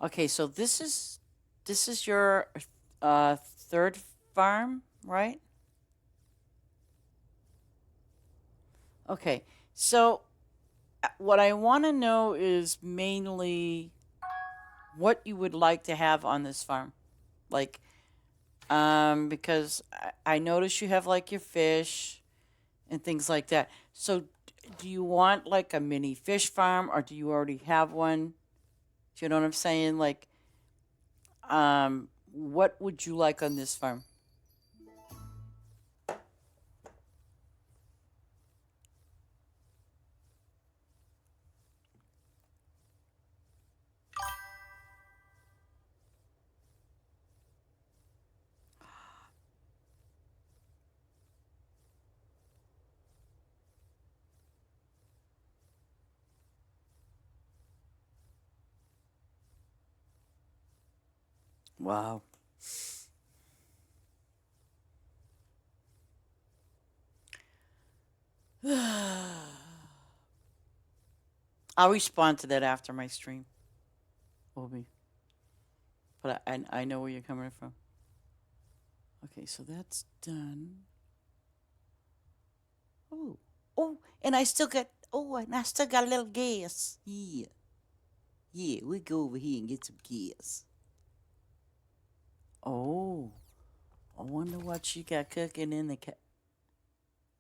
Okay, so this is your third farm, right? Okay. So what I want to know is mainly what you would like to have on this farm. Like because I notice you have like your fish and things like that. So do you want like a mini fish farm or do you already have one? Do you know what I'm saying? Like what would you like on this farm? Wow. I'll respond to that after my stream, Obi. But I know where you're coming from. Okay, so that's done. Oh, oh, and I still got. Oh, and I still got a little gas. Yeah, yeah. We go over here and get some gas. Oh, I wonder what she got cooking in the cat.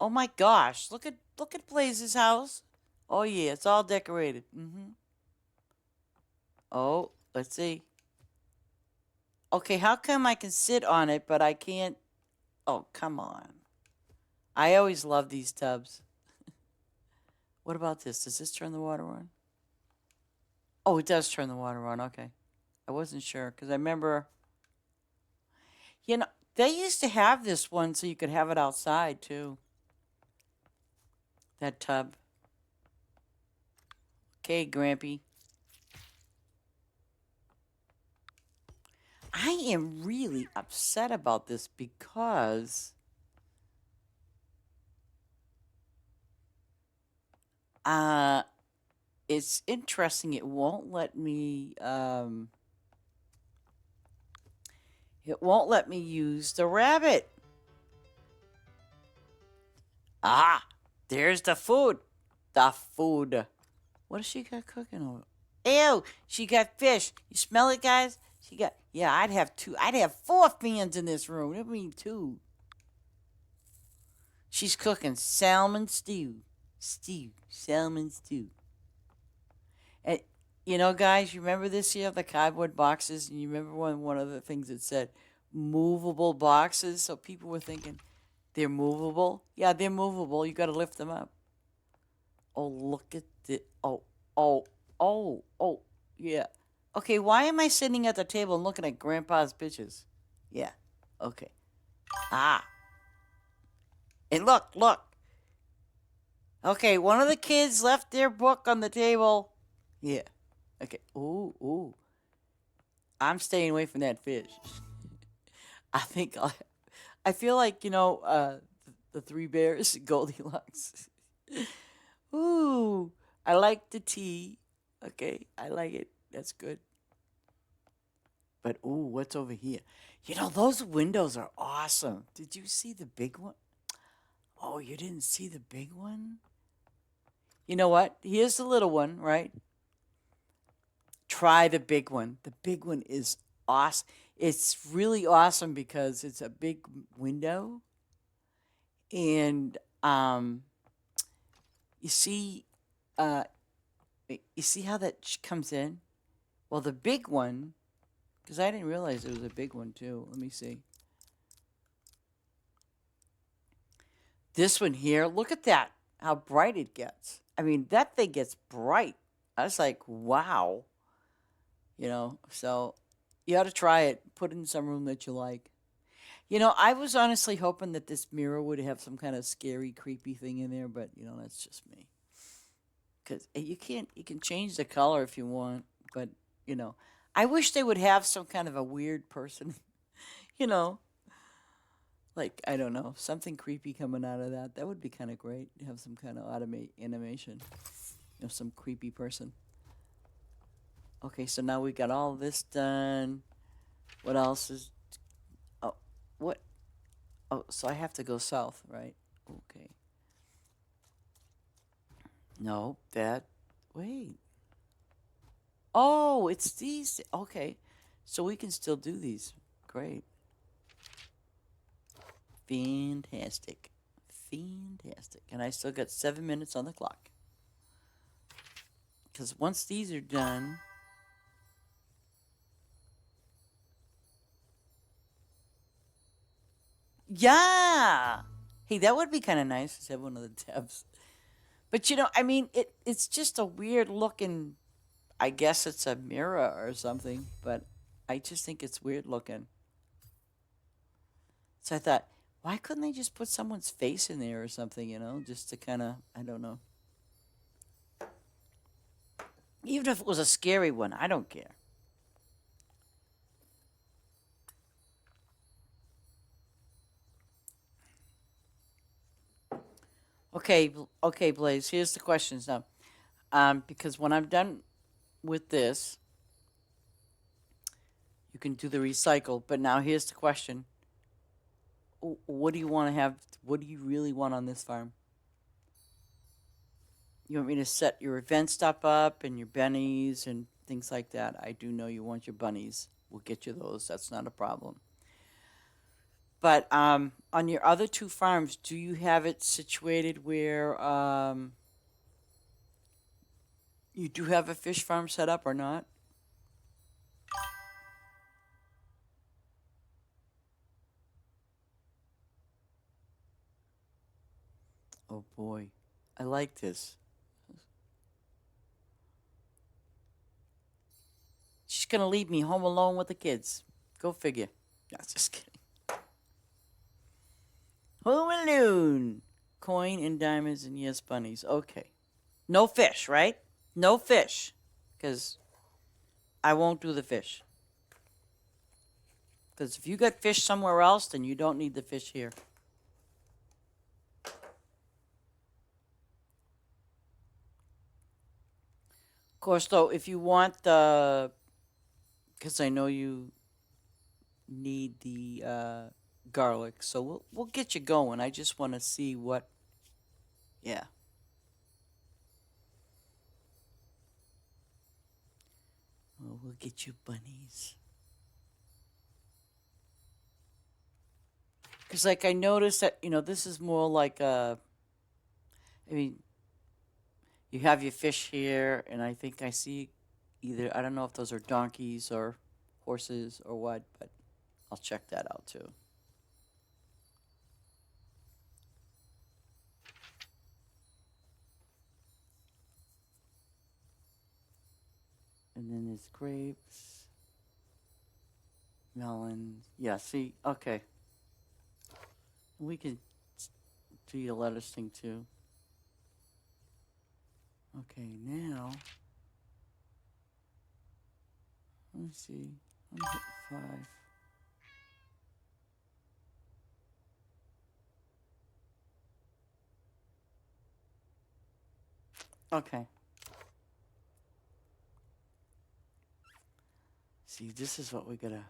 Oh my gosh! Look at Blaze's house. Oh yeah, it's all decorated. Oh, let's see. Okay, how come I can sit on it but I can't? Oh, come on. I always love these tubs. What about this? Does this turn the water on? Oh, it does turn the water on. Okay. I wasn't sure because I remember, they used to have this one so you could have it outside too. That tub. Okay, Grampy. I am really upset about this because uh it's interesting. It won't let me use the rabbit. Ah, there's the food. The food. What does she got cooking over? Ew, she got fish. You smell it, guys? Yeah, I'd have two. I'd have four fans in this room. I mean, two. She's cooking salmon stew. Salmon stew. And, guys, you remember this year, the cardboard boxes? And you remember one of the things that said movable boxes? So people were thinking they're movable. Yeah, they're movable. You got to lift them up. Oh, look at the. Oh, yeah. Okay, why am I sitting at the table and looking at Grandpa's pictures? Yeah, okay. Ah, and look. Okay, one of the kids left their book on the table. Yeah. Okay. Ooh. I'm staying away from that fish. I feel like, the Three Bears, Goldilocks. Ooh, I like the tea. Okay, I like it. That's good. But ooh, what's over here? Those windows are awesome. Did you see the big one? Oh, you didn't see the big one? You know what? Here's the little one, right? Try the big one. The big one is awesome. It's really awesome because it's a big window and you see uh you see how that comes in? Well, the big one, because I didn't realize it was a big one too. Let me see. This one here, look at that, how bright it gets. I mean, that thing gets bright. I was like, wow. So you ought to try it. Put it in some room that you like. You know, I was honestly hoping that this mirror would have some kind of scary, creepy thing in there, but you know, that's just me. Because you can't, you can change the color if you want, but you know, I wish they would have some kind of a weird person, you know, like I don't know, something creepy coming out of that. That would be kind of great. Have some kind of automate animation, you know, some creepy person. Okay, so now we got all this done. What else is? Oh, what? Oh, so I have to go south, right? Okay. No, that. Wait. Oh, it's these. Okay. So we can still do these. Great. Fantastic. Fantastic. And I still got 7 minutes on the clock. Because once these are done. Yeah. Hey, that would be kind of nice to have one of the tabs. But you know, I mean, it's just a weird looking. I guess it's a mirror or something, but I just think it's weird looking. So I thought, why couldn't they just put someone's face in there or something, you know, just to kind of, I don't know. Even if it was a scary one, I don't care. Okay, okay, Blaze. Here's the questions now. Because when I'm done with this, you can do the recycle. But now here's the question: what do you want to have? What do you really want on this farm? You want me to set your event stop up and your bennies and things like that? I do know you want your bunnies. We'll get you those. That's not a problem. But on your other two farms, do you have it situated where you do have a fish farm set up or not? Oh boy, I like this. She's gonna leave me home alone with the kids. Go figure. No, just kidding. Home alone. Coin and diamonds and yes, bunnies. Okay. No fish, right? No fish. Because I won't do the fish. Because if you got fish somewhere else, then you don't need the fish here. Of course, though, if you want the, because I know you need the garlic, so we'll get you going. I just want to see what, yeah. Well, we'll get you bunnies. Because, like, I noticed that, you know, this is more like a, I mean, you have your fish here, and I think I see either, I don't know if those are donkeys or horses or what, but I'll check that out too. And then there's grapes, melons. Yeah, see, okay. We can do your lettuce thing too. Okay, now, let me see. I'm hit 5. Okay. See, this is what we gotta.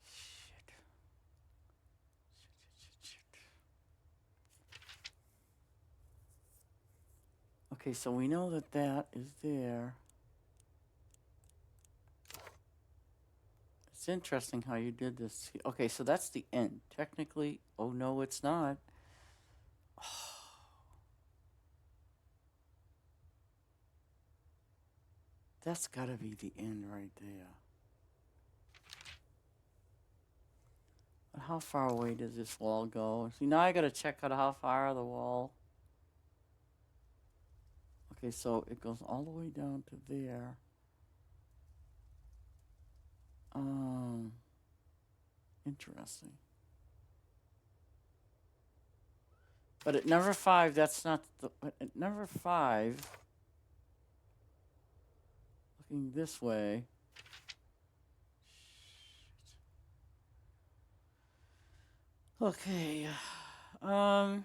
Shit. Shit. Okay, so we know that that is there. It's interesting how you did this. Okay, so that's the end. Technically, oh no, it's not. That's gotta be the end right there. But how far away does this wall go? See, now I gotta check out how far the wall. Okay, so it goes all the way down to there. Um, Interesting. But at number 5, that's not the. At number 5, looking this way. Okay. Um.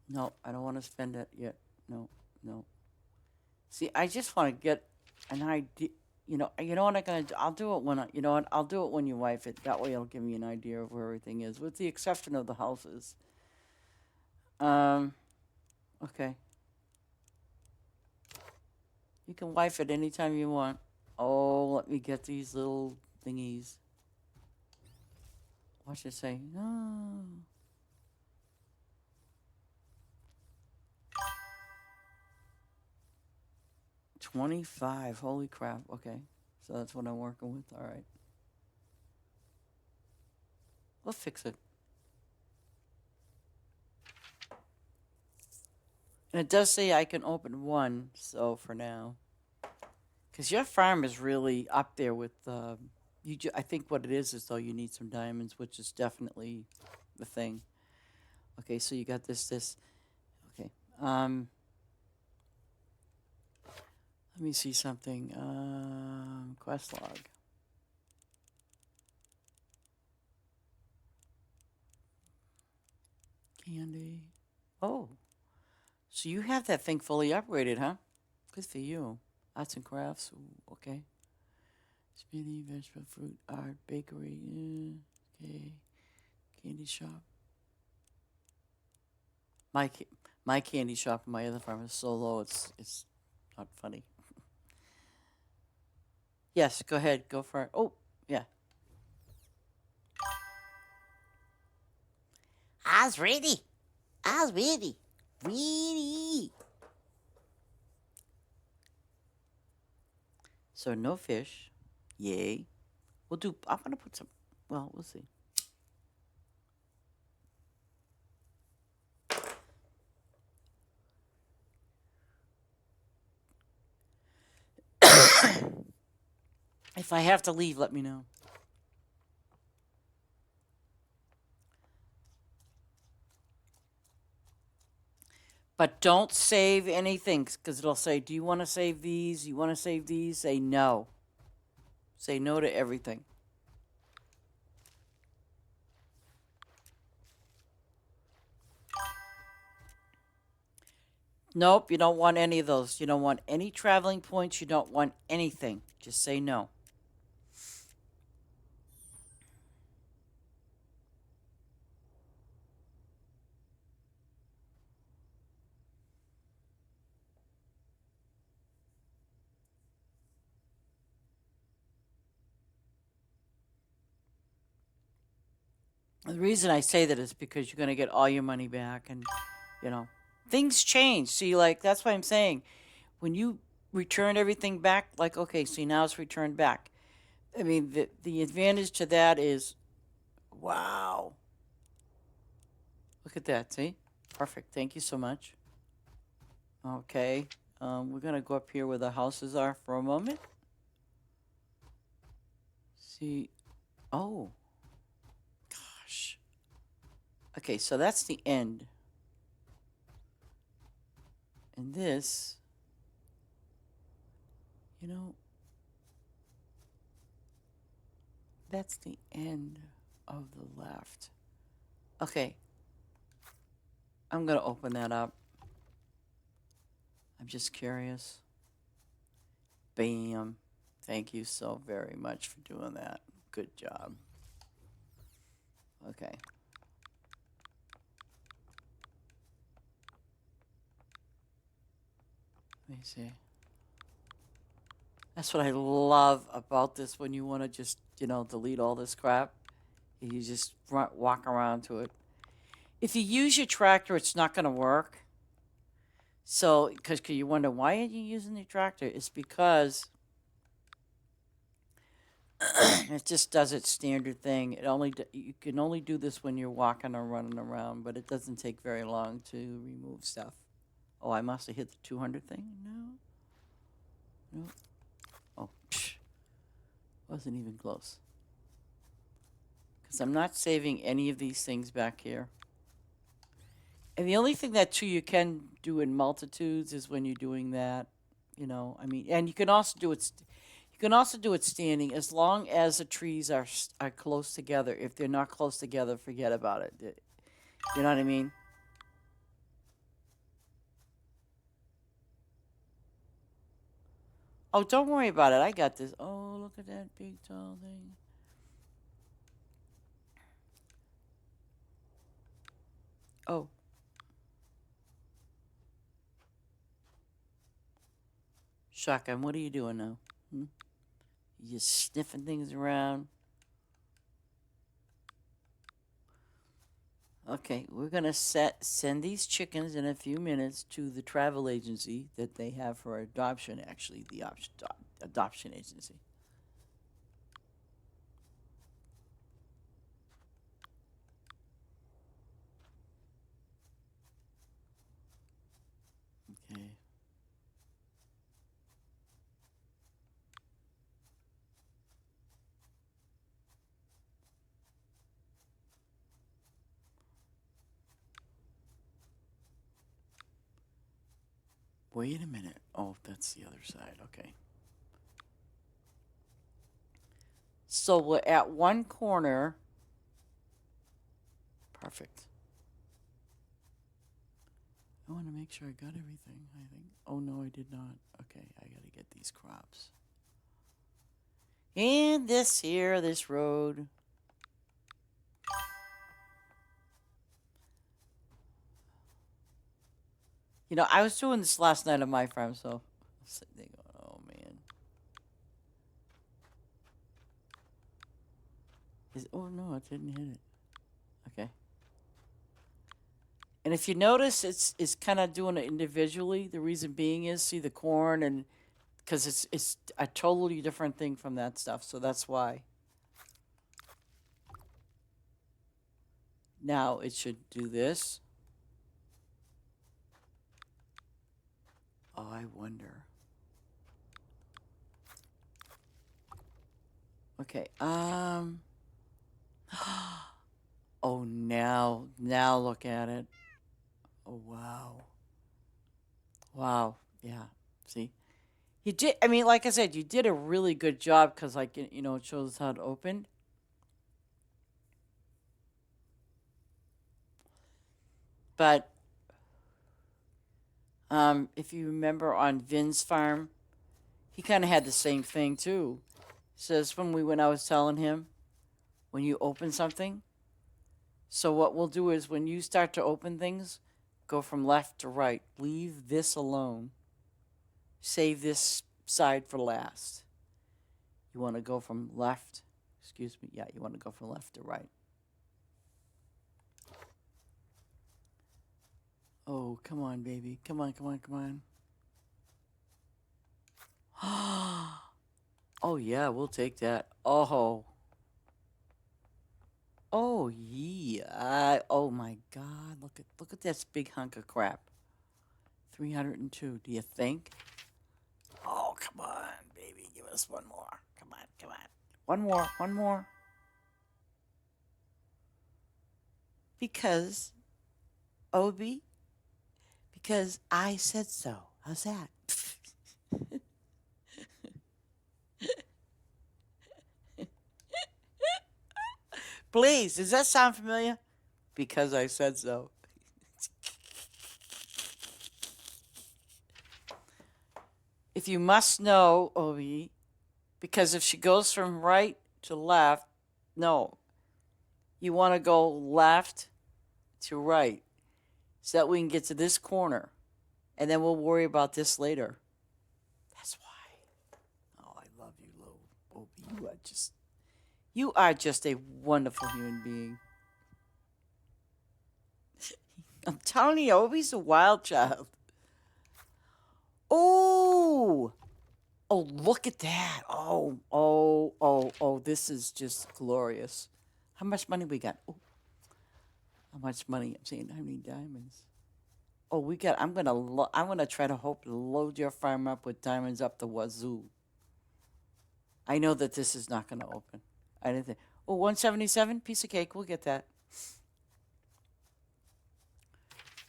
No, I don't want to spend it yet. No, no. See, I just want to get an idea. You know what I'm gonna do? I'll do it when you know what? I'll do it when you wife it. That way, it'll give me an idea of where everything is, with the exception of the houses. Okay. You can wife it anytime you want. Oh, let me get these little thingies. Watch it say no. 25. Holy crap. Okay. So that's what I'm working with. All right. We'll fix it. And it does say I can open one, so for now. Because your farm is really up there with, I think what it is though you need some diamonds, which is definitely the thing. Okay, so you got this. Okay. Let me see something. Quest log. Candy. Oh. So you have that thing fully upgraded, huh? Good for you. Arts and crafts. Ooh, okay. Smoothie, vegetable, fruit, art, bakery. Okay. Candy shop. My candy shop in my other farm is so low, it's not funny. Yes, go ahead. Go for it. Oh, yeah. I was ready. I was ready. Ready. So no fish. Yay. I'm going to put some, well, we'll see. If I have to leave, let me know. But don't save anything, because it'll say, do you want to save these? You want to save these? Say no. Say no to everything. Nope, you don't want any of those. You don't want any traveling points. You don't want anything. Just say no. The reason I say that is because you're going to get all your money back, and, things change. See, like, that's why I'm saying, when you return everything back, like, okay, see, now it's returned back. I mean, the advantage to that is, wow. Look at that, see? Perfect. Thank you so much. Okay. We're going to go up here where the houses are for a moment. See. Oh. Gosh. Okay, so that's the end. And this, that's the end of the left. Okay. I'm going to open that up. I'm just curious. Bam. Thank you so very much for doing that. Good job. Okay. Let me see. That's what I love about this when you want to just, delete all this crap. You just walk around to it. If you use your tractor, it's not going to work. So, because you wonder, why are you using your tractor? It's because it just does its standard thing. You can only do this when you're walking or running around, but it doesn't take very long to remove stuff. Oh, I must have hit the 200 thing? No. Nope. Oh, wasn't even close. Because I'm not saving any of these things back here. And the only thing that too you can do in multitudes is when you're doing that, you know. I mean, and you can also do it. You can also do it standing, as long as the trees are close together. If they're not close together, forget about it. You know what I mean? Oh, don't worry about it. I got this. Oh, look at that big tall thing. Oh, shotgun. What are you doing now? Hmm? You just sniffing things around. Okay, we're gonna send these chickens in a few minutes to the travel agency that they have for adoption. Actually, the adoption agency. Okay. Wait a minute. Oh, that's the other side. Okay. So we're at one corner. Perfect. I want to make sure I got everything, I think. Oh, no, I did not. Okay, I got to get these crops. And this road. You know, I was doing this last night on my farm, so I'm sitting there going, oh, man. Oh, no, it didn't hit it. Okay. And if you notice, it's kind of doing it individually. The reason being is, see the corn, and because it's a totally different thing from that stuff, so that's why. Now it should do this. Oh, I wonder. Okay. Oh, now look at it. Oh, wow. Wow. Yeah. See, you did. I mean, like I said, you did a really good job because, like, you know, it shows how it opened. But if you remember on Vin's farm, he kind of had the same thing too. Says when I was telling him, when you open something. So what we'll do is when you start to open things, go from left to right. Leave this alone. Save this side for last. You want to go from left. Excuse me. Yeah, you want to go from left to right. Oh, come on, baby. Come on, come on, come on. Oh, yeah, we'll take that. Oh. Oh, yeah. Oh, my God. Look at this big hunk of crap. 302. Do you think? Oh, come on, baby. Give us one more. Come on, come on. One more. Because, Obi, because I said so. How's that? Please, does that sound familiar? Because I said so. If you must know, Obi, because if she goes from right to left, no, you want to go left to right so that we can get to this corner. And then we'll worry about this later. That's why. Oh, I love you, little Obi. You are just a wonderful human being. I'm telling you, Obi's a wild child. Oh, oh, look at that. Oh, this is just glorious. How much money we got? Oh, how much money? I'm saying how many diamonds? Oh, we got. I'm gonna try to hope to load your farm up with diamonds up the wazoo. I know that this is not going to open. I didn't think. Oh, 177, piece of cake. We'll get that.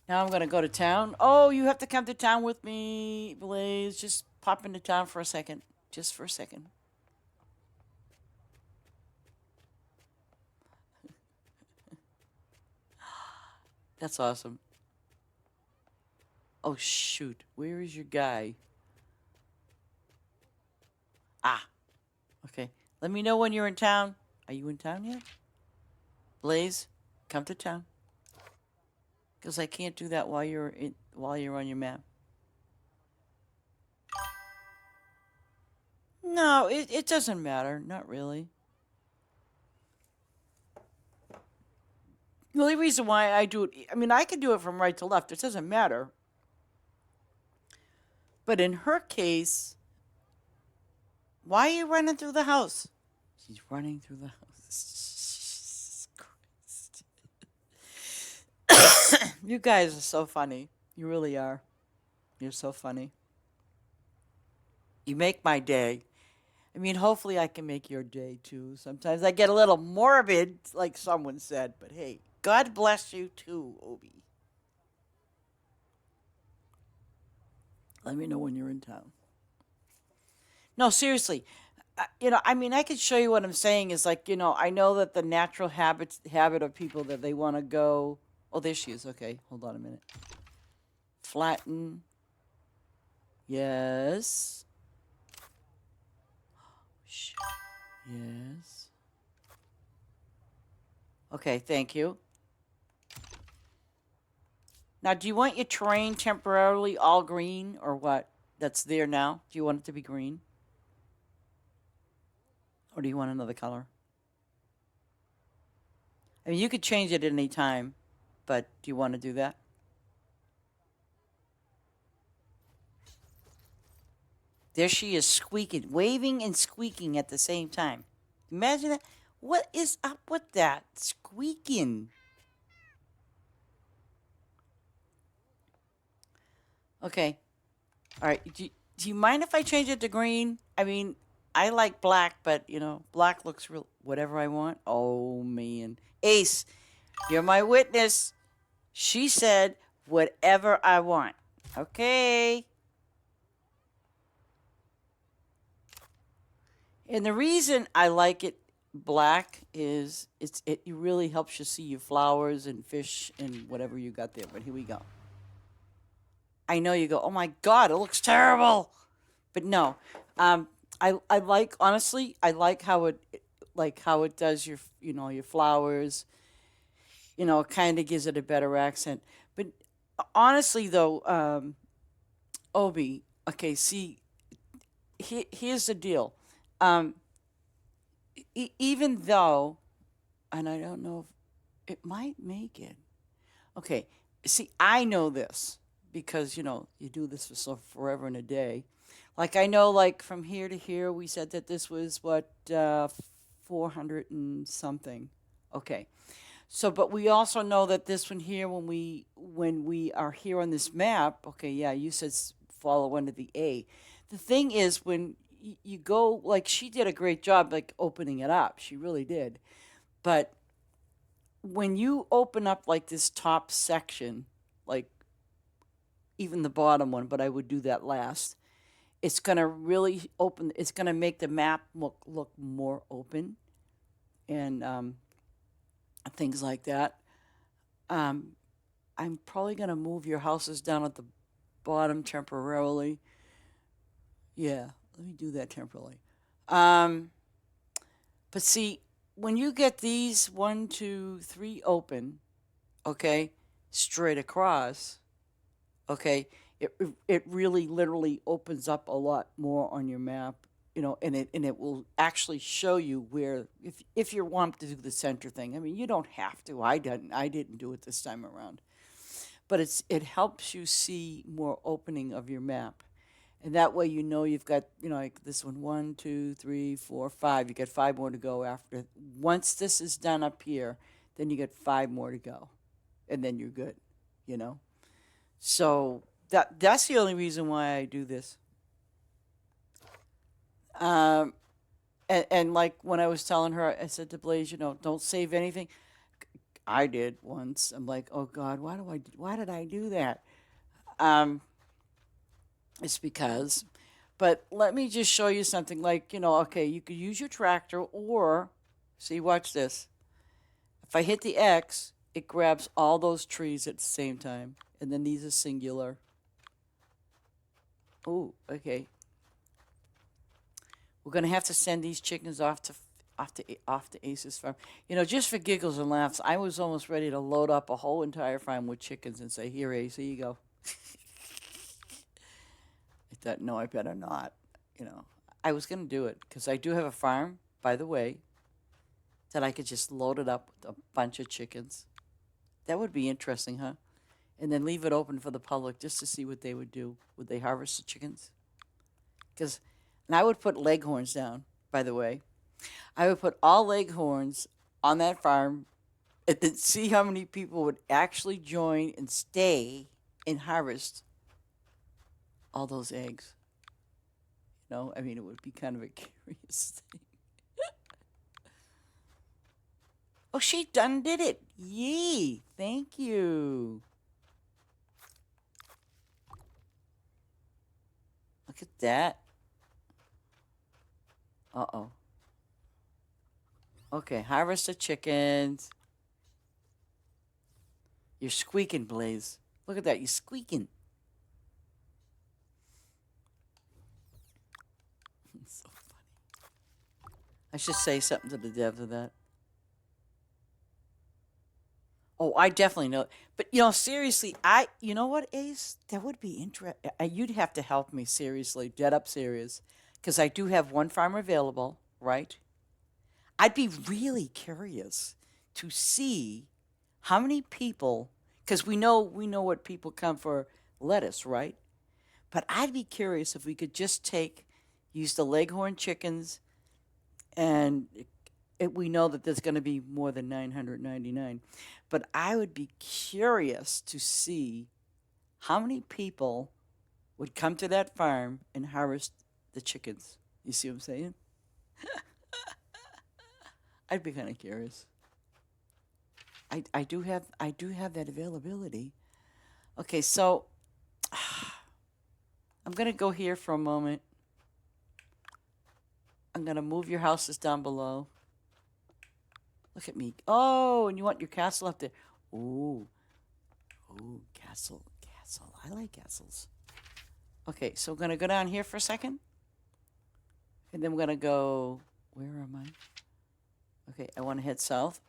Now I'm going to go to town. Oh, you have to come to town with me, Blaze. Just pop into town for a second. Just for a second. That's awesome. Oh, shoot. Where is your guy? Ah, okay. Let me know when you're in town. Are you in town yet? Blaze, come to town. Because I can't do that while you're on your map. No, it doesn't matter. Not really. The only reason why I do it, I mean, I can do it from right to left. It doesn't matter. But in her case, why are you running through the house? She's running through the house. Jesus Christ. You guys are so funny. You really are. You're so funny. You make my day. I mean, hopefully I can make your day too. Sometimes I get a little morbid, like someone said, but hey, God bless you too, Obi. Let me know when you're in town. No, seriously. I mean, I could show you what I'm saying is like, I know that the natural habit of people that they want to go. Oh, there she is. Okay, hold on a minute. Flatten. Yes. Yes. Okay, thank you. Now, do you want your terrain temporarily all green or what? That's there now. Do you want it to be green? Or do you want another color? I mean, you could change it at any time, but do you want to do that? There she is squeaking, waving and squeaking at the same time. Imagine that. What is up with that? Squeaking. Okay. All right. Do you mind if I change it to green? I mean, I like black, but, black looks real. Whatever I want. Oh, man. Ace, you're my witness. She said, whatever I want. Okay. And the reason I like it black is it really helps you see your flowers and fish and whatever you got there. But here we go. I know you go, oh my God, it looks terrible. But no, I like, honestly, I like how it does your flowers. It kind of gives it a better accent. But honestly, though, Obi, okay, see, here's the deal. Um, Even though, and I don't know if it might make it. Okay, see, I know this because you do this for so forever and a day. Like I know, like from here to here, we said that this was what 400 and something. Okay, so but we also know that this one here, when we are here on this map, okay, yeah, you said follow under the A. The thing is when you go, like she did a great job, like opening it up. She really did. But when you open up like this top section, like even the bottom one, but I would do that last. It's gonna really open. It's gonna make the map look more open, and things like that. Um, I'm probably gonna move your houses down at the bottom temporarily. Yeah, let me do that temporarily. Um, but see, when you get these 1, 2, 3 open, okay, straight across, okay, it really literally opens up a lot more on your map, and it will actually show you where if you want to do the center thing. I mean, you don't have to. I didn't do it this time around, but it helps you see more opening of your map. And that way, you've got, like this one, 1, 2, 3, 4, 5. You got 5 more to go after. Once this is done up here, then you get 5 more to go. And then you're good, you know? So that's the only reason why I do this. Um, And like when I was telling her, I said to Blaze, don't save anything. I did once. I'm like, oh God, why did I do that? Um, it's because, but let me just show you something. Like, okay, you could use your tractor, or see, watch this. If I hit the X, it grabs all those trees at the same time, and then these are singular. Oh, okay. We're gonna have to send these chickens off to Ace's farm. Just for giggles and laughs, I was almost ready to load up a whole entire farm with chickens and say, "Here, Ace, here you go." I thought, no, I better not. You know, I was gonna do it because I do have a farm, by the way, that I could just load it up with a bunch of chickens. That would be interesting, huh? And then leave it open for the public just to see what they would do. Would they harvest the chickens? And I would put leghorns down, by the way. I would put all leghorns on that farm and then see how many people would actually join and stay and harvest all those eggs. I mean, it would be kind of a curious thing. Oh, she done did it. Yee. Thank you. Look at that. Uh-oh. Okay, harvest the chickens. You're squeaking, Blaze. Look at that. You're squeaking. It's so funny. I should say something to the devs of that. Oh, I definitely know. But, seriously, you know what, Ace? That would be interesting. You'd have to help me, seriously, dead up serious. Because I do have one farm available, right? I'd be really curious to see how many people, because we know what people come for lettuce, right? But I'd be curious if we could just use the leghorn chickens, and we know that there's going to be more than 999. But I would be curious to see how many people would come to that farm and harvest the chickens. You see what I'm saying? I'd be kind of curious. I do have that availability. Okay, so I'm gonna go here for a moment. I'm gonna move your houses down below. Look at me. Oh, and you want your castle up there. Ooh. Ooh, castle. I like castles. Okay, so we're gonna go down here for a second. And then we're gonna go, where am I? Okay, I wanna head south.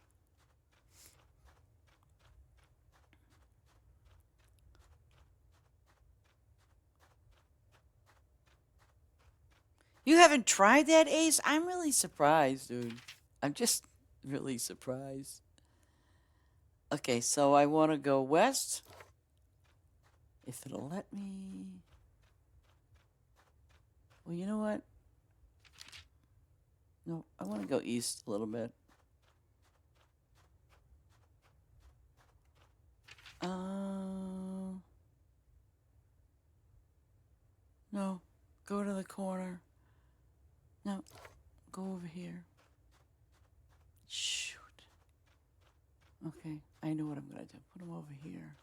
You haven't tried that, Ace? I'm really surprised, dude. I'm just really surprised. Okay, so I want to go west. If it'll let me. Well, you know what? No, I want to go east a little bit. No, go to the corner. No, go over here. Shoot. Okay, I know what I'm going to do. Put them over here.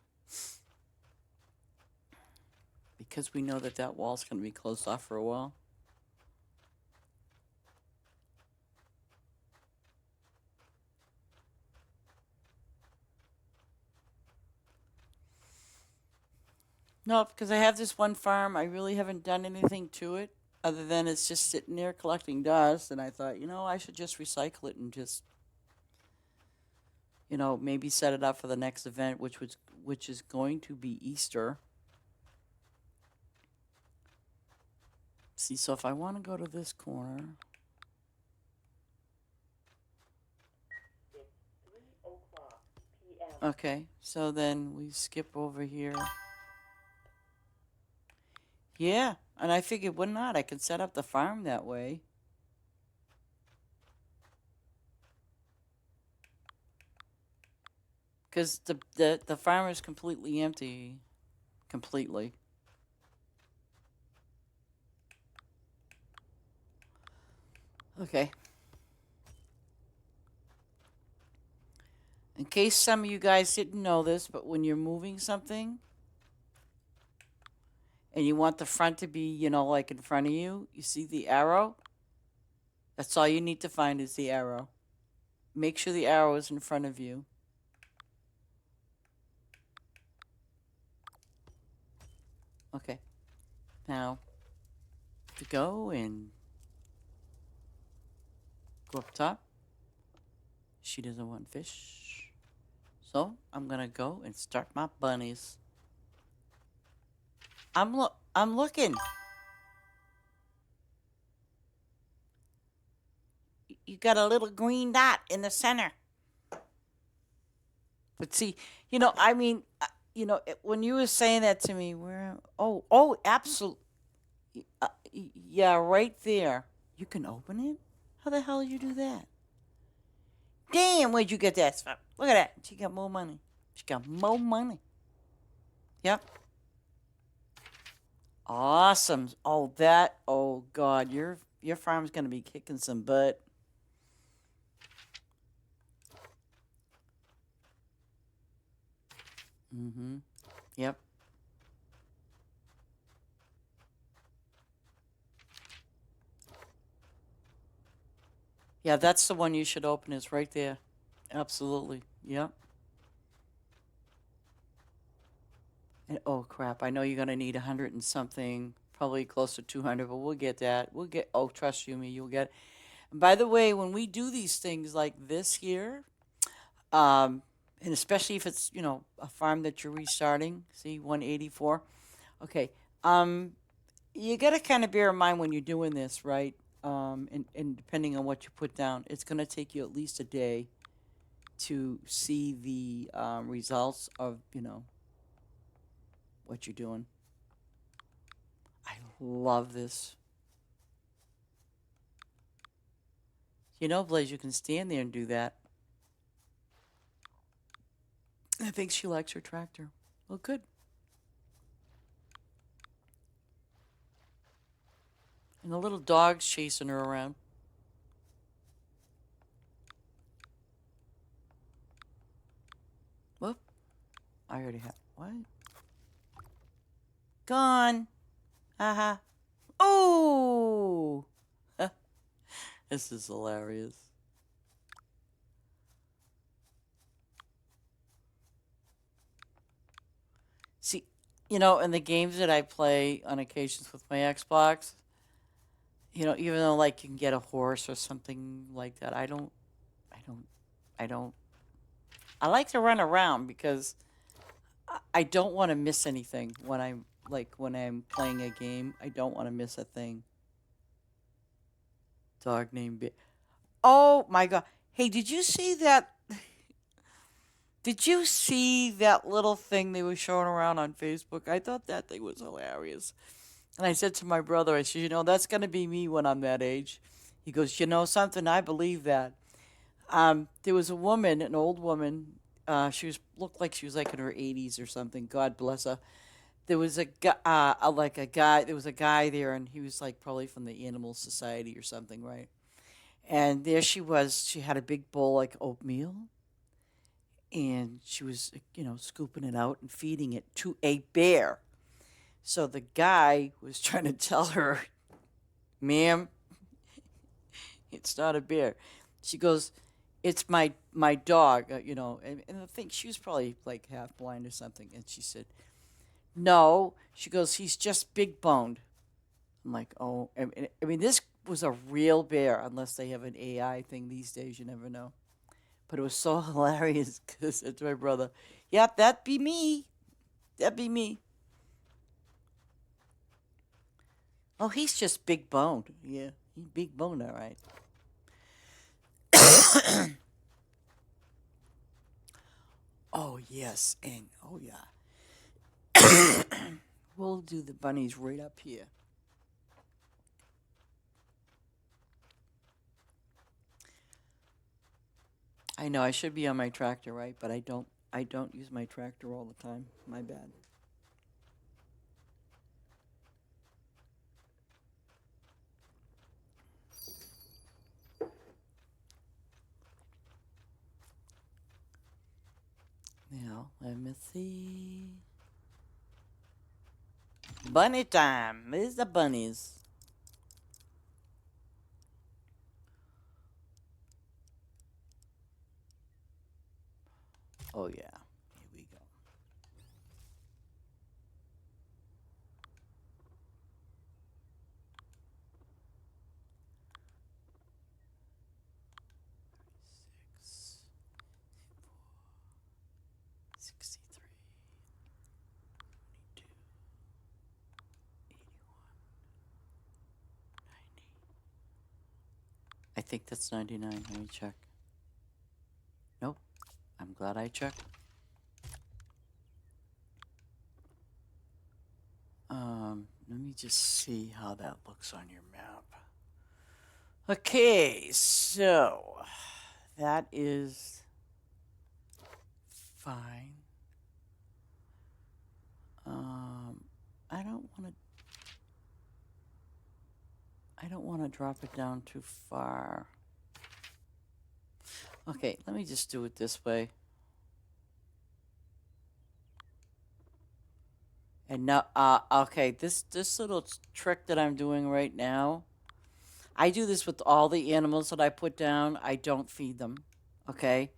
Because we know that wall's going to be closed off for a while. No, because I have this one farm. I really haven't done anything to it other than it's just sitting there collecting dust. And I thought, I should just recycle it and just, maybe set it up for the next event, which is going to be Easter. See, so if I want to go to this corner. It's 3:00 p.m. Okay, so then we skip over here. Yeah, and I figured, why not? I can set up the farm that way. Because the farm is completely empty. Completely. Okay. In case some of you guys didn't know this, but when you're moving something and you want the front to be, like in front of you, you see the arrow? That's all you need to find is the arrow. Make sure the arrow is in front of you. Okay. Now, to go and go up top. She doesn't want fish. So, I'm going to go and start my bunnies. I'm looking. You got a little green dot in the center. But see, when you were saying that to me, absolutely. Yeah, right there. You can open it? How the hell did you do that? Damn, where'd you get that from? Look at that. She got more money. She got more money. Yep. Awesome. Oh God, your farm's gonna be kicking some butt. Mm-hmm. Yep. Yeah, that's the one you should open. Is right there. Absolutely. Yep. And oh crap, I know you're gonna need 100 and something, probably close to 200, but we'll get that. Oh, trust you me, you'll get it. And by the way, when we do these things like this here, and especially if it's, a farm that you're restarting, see 184. Okay. You got to kind of bear in mind when you're doing this, right? And depending on what you put down, it's going to take you at least a day to see the results of, what you're doing. I love this. Blaze, you can stand there and do that. I think she likes her tractor. Well, good. And the little dog's chasing her around. Whoop. I already have. What? Gone. Haha. Oh! This is hilarious. See, in the games that I play on occasions with my Xbox, even though like you can get a horse or something like that, I don't. I like to run around because I don't want to miss anything when I'm playing a game. I don't want to miss a thing. Dog named Bear. Oh my God! Hey, did you see that? Did you see that little thing they were showing around on Facebook? I thought that thing was hilarious. And I said to my brother, I said, that's going to be me when I'm that age. He goes, something? I believe that. There was a woman, an old woman. Looked like she was like in her 80s or something. God bless her. There was a guy, There was a guy there, and he was like probably from the Animal Society or something, right? And there she was. She had a big bowl like oatmeal, and she was, scooping it out and feeding it to a bear. So the guy was trying to tell her, ma'am, it's not a bear. She goes, it's my dog, and I think she was probably like half blind or something. And she said, no. She goes, he's just big boned. I'm like, oh, I mean, this was a real bear, unless they have an AI thing these days. You never know. But it was so hilarious because I said to my brother, yep, that'd be me. That'd be me. Oh, he's just big boned. Yeah, he's big boned, all right. Oh, yes, and oh, yeah. We'll do the bunnies right up here. I know I should be on my tractor, right? But I don't use my tractor all the time. My bad. go. Let me see. Bunny time. Where's the bunnies? Oh, yeah. Here we go. Six, 63, 22, 81, 90. I think that's 99. Let me check. Nope. I'm glad I checked. Let me just see how that looks on your map. Okay, so that is fine. I don't want to drop it down too far. Okay, let me just do it this way. And now, okay, this little trick that I'm doing right now, I do this with all the animals that I put down. I don't feed them. Okay,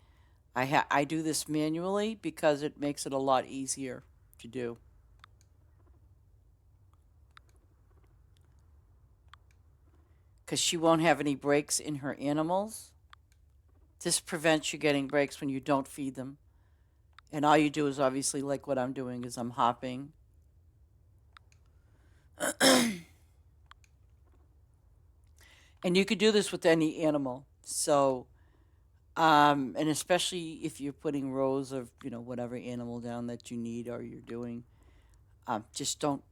I do this manually because it makes it a lot easier to do. Because she won't have any breaks in her animals. This prevents you getting breaks when you don't feed them. And all you do is obviously, like what I'm doing, is I'm hopping. And you could do this with any animal. So, and especially if you're putting rows of, whatever animal down that you need or you're doing, just don't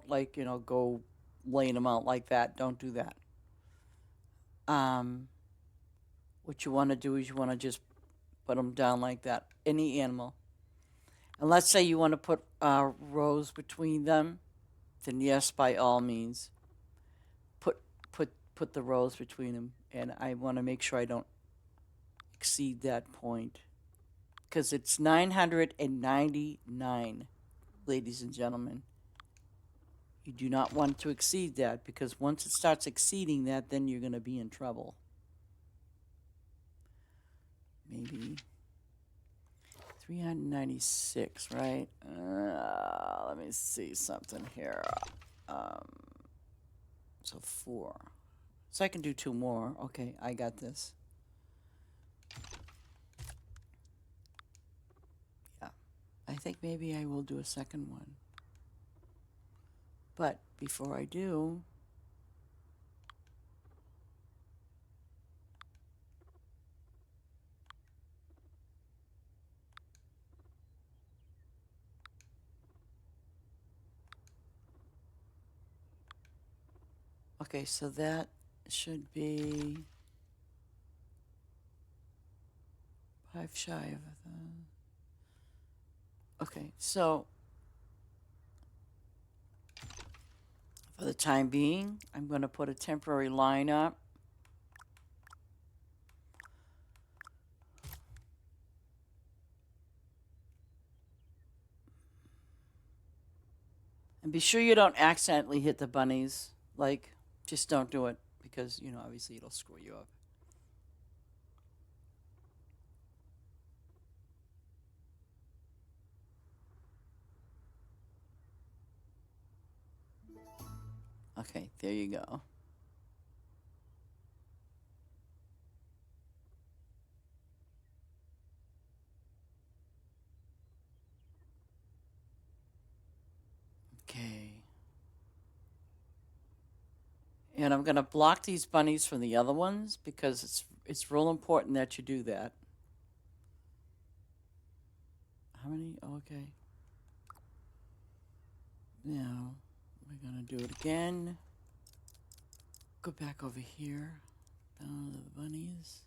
like, go laying them out like that. Don't do that. What you want to do is you want to just put them down like that. Any animal. And let's say you want to put rows between them, then yes, by all means, put the rows between them. And I want to make sure I don't exceed that point, because it's 999, ladies and gentlemen. You do not want to exceed that, because once it starts exceeding that, then you're going to be in trouble. Maybe 396, right? Let me see something here. So 4. So I can do 2 more. Okay, I got this. Yeah. I think maybe I will do a second one. But before I do, okay, so that should be 5 shy of the. Okay, so for the time being, I'm going to put a temporary line up. And be sure you don't accidentally hit the bunnies. Like, just don't do it, because, obviously it'll screw you up. Okay, there you go. Okay. And I'm going to block these bunnies from the other ones, because it's real important that you do that. How many? Okay. Now, we're going to do it again. Go back over here. Down to the bunnies.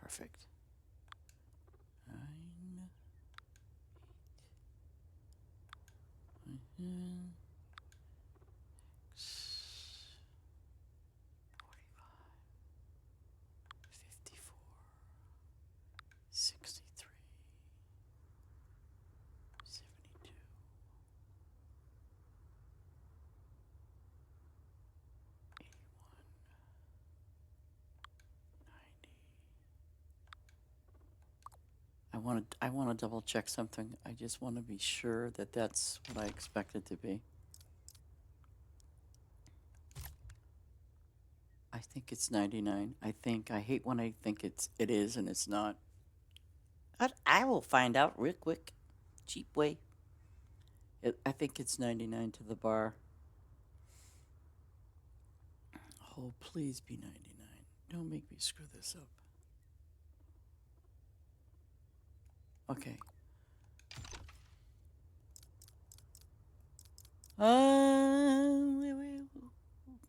Perfect. 9. 45. 54. 63. I want to double check something. I just want to be sure that that's what I expect it to be. I think it's 99. I hate when I think it is and it's not. I will find out real quick. Cheap way. I think it's 99 to the bar. Oh, please be 99. Don't make me screw this up. Okay.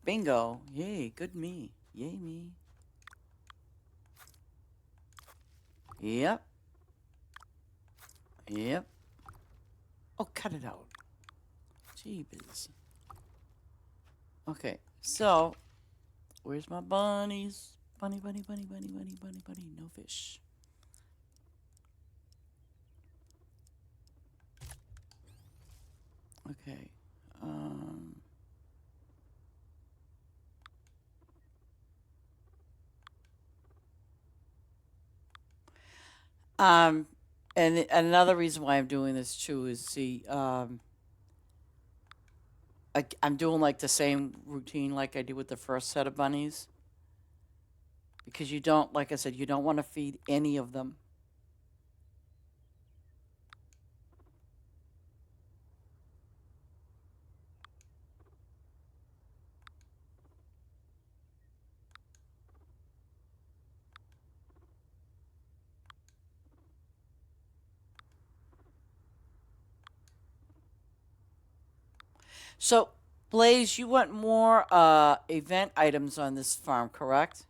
Bingo. Yay, good me. Yay me. Yep. Yep. Oh, cut it out. Jeebus. Okay, so where's my bunnies? Bunny, bunny, bunny, bunny, bunny, bunny, bunny. No fish. Okay. Um, and another reason why I'm doing this too is see, I'm doing like the same routine like I did with the first set of bunnies. Because you don't, like I said, you don't want to feed any of them. So, Blaze, you want more event items on this farm, correct?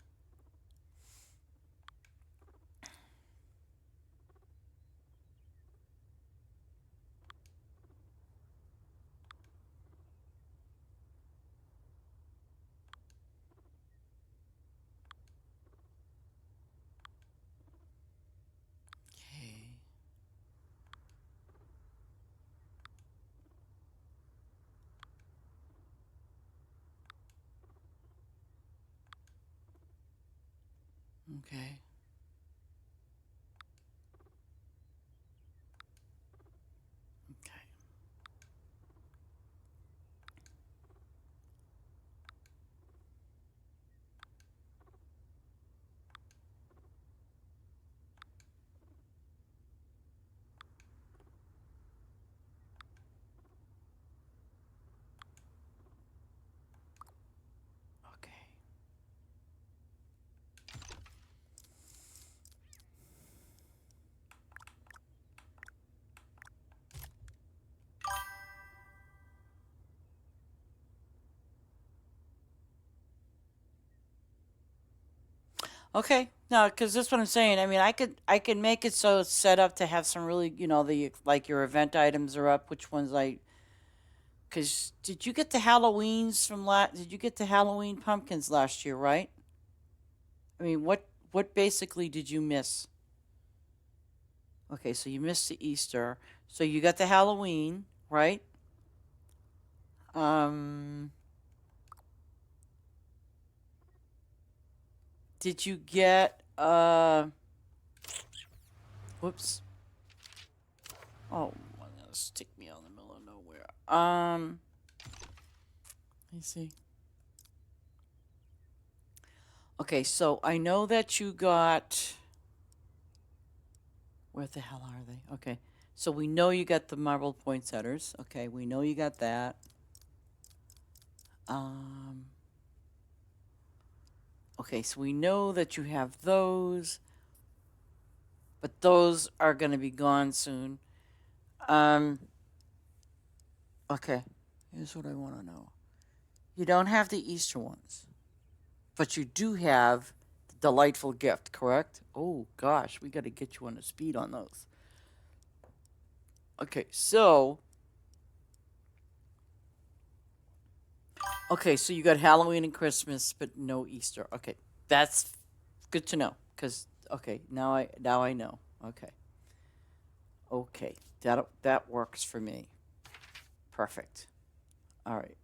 Okay. Okay. Okay. Okay. Okay. No, because that's what I'm saying. I mean, I could make it so it's set up to have some really, the like your event items are up. Which ones I? Because did you get the Halloweens from last? Did you get the Halloween pumpkins last year? Right. I mean, what basically did you miss? Okay, so you missed the Easter. So you got the Halloween, right? Um, did you get whoops. Oh, well, that's stick me out in the middle of nowhere. Let me see. Okay, so I know that you got. Where the hell are they? Okay, so we know you got the marble poinsettias. Okay, we know you got that. Um. Okay, so we know that you have those, but those are going to be gone soon. Um. Okay, here's what I want to know. You don't have the Easter ones, but you do have the delightful gift, correct? Oh gosh, we got to get you on the speed on those. Okay, so so you got Halloween and Christmas, but no Easter. Okay, that's good to know. Cause now I know. Okay, okay, that works for me. Perfect. All right.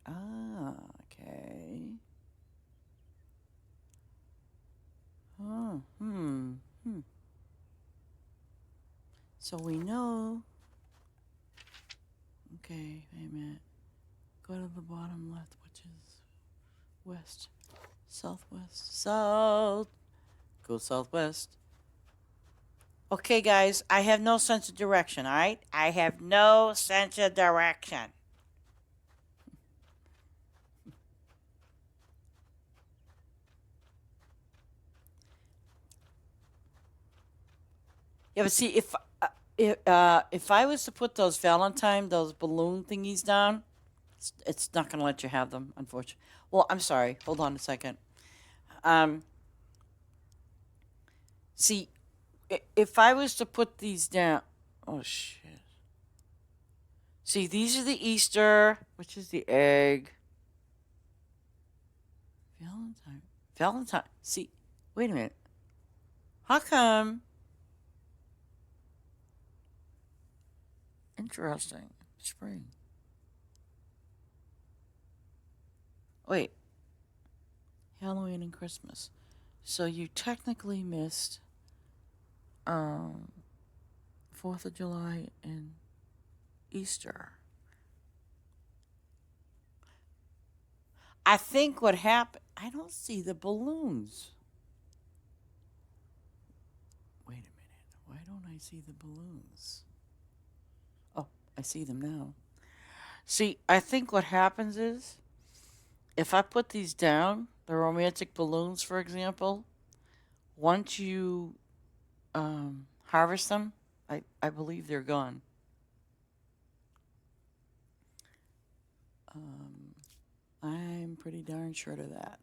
Okay. Oh, hmm. So we know. Okay, wait a minute. Go to the bottom left, which is west, southwest, south. Go southwest. Okay, guys, I have no sense of direction, all right? I have no sense of direction. Yeah, but see, if I was to put those those balloon thingies down, it's not going to let you have them, unfortunately. Well, I'm sorry. Hold on a second. Um, see, if I was to put these down, oh shit. See, these are the Easter, which is the egg. Valentine. See, wait a minute. How come? Interesting. Spring. Wait. Halloween and Christmas. So you technically missed 4th of July and Easter. I think what happened, I don't see the balloons. Wait a minute. Why don't I see the balloons? Oh, I see them now. See, I think what happens is if I put these down, the romantic balloons, for example, once you harvest them, I believe they're gone. I'm pretty darn sure of that.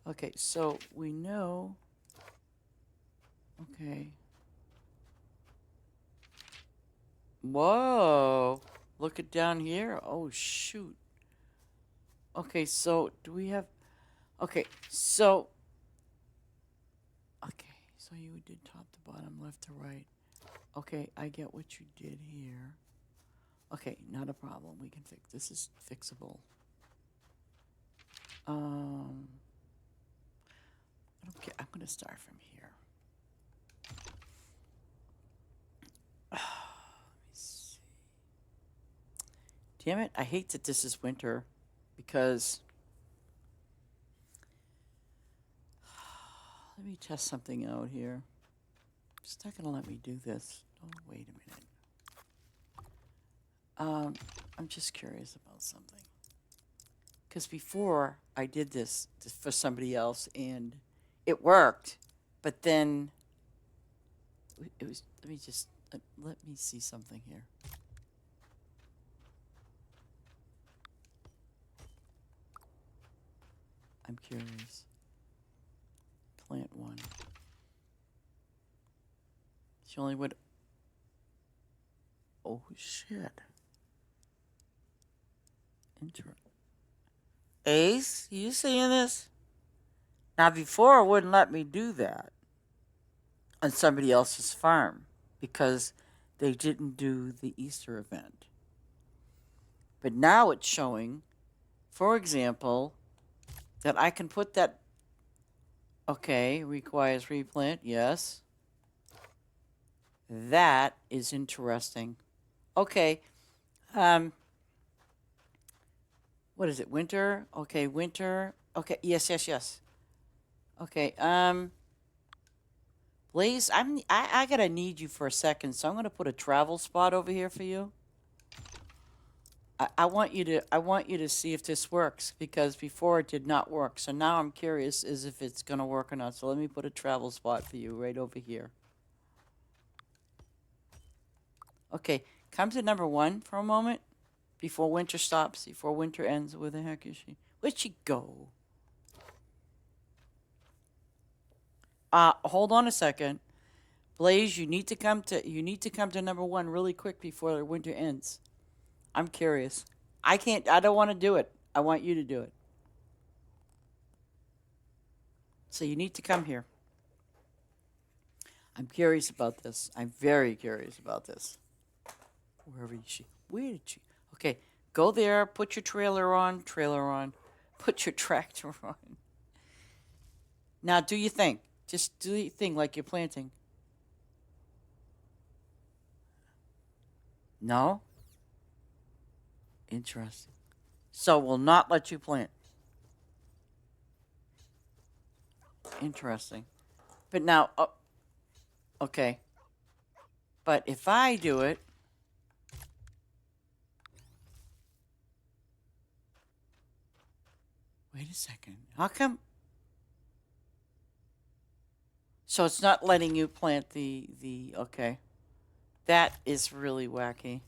Okay, so we know. Okay. Whoa. Look at down here. Oh, shoot. Okay, so do we have. Okay, so. Okay, so you did top to bottom, left to right. Okay, I get what you did here. Okay, not a problem. We can fix this. Is fixable. I don't care. I'm going to start from here. Let me see. Damn it! I hate that this is winter, because. Let me test something out here. It's not going to let me do this. Oh, wait a minute. I'm just curious about something. Because before I did this for somebody else and it worked, but then it was. Let me just let me see something here. I'm curious. Plant one. She only would. Oh shit. Interesting. Ace, you seeing this? Now before it wouldn't let me do that on somebody else's farm because they didn't do the Easter event. But now it's showing, for example, that I can put that. Okay, requires replant, yes. That is interesting. Okay. What is it? Winter? Okay, winter. Okay, yes. Okay, Blaze, I gotta need you for a second, so I'm gonna put a travel spot over here for you. I want you to see if this works, because before it did not work. So now I'm curious as if it's gonna work or not. So let me put a travel spot for you right over here. Okay, come to number 1 for a moment. Before winter stops, before winter ends. Where the heck is she? Where'd she go? Hold on a second. Blaze, you need to come to number 1 really quick before the winter ends. I'm curious. I don't want to do it. I want you to do it. So you need to come here. I'm curious about this. I'm very curious about this. Where is she? Where did she? Okay, go there, put your trailer on, put your tractor on. Now, do you think? Just do the thing like you're planting. No? Interesting. So we'll not let you plant. Interesting. But now, okay. But if I do it, wait a second. How come? So it's not letting you plant the okay. That is really wacky.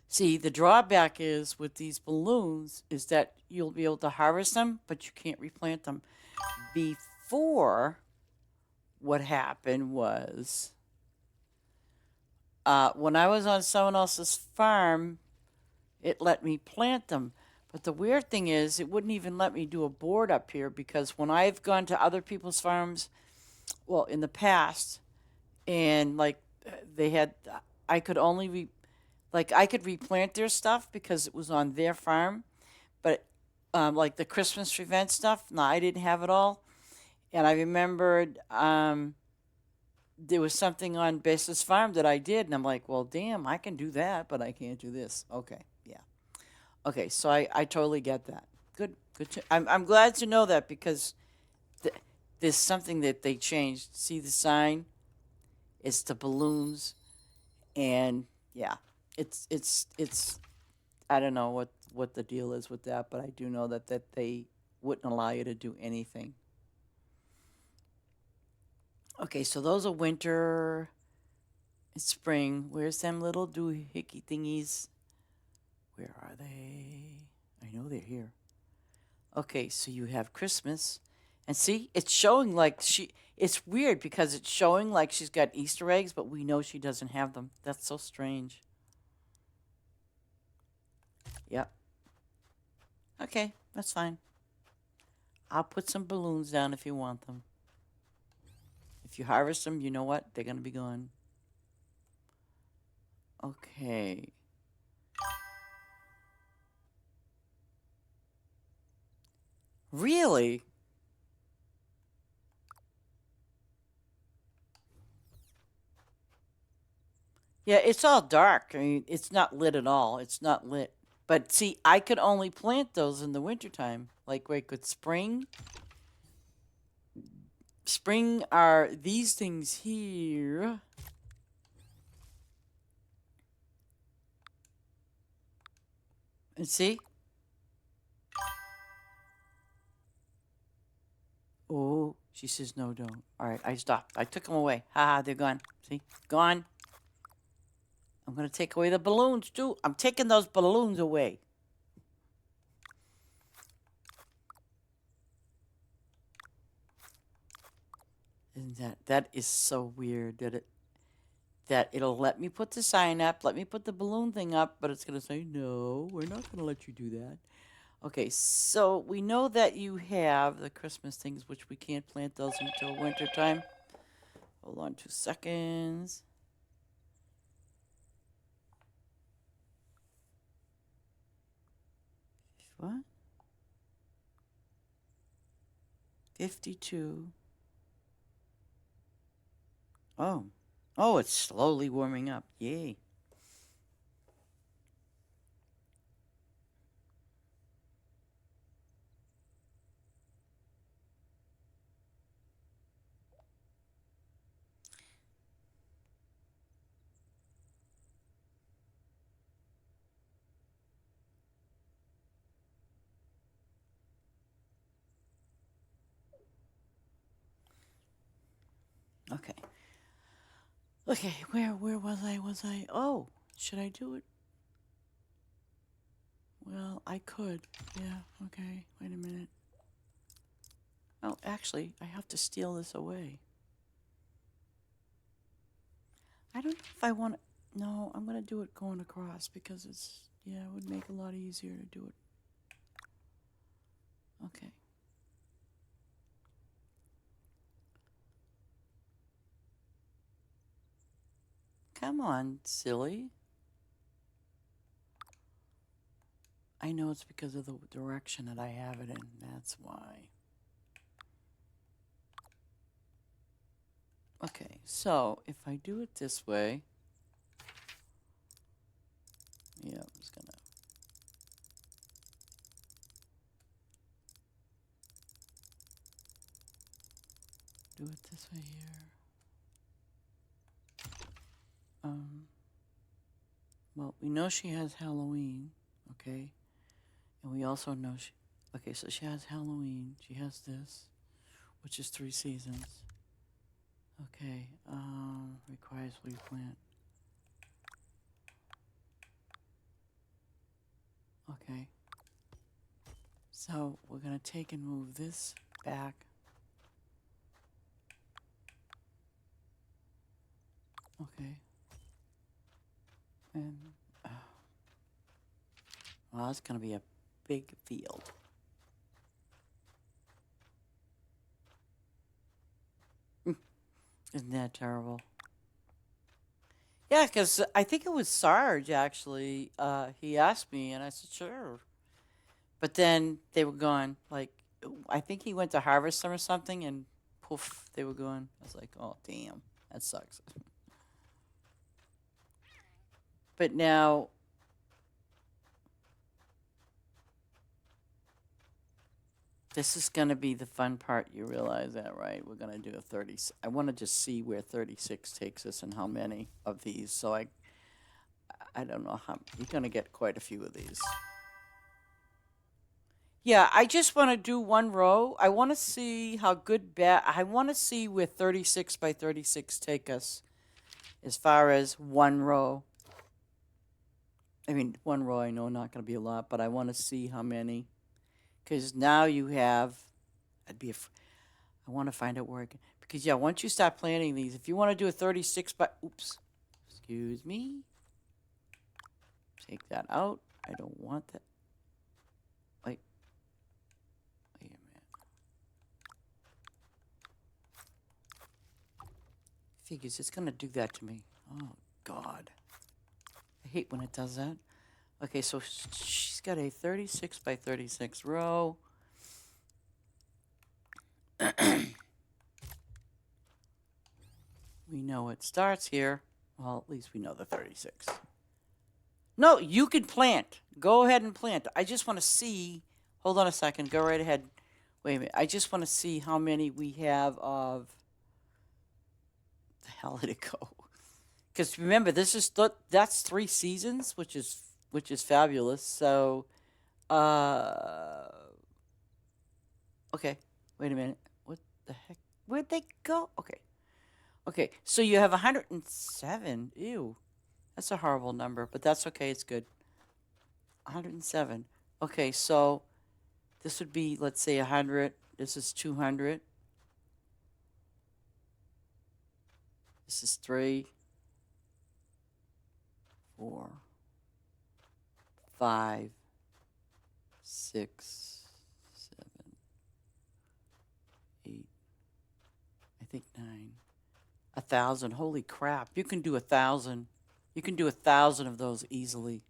See, the drawback is with these balloons is that you'll be able to harvest them, but you can't replant them. Before, what happened was when I was on someone else's farm, it let me plant them. But the weird thing is, it wouldn't even let me do a board up here because when I've gone to other people's farms, well, in the past, and like they had, I could only like I could replant their stuff because it was on their farm, but like the Christmas tree event stuff, no, I didn't have it all. And I remembered there was something on Basis Farm that I did, and I'm like, well, damn, I can do that, but I can't do this. Okay, yeah. Okay, so I totally get that. Good, good. I'm glad to know that because there's something that they changed. See the sign? It's the balloons, and yeah, it's. I don't know what the deal is with that, but I do know that they wouldn't allow you to do anything. Okay, so those are winter and spring. Where's them little doohickey thingies? Where are they? I know they're here. Okay, so you have Christmas. And see, it's showing like it's weird because it's showing like she's got Easter eggs, but we know she doesn't have them. That's so strange. Yep. Okay, that's fine. I'll put some balloons down if you want them. If you harvest them, you know what? They're going to be gone. Okay. Really? Yeah, it's all dark. I mean, it's not lit at all. It's not lit. But see, I could only plant those in the wintertime. Like, wait, could spring? Spring are these things here. And see? Oh, she says no, don't. All right, I stopped. I took them away. Haha, they're gone. See? Gone. I'm going to take away the balloons, too. I'm taking those balloons away. Isn't that is so weird that it'll let me put the sign up, let me put the balloon thing up, but it's going to say, no, we're not going to let you do that. Okay, so we know that you have the Christmas things, which we can't plant those until winter time. Hold on 2 seconds. What? 52. Oh. Oh, it's slowly warming up. Yay. Okay. Okay, where was I? Oh, should I do it? Well, I could. Yeah, okay. Wait a minute. Oh, actually, I have to steal this away. I don't know if I want to. No, I'm going to do it going across because it's, yeah, it would make it a lot easier to do it. Okay. Come on, silly. I know it's because of the direction that I have it in. That's why. Okay, so if I do it this way, yeah, I'm just gonna. Do it this way here. Well, we know she has Halloween, okay? And we also know she. Okay, so she has Halloween. She has this, which is 3 seasons. Okay, requires replant. Okay. So we're gonna take and move this back. Okay. And well, it's gonna be a big field. Isn't that terrible? Yeah, because I think it was Sarge actually. He asked me, and I said sure. But then they were gone. Like I think he went to harvest them or something, and poof, they were gone. I was like, oh damn, that sucks. But now, this is going to be the fun part. You realize that, right? We're going to do a 30. I want to just see where 36 takes us and how many of these. So I don't know how. You're going to get quite a few of these. Yeah, I just want to do one row. I want to see how good, bad. I want to see where 36 by 36 take us as far as one row. I mean, one row, I know not going to be a lot, but I want to see how many. Because now you have, I want to find out where I can, because yeah, once you start planting these, if you want to do a 36 by, oops, excuse me. Take that out. I don't want that. Wait a minute. Figures, it's going to do that to me. Oh, God. I hate when it does that. Okay, so she's got a 36 by 36 row. We know it starts here. Well, at least we know the 36. No, you can plant. Go ahead and plant. I just want to see. Hold on a second. Go right ahead. Wait a minute. I just want to see how many we have of. The hell did it go? Because remember, that's 3 seasons, which is fabulous. So, okay. Wait a minute. What the heck? Where'd they go? Okay. Okay. So you have 107. Ew. That's a horrible number, but that's okay. It's good. 107. Okay, so this would be, let's say, 100. This is 200. This is 3, 4, 5, 6, 7, 8. I think 9. 1,000. Holy crap! You can do 1,000. You can do 1,000 of those easily.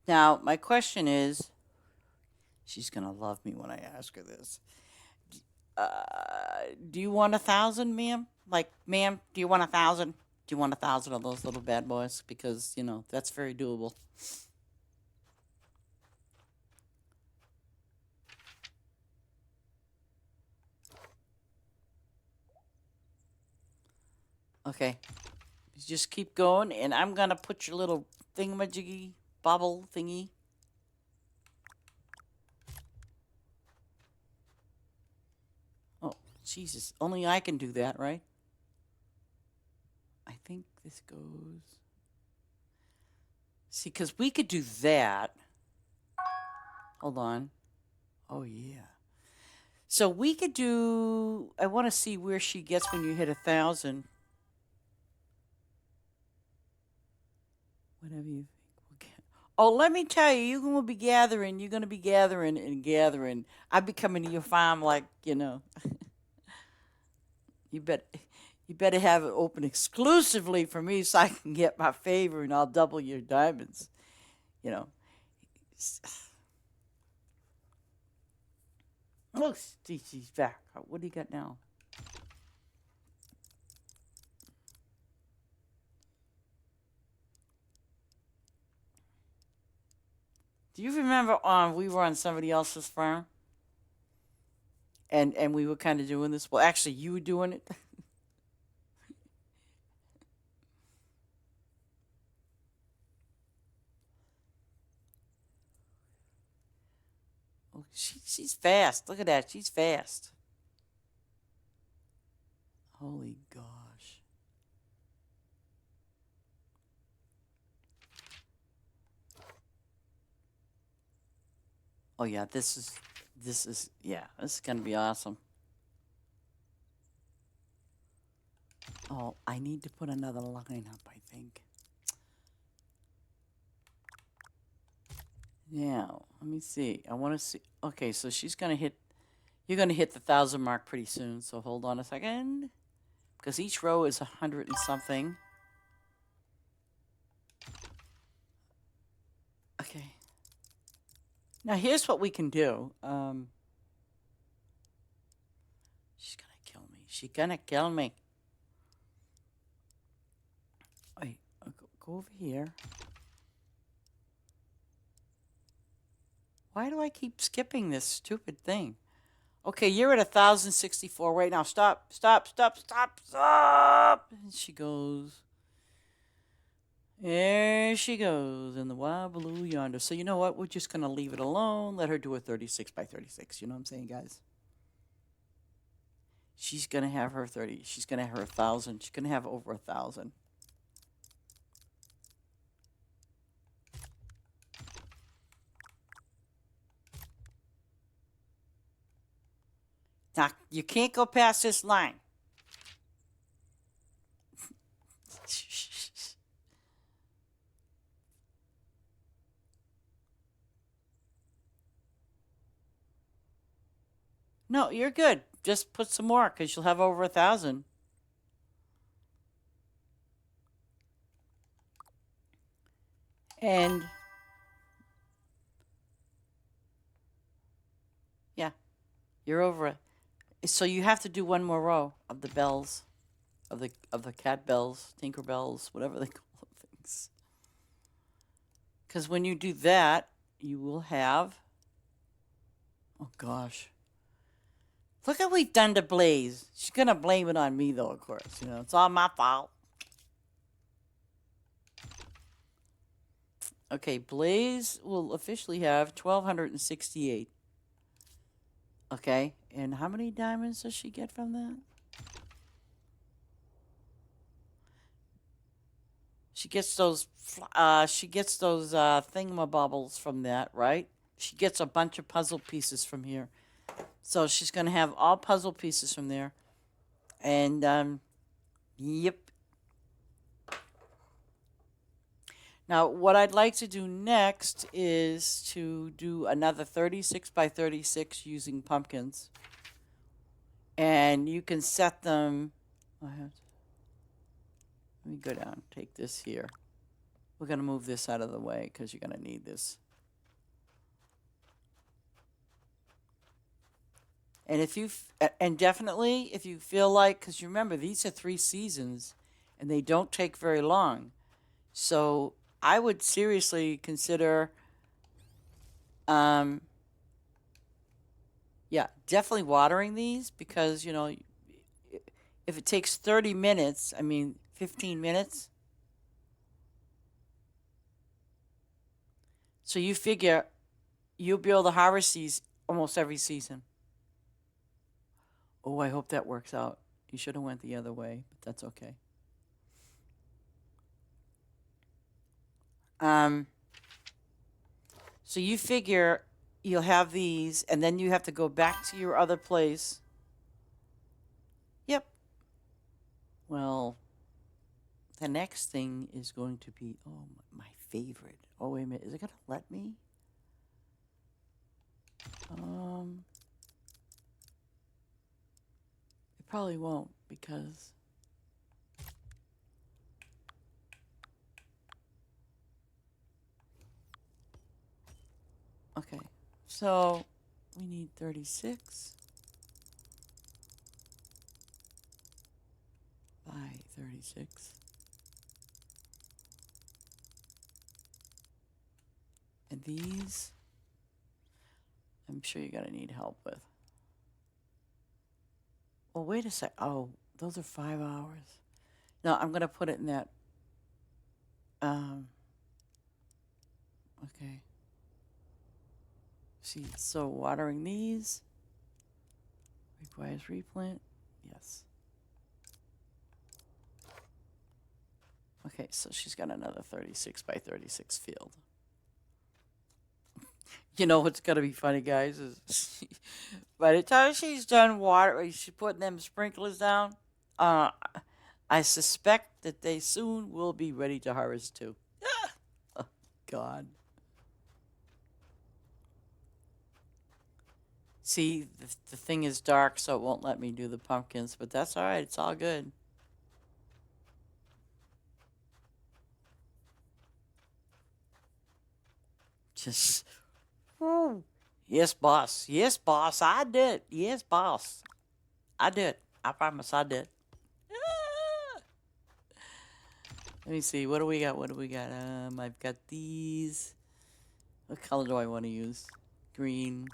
Now, my question is, she's going to love me when I ask her this. Do you want 1,000, ma'am? Like, ma'am, do you want 1,000? Do you want 1,000 of those little bad boys? Because, you know, that's very doable. Okay. You just keep going, and I'm going to put your little thingamajiggy bobble thingy. Oh, Jesus. Only I can do that, right? I think this goes... See, because we could do that. Hold on. Oh, yeah. So we could do. I want to see where she gets when you hit 1,000. Whatever you think. Okay. Oh, let me tell you, you're gonna be gathering. You're gonna be gathering and gathering. I'll be coming to your farm like you bet. You better have it open exclusively for me so I can get my favor and I'll double your diamonds. You know. Oh, she's back. What do you got now? Do you remember we were on somebody else's farm? And we were kind of doing this? Well, actually, you were doing it. Oh, she's fast. Look at that. She's fast. Holy gosh. Oh yeah, this is yeah, this is gonna be awesome. Oh, I need to put another line up, I think. Now, let me see. I want to see. Okay, so she's gonna hit. You're gonna hit the 1,000 mark pretty soon. So hold on a second, because each row is 100 and something. Okay. Now here's what we can do. She's gonna kill me. She's gonna kill me. Wait, go over here. Why do I keep skipping this stupid thing? Okay, you're at 1,064 right now. Stop, stop, stop, stop, stop. And she goes. There she goes in the wild blue yonder. So you know what? We're just going to leave it alone. Let her do a 36 by 36. You know what I'm saying, guys? She's going to have her 30. She's going to have her 1,000. She's going to have over 1,000. Now, you can't go past this line. No, you're good. Just put some more because you'll have over 1,000. And yeah, you're over it. So you have to do one more row of the bells, of the cat bells, tinker bells, whatever they call things. Because when you do that, you will have. Oh gosh. Look what we've done to Blaze. She's gonna blame it on me though, of course. You know, it's all my fault. Okay, Blaze will officially have 1,268. Okay, and how many diamonds does she get from that? She gets those. She gets those thingamabobbles from that, right? She gets a bunch of puzzle pieces from here, so she's gonna have all puzzle pieces from there. And yep. Now, what I'd like to do next is to do another 36 by 36 using pumpkins. And you can set them. Let me go down. Take this here. We're going to move this out of the way because you're going to need this. And definitely if you feel like, because you remember these are 3 seasons and they don't take very long. So I would seriously consider, yeah, definitely watering these because, you know, if it takes 30 minutes, 15 minutes. So you figure you'll be able to harvest these almost every season. Oh, I hope that works out. You should have went the other way, but that's okay. Um, so you figure you'll have these, and then you have to go back to your other place. Yep. Well, the next thing is going to be, oh, my favorite. Oh, wait a minute. Is it going to let me? It probably won't because... Okay. So we need 36 by 36. And these, I'm sure you're going to need help with. Well, wait a sec. Oh, those are 5 hours. No, I'm going to put it in that. Okay. See, so watering these requires replant. Yes. Okay, so she's got another 36 by 36 field. You know what's gonna be funny, guys, is by the time she's done watering, she's putting them sprinklers down. I suspect that they soon will be ready to harvest too. Oh, God. See, the thing is dark, so it won't let me do the pumpkins, but that's all right. It's all good. Just, woo. Yes, boss. Yes, boss. I did. Yes, boss. I did. I promise I did. Let me see. What do we got? What do we got? I've got these. What color do I want to use? Green,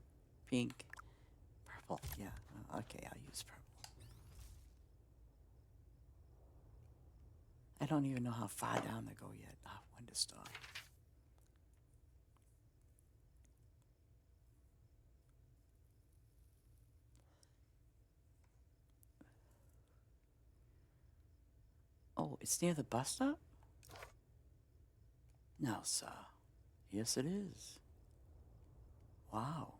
pink, purple. Yeah. Okay, I'll use purple. I don't even know how far down to go yet. Oh, when to stop. Oh, it's near the bus stop? No, sir. Yes, it is. Wow.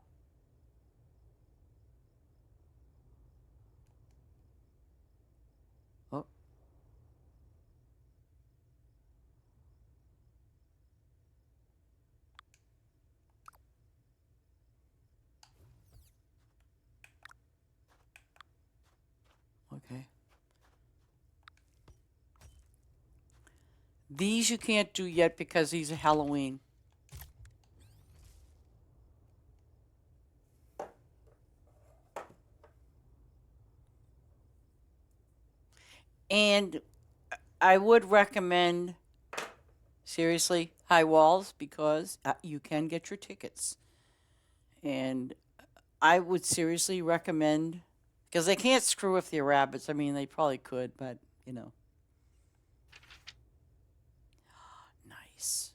Oh. Okay. These you can't do yet because these are Halloween. And I would recommend, seriously, high walls because you can get your tickets. And I would seriously recommend, because they can't screw with your rabbits. I mean, they probably could, but, you know. Nice.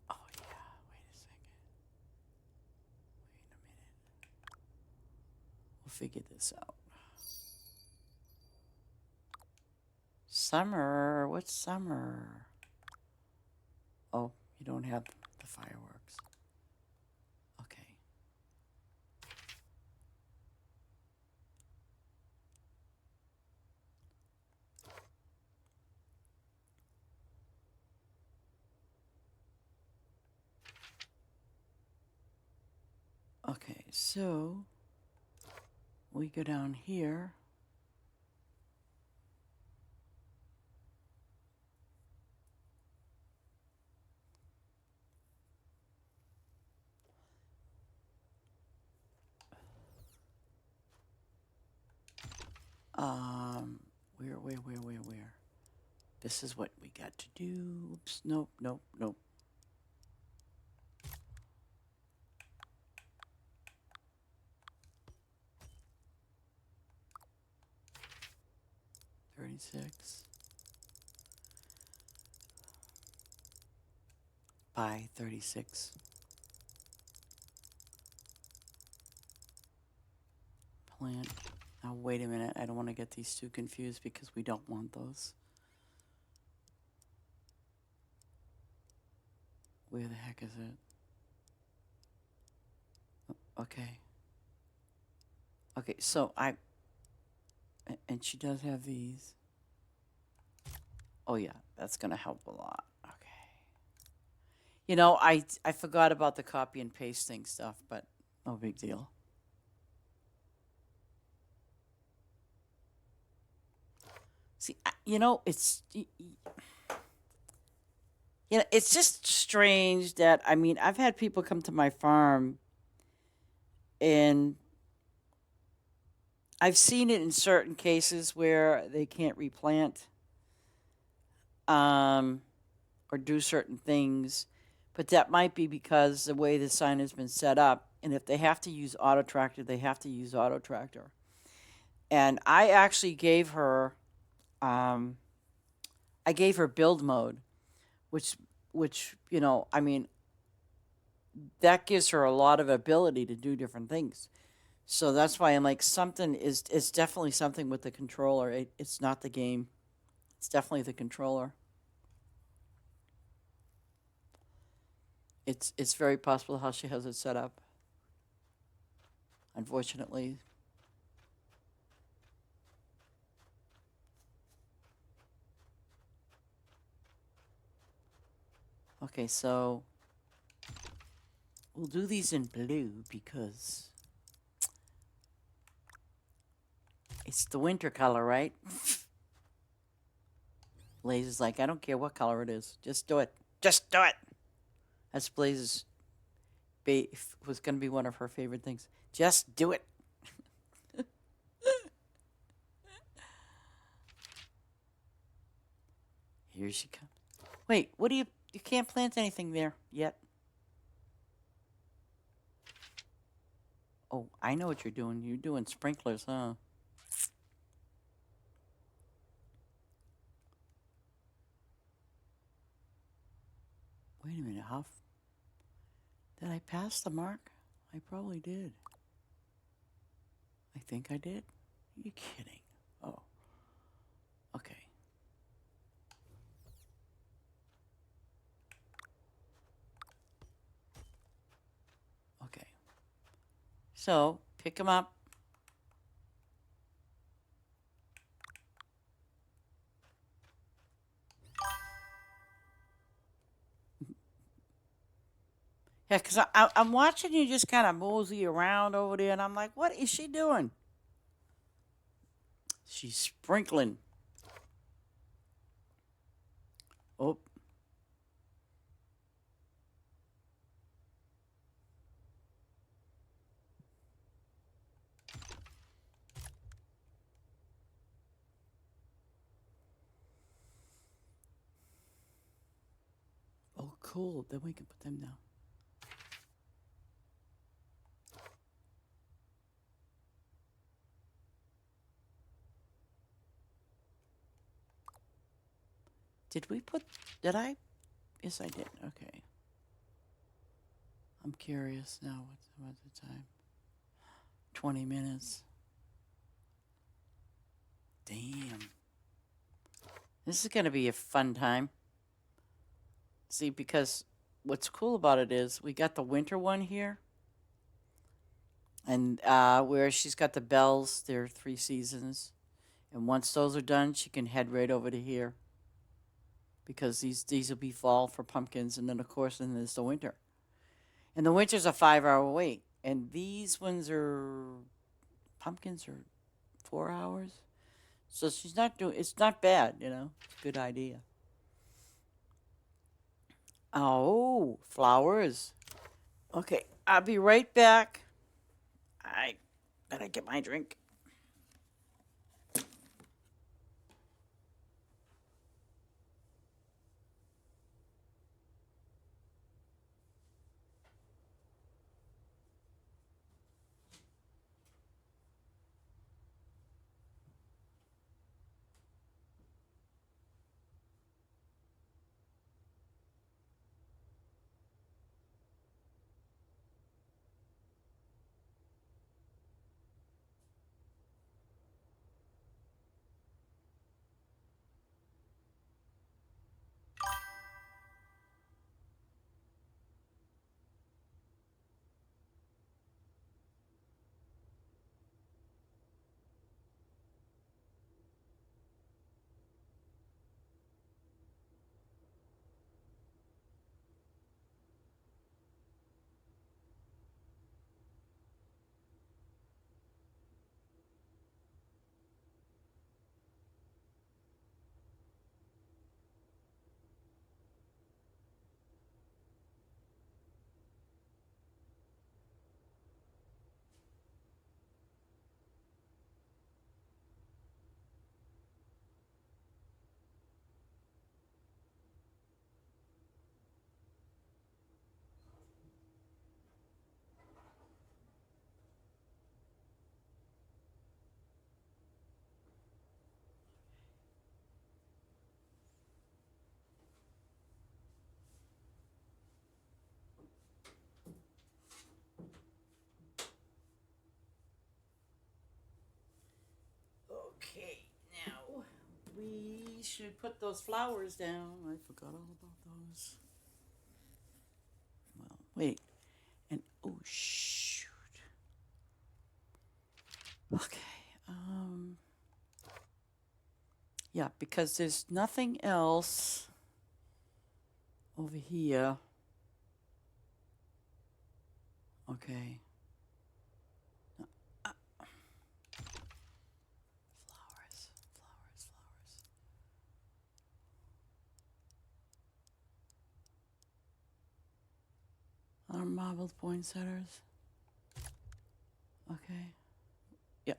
Oh, yeah. Wait a second. Wait a minute. We'll figure this out. Summer. What's summer? Oh, you don't have the fireworks. Okay. Okay, so we go down here. Where? This is what we got to do. Oops, nope. 36 by 36. Plant. Now, wait a minute. I don't want to get these two confused because we don't want those. Where the heck is it? Okay. Okay, so and she does have these. Oh yeah, that's gonna help a lot. Okay. You know, I forgot about the copy and pasting stuff, but no big deal. See, you know, it's just strange that I mean, I've had people come to my farm and I've seen it in certain cases where they can't replant um, or do certain things, but that might be because the way the sign has been set up. And if they have to use auto tractor, they have to use auto tractor. And I actually um, gave her build mode, which you know, I mean, that gives her a lot of ability to do different things. So that's why I'm like, something is it's definitely something with the controller. It's not the game. It's definitely the controller. It's very possible how she has it set up. Unfortunately. Okay, so we'll do these in blue because it's the winter color, right? Blaze is like, I don't care what color it is. Just do it. Just do it. That's Blaze's was going to be one of her favorite things. Just do it. Here she comes. Wait, what do you can't plant anything there yet. Oh, I know what you're doing. You're doing sprinklers, huh? Wait a minute, did I pass the mark? I probably did. I think I did. Are you kidding? Oh. Okay. Okay. So, pick them up. Yeah, because I'm watching you just kind of mosey around over there, and I'm like, what is she doing? She's sprinkling. Oh. Oh, cool. Then we can put them down. Did I? Yes, I did. Okay. I'm curious now. What's the time? 20 minutes. Damn. This is going to be a fun time. See, because what's cool about it is we got the winter one here. And where she's got the bells, there are 3 seasons. And once those are done, she can head right over to here. Because these will be fall for pumpkins. And then, of course, then there's the winter. And the winter's a 5-hour wait. And these ones pumpkins are 4 hours. So she's not doing, it's not bad, you know. It's a good idea. Oh, flowers. Okay, I'll be right back. I gotta get my drink. Okay, now we should put those flowers down. I forgot all about those. Well, wait. And oh shoot. Okay. Yeah, because there's nothing else over here. Okay. Flowers, flowers, flowers. Our marbled poinsettias. Okay. Yep.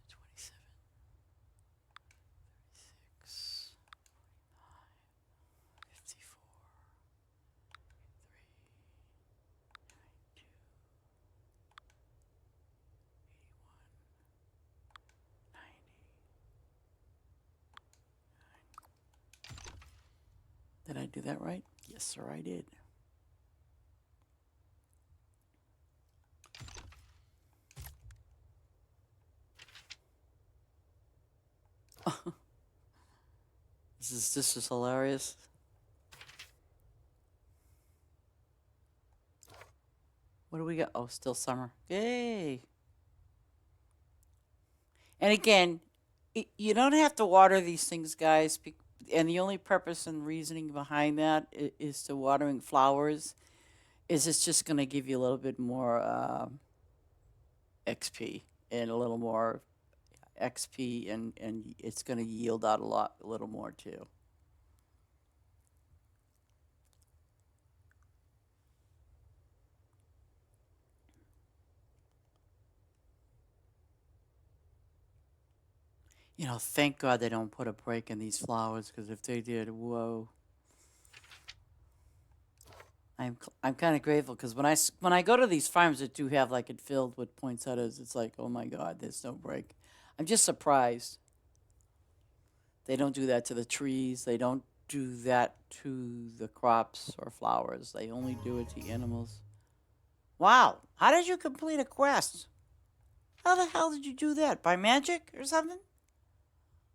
27, 36, 54, 3, 2, 90. Did I do that right? Yes, sir, I did. This is hilarious. What do we got? Oh, still summer. Yay! And again, you don't have to water these things, guys. And the only purpose and reasoning behind that is to watering flowers. Is it's just going to give you a little bit more XP and a little more XP, and it's going to yield out a little more too. You know, thank God they don't put a break in these flowers, because if they did, whoa. I'm kind of grateful, because when I go to these farms that do have like it filled with poinsettias, it's like, oh my God, there's no break. I'm just surprised they don't do that to the trees. They don't do that to the crops or flowers. They only do it to animals. Wow, how did you complete a quest? How the hell did you do that? By magic or something?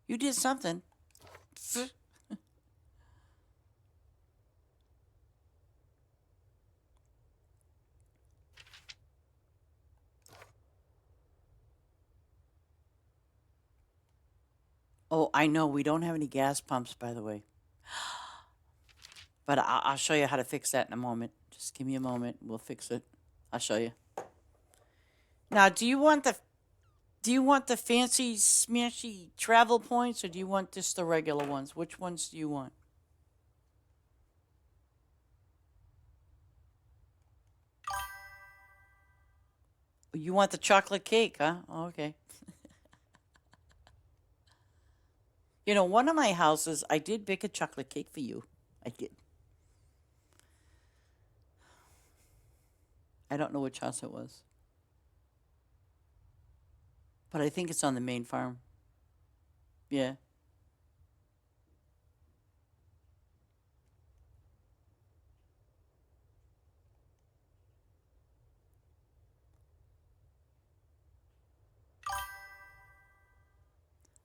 You did something. Oh, I know. We don't have any gas pumps, by the way. But I'll show you how to fix that in a moment. Just give me a moment. We'll fix it. I'll show you. Now, do you want the fancy smashy travel points, or do you want just the regular ones? Which ones do you want? You want the chocolate cake, huh? Oh, okay. You know, one of my houses, I did bake a chocolate cake for you. I did. I don't know which house it was. But I think it's on the main farm. Yeah.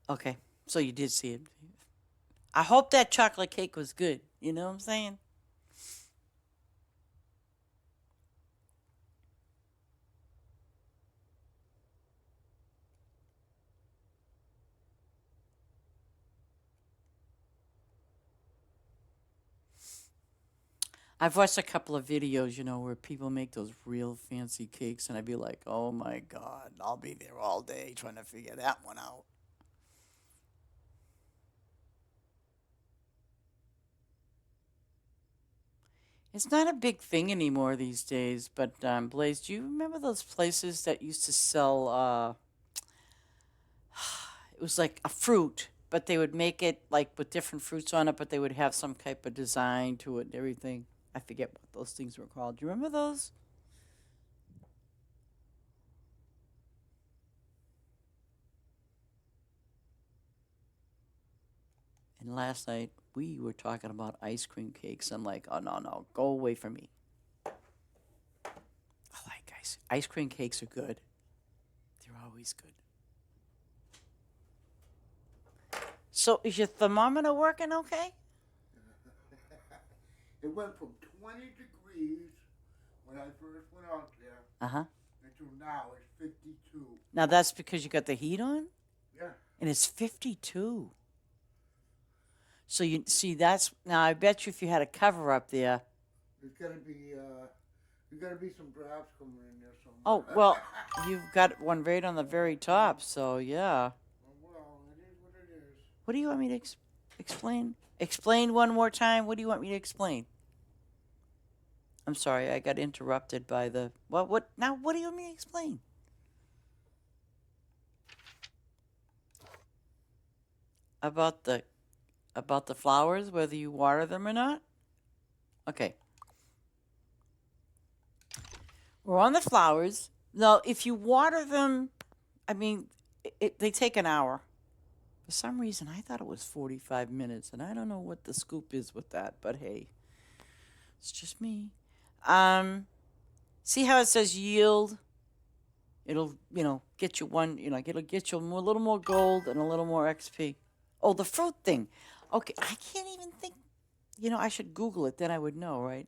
Okay. So you did see it. I hope that chocolate cake was good. You know what I'm saying? I've watched a couple of videos, you know, where people make those real fancy cakes, and I'd be like, oh my God, I'll be there all day trying to figure that one out. It's not a big thing anymore these days, but Blaze, do you remember those places that used to sell, it was like a fruit, but they would make it like with different fruits on it, but they would have some type of design to it and everything. I forget what those things were called. Do you remember those? And last night we were talking about ice cream cakes. I'm like, oh no, no, go away from me. Ice cream cakes are good. They're always good. So is your thermometer working okay? It went from 20 degrees when I first went out there Uh-huh. until now it's 52. Now that's because you got the heat on? Yeah. And it's 52. So you see that's now I bet you if you had a cover up there. There's gotta be some drafts coming in there somewhere. Oh, well, you've got one right on the very top, so yeah. Well, it is what it is. What do you want me to explain? Explain one more time. What do you want me to explain? I'm sorry, I got interrupted by the what now what do you want me to explain? About the flowers, whether you water them or not? Okay. We're on the flowers. Now, if you water them, I mean, they take an hour. For some reason, I thought it was 45 minutes, and I don't know what the scoop is with that, but hey, it's just me. See how it says yield? It'll, get you one, it'll get you a little more gold and a little more XP. Oh, the fruit thing. Okay, I can't even think. I should Google it, then I would know, right?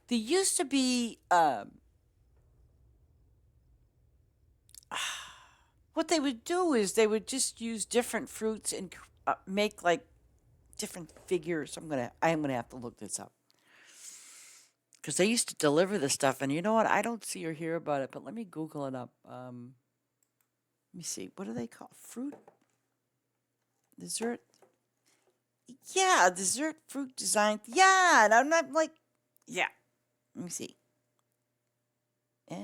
There used to be, what they would do is they would just use different fruits and make like different figures. I am gonna have to look this up because they used to deliver this stuff, and you know what? I don't see or hear about it, but let me Google it up. Let me see. What do they call fruit dessert? Yeah, dessert fruit design. Yeah, and I'm not like, yeah. Let me see. F.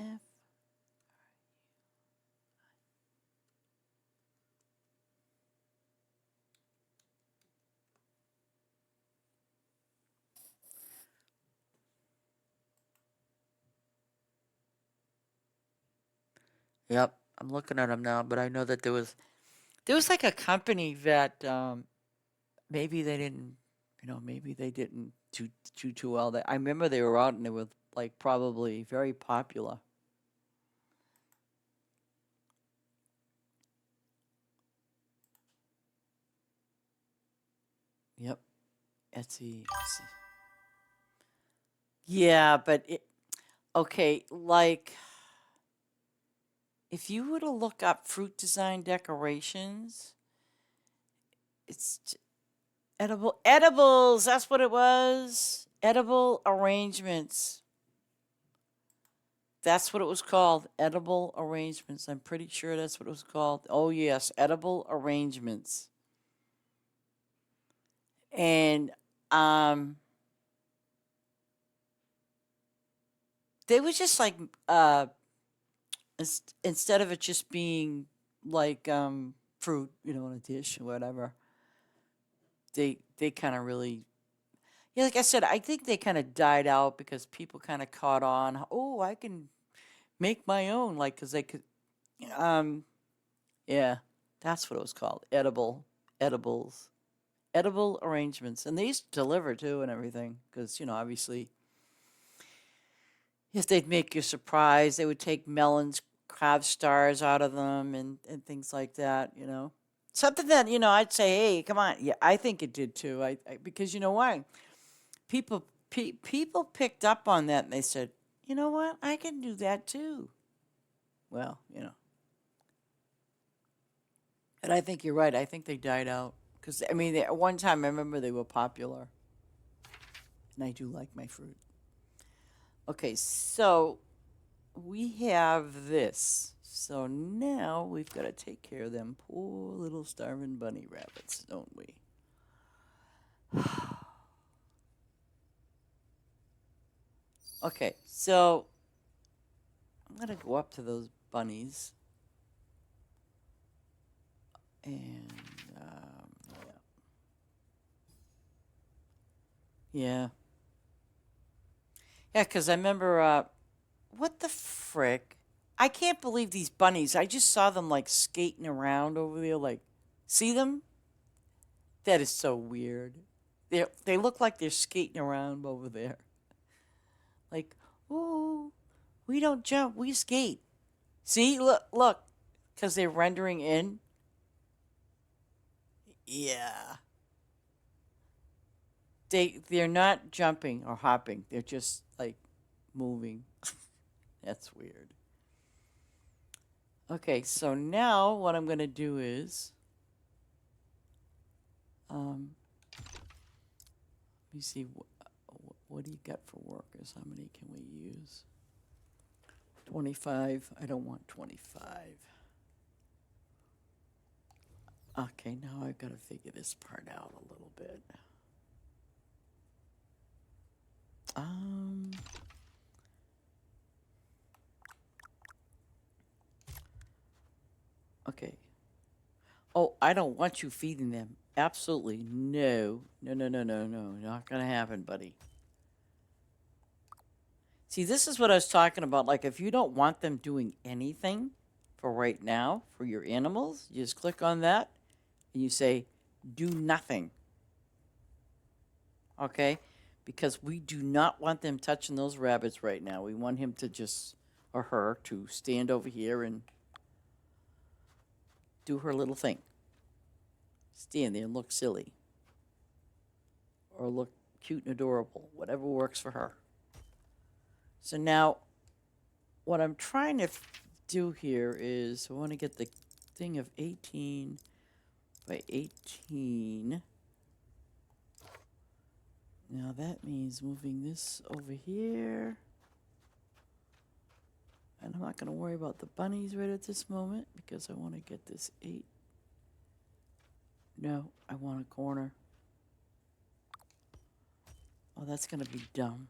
Yep, I'm looking at them now, but I know that there was like a company that maybe they didn't, maybe they didn't do too well. I remember they were out and they were like probably very popular. Yep, Etsy. Yeah, but okay, like if you were to look up fruit design decorations, it's edibles. That's what it was. Edible arrangements. That's what it was called. Edible arrangements. I'm pretty sure that's what it was called. Oh yes, edible arrangements. And they were just like instead of it just being like fruit, in a dish or whatever. They kind of really, yeah, like I said, I think they kind of died out because people kind of caught on. Oh, I can make my own, like, because they could, um, yeah, that's what it was called. Edibles, edible arrangements, and they used to deliver too and everything. Because obviously, if they'd make you surprise, they would take melons, crab stars out of them, and things like that. Something that I'd say, hey, come on, yeah, I think it did too. Because you know why? People picked up on that and they said, you know what? I can do that too. Well, and I think you're right. I think they died out because I mean, at one time I remember they were popular, and I do like my fruit. Okay, so we have this. So now we've got to take care of them poor little starving bunny rabbits, don't we? Okay, so I'm gonna go up to those bunnies, and yeah, yeah, because I remember what the frick? I can't believe these bunnies. I just saw them like skating around over there. Like, see them? That is so weird. They look like they're skating around over there. Like, ooh, We don't jump, we skate. See, look, because they're rendering in. Yeah. They're not jumping or hopping. They're just like moving. That's weird. Okay, so now what I'm going to do is let me see what do you got for workers? How many can we use? 25. I don't want 25. Okay, now I've got to figure this part out a little bit. Okay. Oh, I don't want you feeding them. Absolutely no. No, no, no, no, no. Not gonna happen, buddy. See, this is what I was talking about. Like, if you don't want them doing anything for right now for your animals, you just click on that and you say, do nothing. Okay? Because we do not want them touching those rabbits right now. We want him to just, or her, to stand over here and do her little thing. Stand there and look silly. Or look cute and adorable. Whatever works for her. So now, what I'm trying to do here is I want to get the thing of 18 by 18. Now that means moving this over here. And I'm not going to worry about the bunnies right at this moment because I want to get this 8. No, I want a corner. Oh, that's going to be dumb.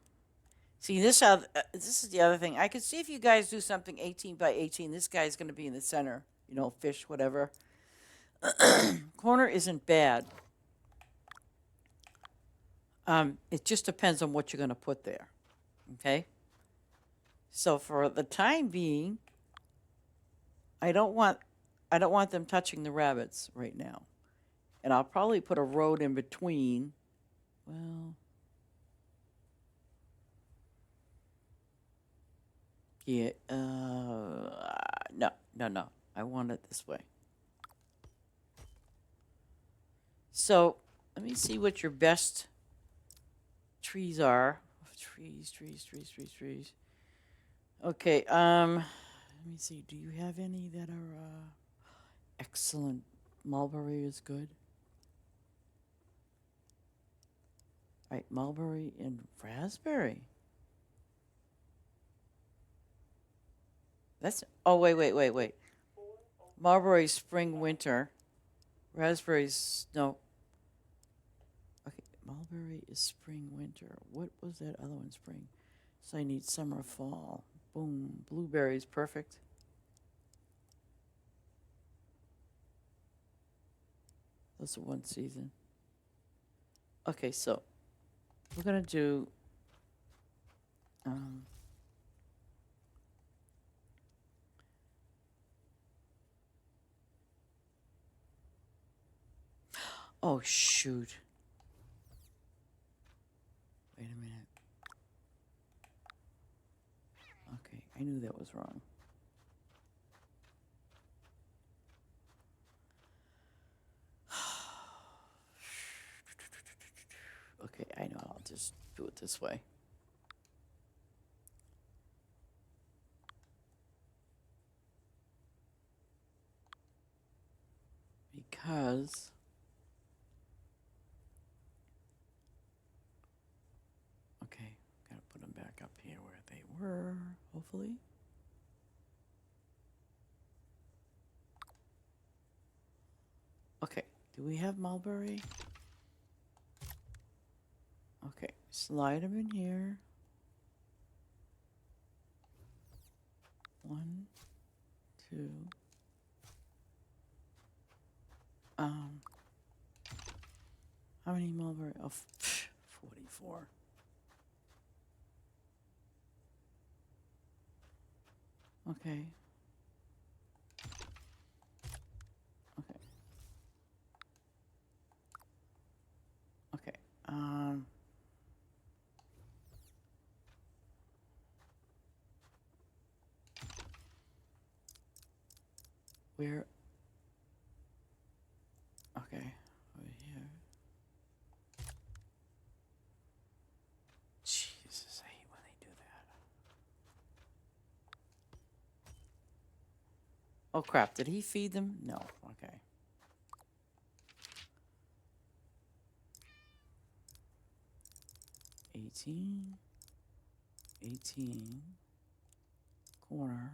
See, this is the other thing. I could see if you guys do something 18 by 18. This guy's going to be in the center. You know, fish, whatever. Corner isn't bad. It just depends on what you're going to put there. Okay? So for the time being, I don't want them touching the rabbits right now. And I'll probably put a road in between. Well, yeah, no. I want it this way. So, let me see what your best trees are. Trees. Okay, let me see. Do you have any that are excellent? Mulberry is good. All right, mulberry and raspberry. That's, oh, wait. Mulberry, spring, winter. Raspberries, no. Okay, mulberry is spring, winter. What was that other one, spring? So I need summer, fall. Boom. Blueberries, perfect. Those are one season. Okay, so we're going to do oh, shoot. Wait a minute. Okay, I knew that was wrong. Okay, I know. I'll just do it this way. Because okay, gotta put them back up here where they were, hopefully. Okay, do we have mulberry? Okay, slide them in here. 1, 2. How many mulberry? Oh, 44. Okay. Okay. Okay. Where? Okay, over here. Jesus, I hate when they do that. Oh crap, did he feed them? No, okay. $18, $18, corner.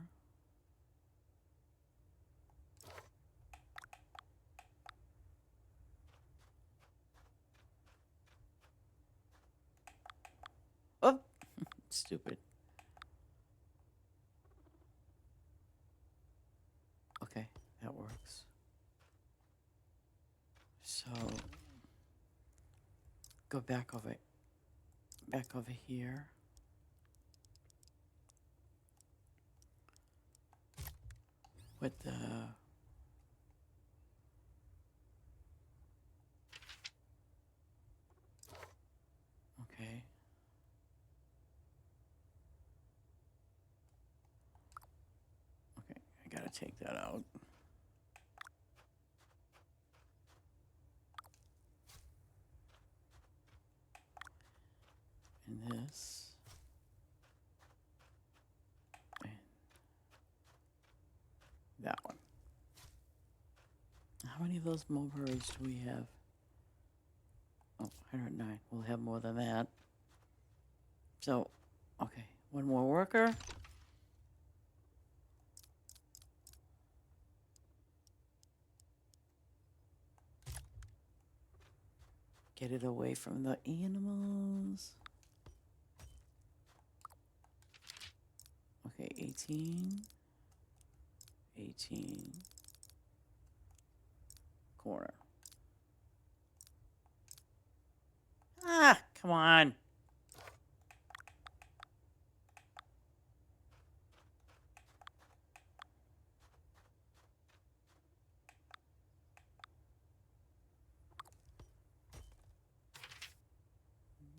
Oh, stupid. Okay, that works. So go back over here. With the okay. Okay, I gotta take that out. And this. And that one. How many of those mulberries do we have? Oh, 109. We'll have more than that. So, okay, one more worker. Get it away from the animals. Okay, 18. 18. Corner. Ah, come on.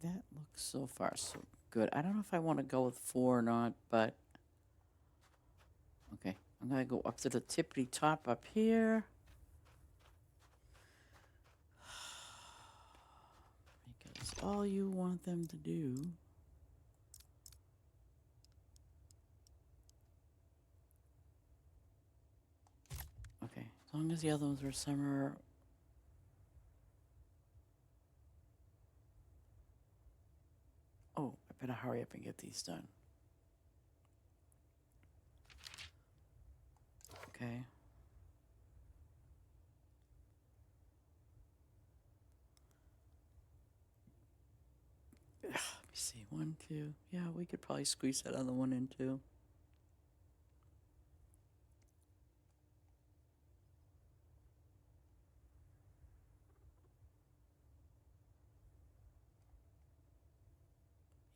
That looks so far so good. I don't know if I want to go with 4 or not, but okay. I'm going to go up to the tippity top up here. Because all you want them to do okay, as long as the other ones are somewhere. Oh, I better hurry up and get these done. Okay. Let me see. 1, 2. Yeah, we could probably squeeze that other one in too.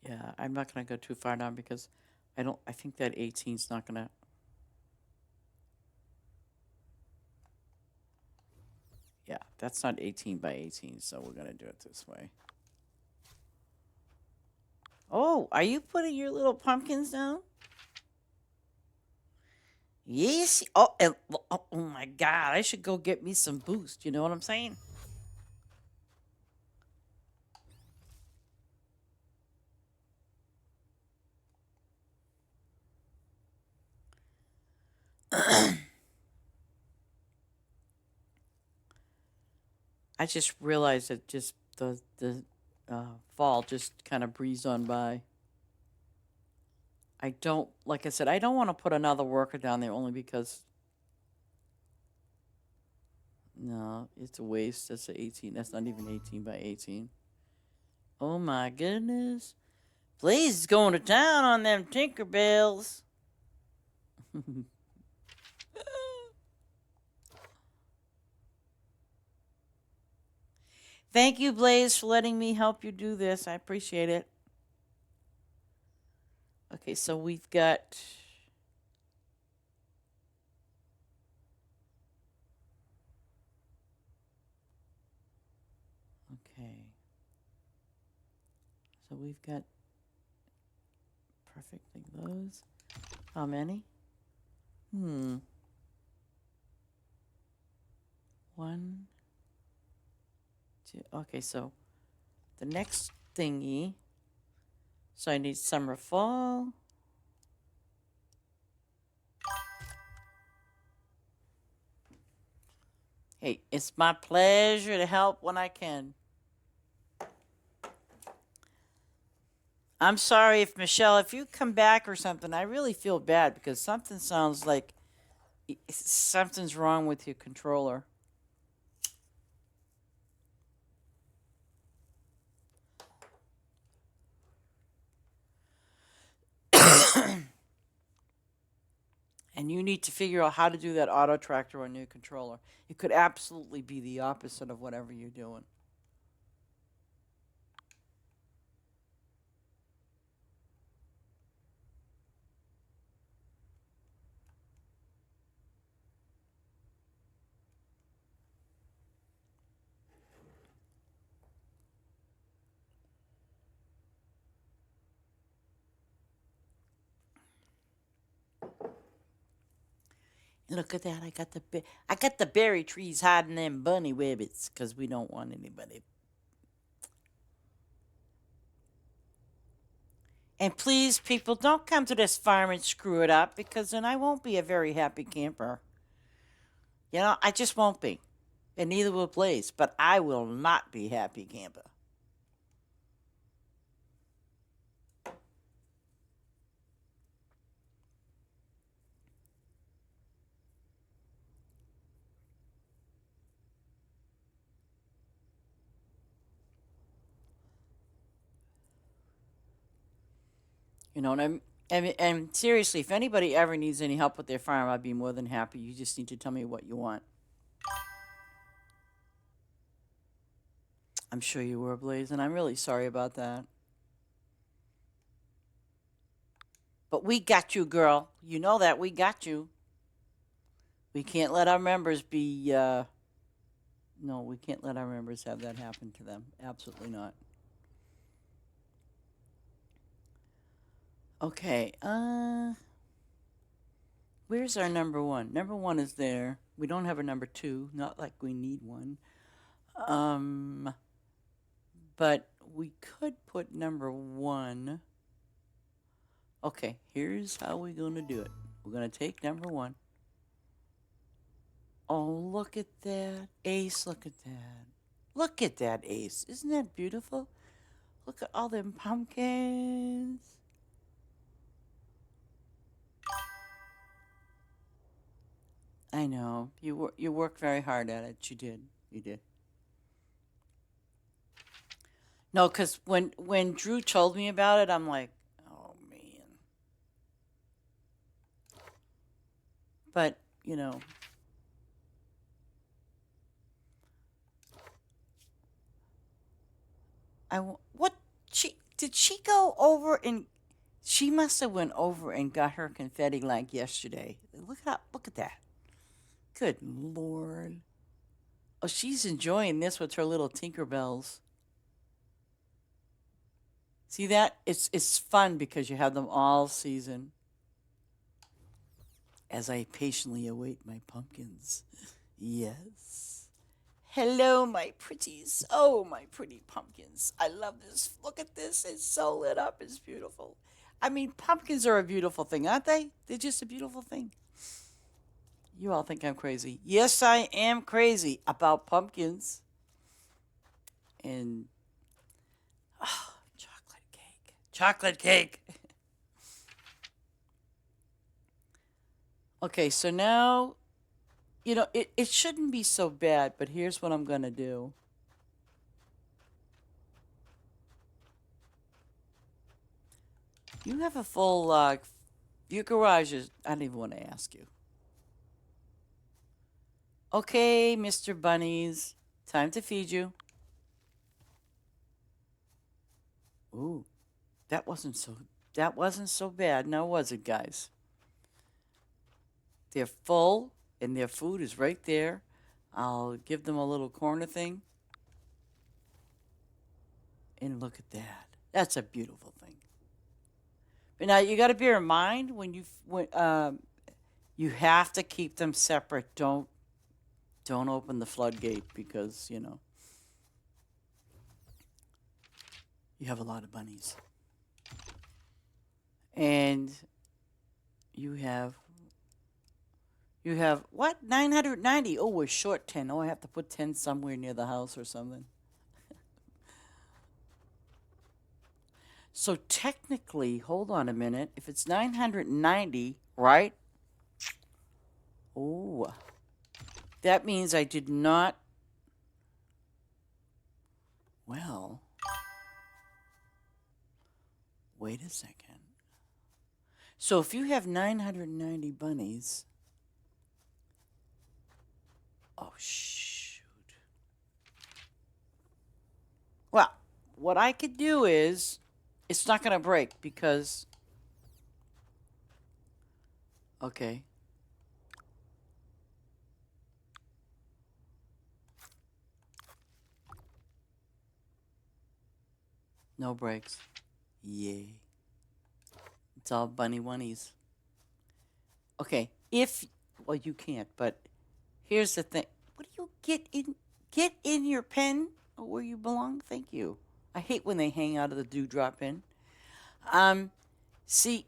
Yeah, I'm not going to go too far down because I think that 18's not going to. Yeah, that's not 18 by 18, so we're going to do it this way. Oh, are you putting your little pumpkins down? Yes. Oh, and, oh my God, I should go get me some boost. You know what I'm saying? I just realized that just the fall just kind of breezed on by. I don't, like I said, I don't want to put another worker down there only because, no, it's a waste. That's a 18. That's not even 18 by 18. Oh my goodness. Blaze is going to town on them Tinkerbells. Thank you, Blaze, for letting me help you do this. I appreciate it. Okay, so we've got... Okay. So we've got perfectly those. How many? Okay, so the next thingy. So I need summer, fall. Hey, it's my pleasure to help when I can. I'm sorry if Michelle, if you come back or something, I really feel bad because something sounds like something's wrong with your controller. And you need to figure out how to do that auto tractor on your controller. It could absolutely be the opposite of whatever you're doing. Look at that! I got the berry trees hiding them bunny rabbits because we don't want anybody. And please, people, don't come to this farm and screw it up because then I won't be a very happy camper. You know, I just won't be, and neither will Blaze. But I will not be happy camper. You know, and seriously, if anybody ever needs any help with their farm, I'd be more than happy. You just need to tell me what you want. I'm sure you were, Blaze, and I'm really sorry about that. But we got you, girl. You know that we got you. We can't let our members be. No, we can't let our members have that happen to them. Absolutely not. Okay. Where's our number one? Number one is there. We don't have a number two. Not like we need one. But we could put number one. Okay, here's how we're gonna do it. We're gonna take number one. Oh, look at that. Ace, look at that. Look at that, Ace. Isn't that beautiful? Look at all them pumpkins. I know. You worked very hard at it. You did. You did. No, because when Drew told me about it, I'm like, oh, man. But, you know. What? Did she go over and... She must have went over and got her confetti like yesterday. Look at that. Good Lord. Oh, she's enjoying this with her little Tinkerbells. See that? It's fun because you have them all season. As I patiently await my pumpkins. Yes. Hello, my pretties. Oh, my pretty pumpkins. I love this. Look at this. It's so lit up. It's beautiful. I mean, pumpkins are a beautiful thing, aren't they? They're just a beautiful thing. You all think I'm crazy. Yes, I am crazy about pumpkins. And, oh, chocolate cake. Chocolate cake. Okay, so now, you know, it shouldn't be so bad, but here's what I'm going to do. You have a full, your garage is, I don't even want to ask you. Okay, Mr. Bunnies, time to feed you. Ooh, that wasn't so bad, now was it, guys? They're full, and their food is right there. I'll give them a little corner thing. And look at that. That's a beautiful thing. But now you got to bear in mind when you have to keep them separate. Don't open the floodgate because, you know. You have a lot of bunnies. And you have what? 990. Oh, we're short 10. Oh, I have to put 10 somewhere near the house or something. So technically, hold on a minute. If it's 990, right? Oh, that means I did not. Well, wait a second. So if you have 990 bunnies, oh, shoot. Well, what I could do is, it's not going to break because, okay. No breaks. Yay. It's all bunny oneies. Okay, well, you can't, but here's the thing. What do you get in your pen where you belong? Thank you. I hate when they hang out of the dewdrop pin. See,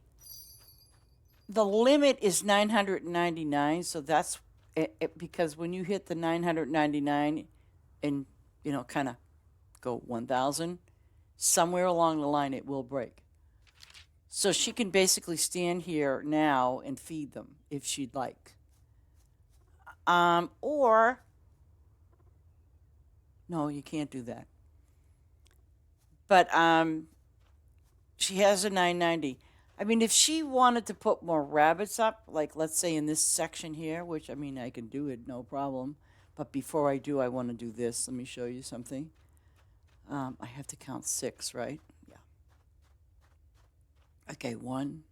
the limit is 999, so that's because when you hit the 999 and, kind of go 1,000, somewhere along the line it will break. So she can basically stand here now and feed them if she'd like. Or, no, you can't do that. But she has a 990. I mean, if she wanted to put more rabbits up, like let's say in this section here, which I mean, I can do it, no problem. But before I do, I want to do this. Let me show you something. I have to count 6, right? Yeah. Okay, 1,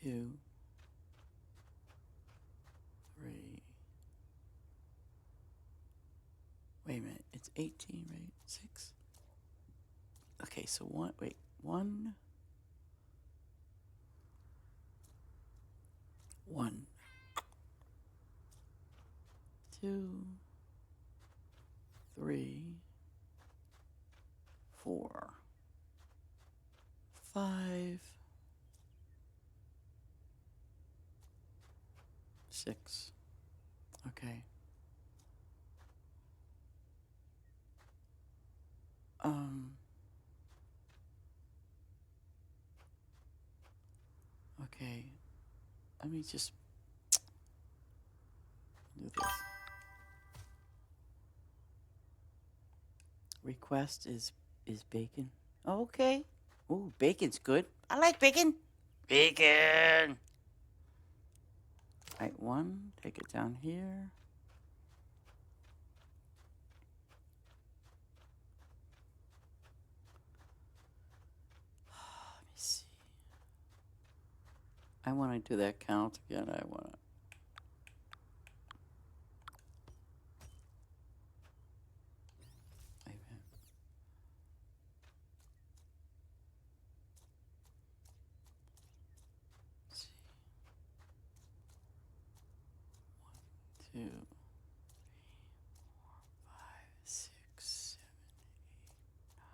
2, 3. Wait a minute, it's 18, right? 6. Okay, so 1, 1, 1, 2, 3, 4, 5, 6. Okay. Okay. Let me just do this. Request is bacon. Okay. Ooh, bacon's good. I like bacon. Bacon. All right, 1. Take it down here. Let me see. I want to do that count again. I want to. Wait a minute. Let's see. 1, 2, 3, 4, 5, 6, 7, 8, 9,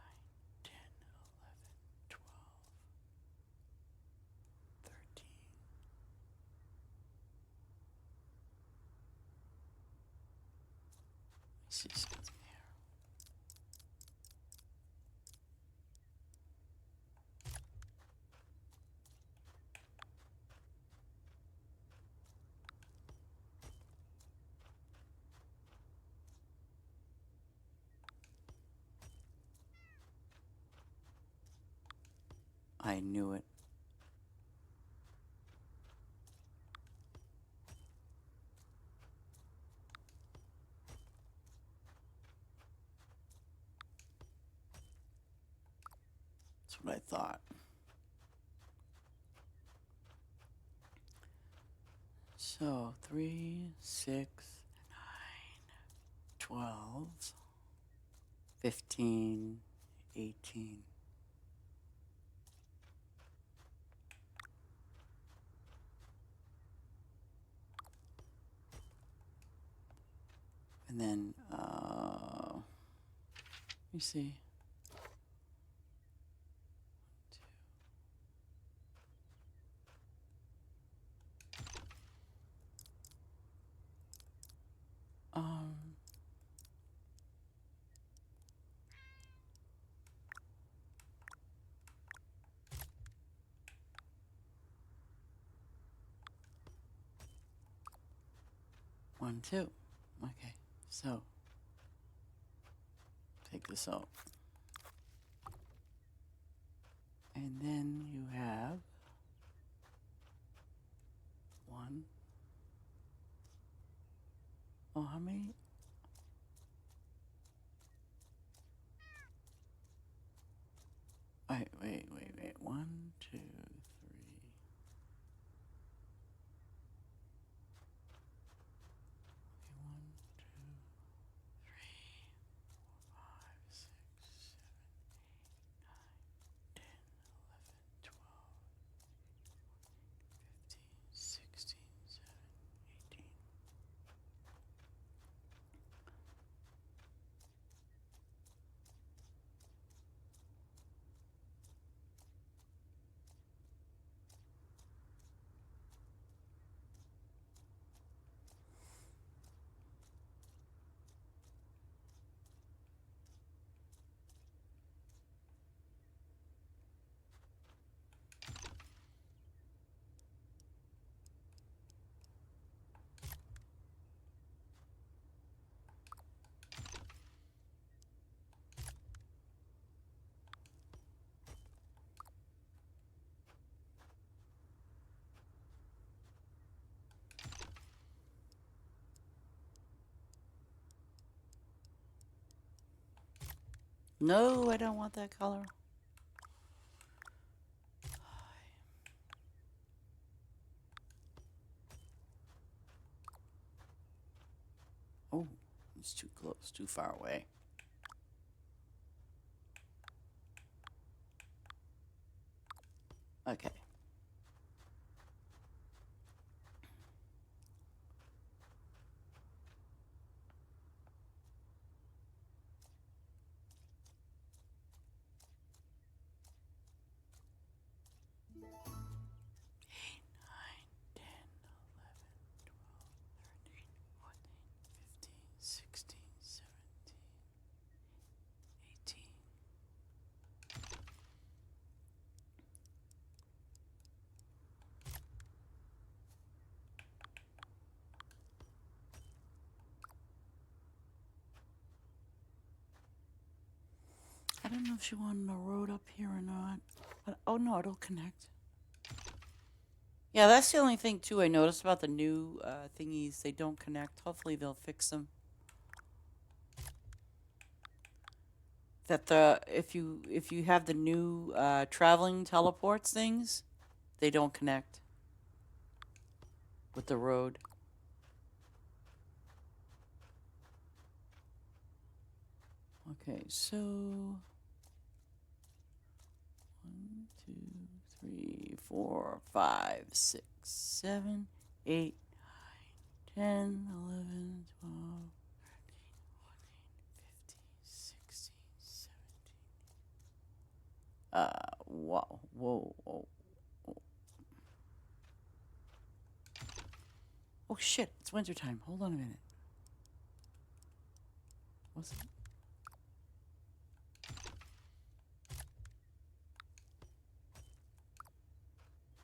10, 11, 12, 13. Let's see something here. I knew it. That's what I thought. So 3, 6, 9, 12, 15, 18. And then Let me see. Um, one, two. Okay, so take this out. And then you have one. Oh, how many? Wait. 1, 2, 3. Okay, 1, 2, 3, 5, 6, 7, 10, 11, 12, 15, 16, 17, 18. No, I don't want that color. Oh, it's too close, too far away. Okay. Nine, 10, 11, 12, 13, 14, 15, 16, 17, 18. I don't know if she wanted a road up here or not. But, oh no, it'll connect. Yeah, that's the only thing too I noticed about the new thingies. They don't connect. Hopefully they'll fix them. That if you have the new traveling teleports things, they don't connect with the road. Okay, so 1, 2, 3, 4, 5, 6, 7, 8, 9, 10, 11, 12, 13, 14, 15, 16, 17. Wow. Whoa. Oh shit, it's wintertime. Hold on a minute. What's it?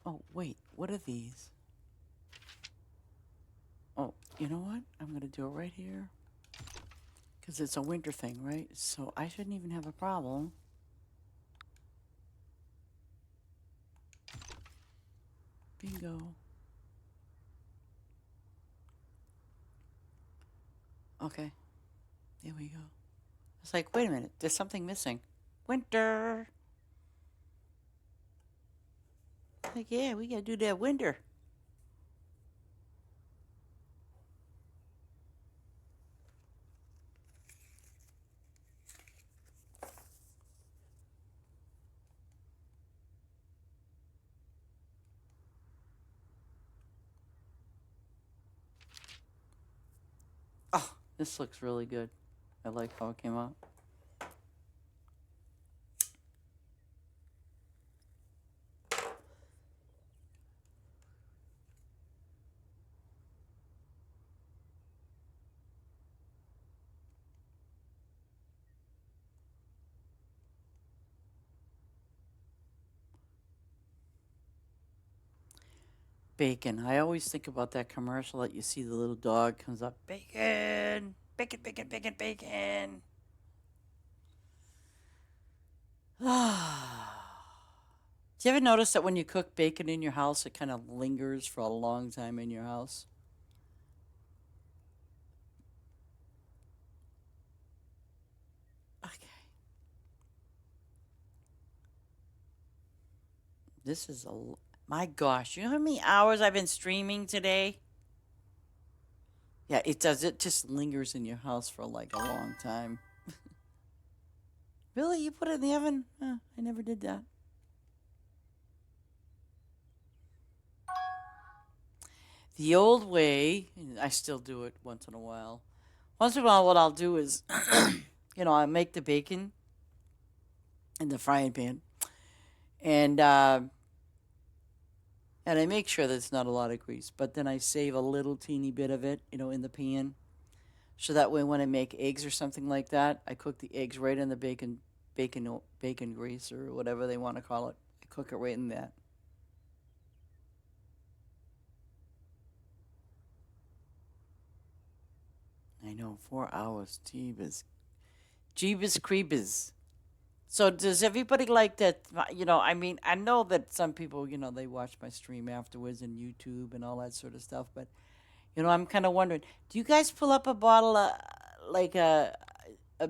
Oh, wait, what are these? Oh, you know what? I'm gonna do it right here. Because it's a winter thing, right? So I shouldn't even have a problem. Bingo. Okay, there we go. It's like, wait a minute, there's something missing. Winter! Like, yeah, we gotta do that winter. Oh, this looks really good. I like how it came out. bacon. I always think about that commercial that you see the little dog comes up, bacon, bacon, bacon, bacon, bacon. Do you ever notice that when you cook bacon in your house, it kind of lingers for a long time in your house? Okay. This is my gosh, you know how many hours I've been streaming today? Yeah, it does. It just lingers in your house for like a long time. Really? You put it in the oven? I never did that. The old way, and I still do it once in a while. Once in a while, what I'll do is, I make the bacon in the frying pan, and I make sure there's not a lot of grease. But then I save a little teeny bit of it, in the pan, so that way when I make eggs or something like that, I cook the eggs right in the bacon grease or whatever they want to call it. I cook it right in that. I know, 4 hours. Jeebus creepers. So does everybody like that? I mean, I know that some people, they watch my stream afterwards and YouTube and all that sort of stuff. But, I'm kind of wondering, do you guys pull up a bottle of, like a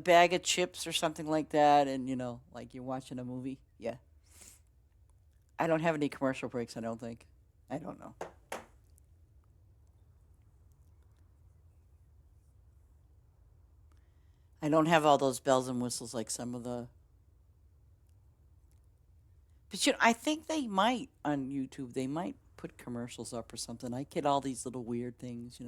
bag of chips or something like that and, like you're watching a movie? Yeah. I don't have any commercial breaks, I don't think. I don't know. I don't have all those bells and whistles like some of the. But I think they might on YouTube. They might put commercials up or something. I get all these little weird things.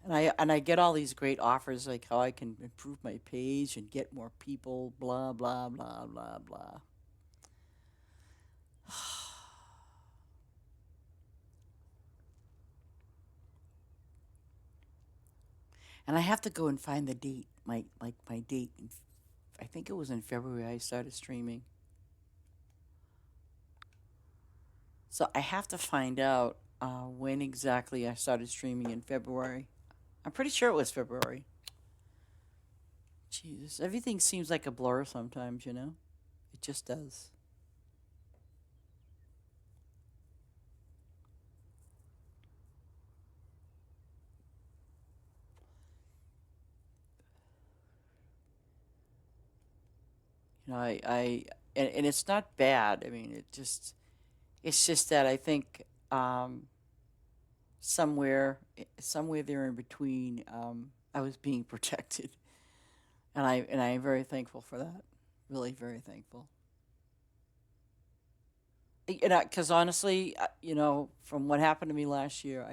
And I get all these great offers like how I can improve my page and get more people, blah blah blah blah blah. And I have to go and find the date, my date. I think it was in February I started streaming. So I have to find out when exactly I started streaming in February. I'm pretty sure it was February. Jesus, everything seems like a blur sometimes. It just does. And it's not bad. I mean, it's just that I think somewhere there in between, I was being protected, and I am very thankful for that. Really, very thankful. Because honestly, from what happened to me last year,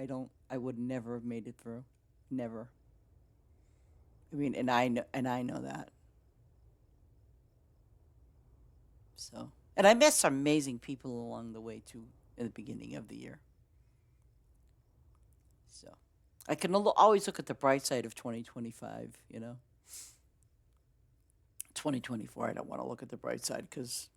I would never have made it through, never. I mean, and I know that. So, and I met some amazing people along the way too, in the beginning of the year. So, I can always look at the bright side of 2025. 2024, I don't want to look at the bright side because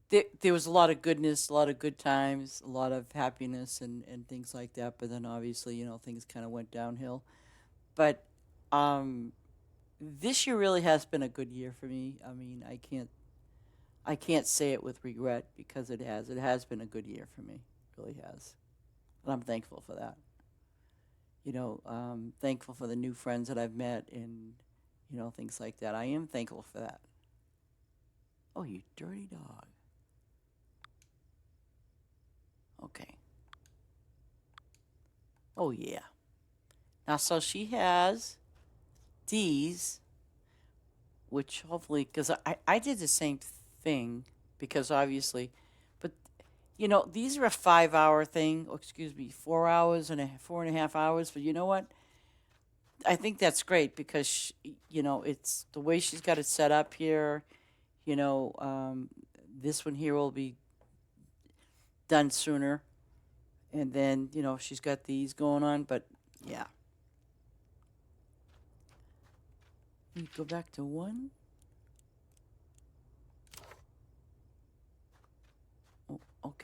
there was a lot of goodness, a lot of good times, a lot of happiness and things like that. But then obviously, things kind of went downhill. But um, this year really has been a good year for me. I mean, I can't say it with regret because it has. It has been a good year for me. It really has. And I'm thankful for that. Thankful for the new friends that I've met and, things like that. I am thankful for that. Oh, you dirty dog. Okay. Oh, yeah. Now, so she has these, which hopefully, because I did the same thing, because obviously, but these are a 5 hour thing. Oh, excuse me, 4 hours and 4.5 hours. But you know what? I think that's great because it's the way she's got it set up here. You know, um, this one here will be done sooner, and then she's got these going on. But yeah, let me go back to one. Oh, okay.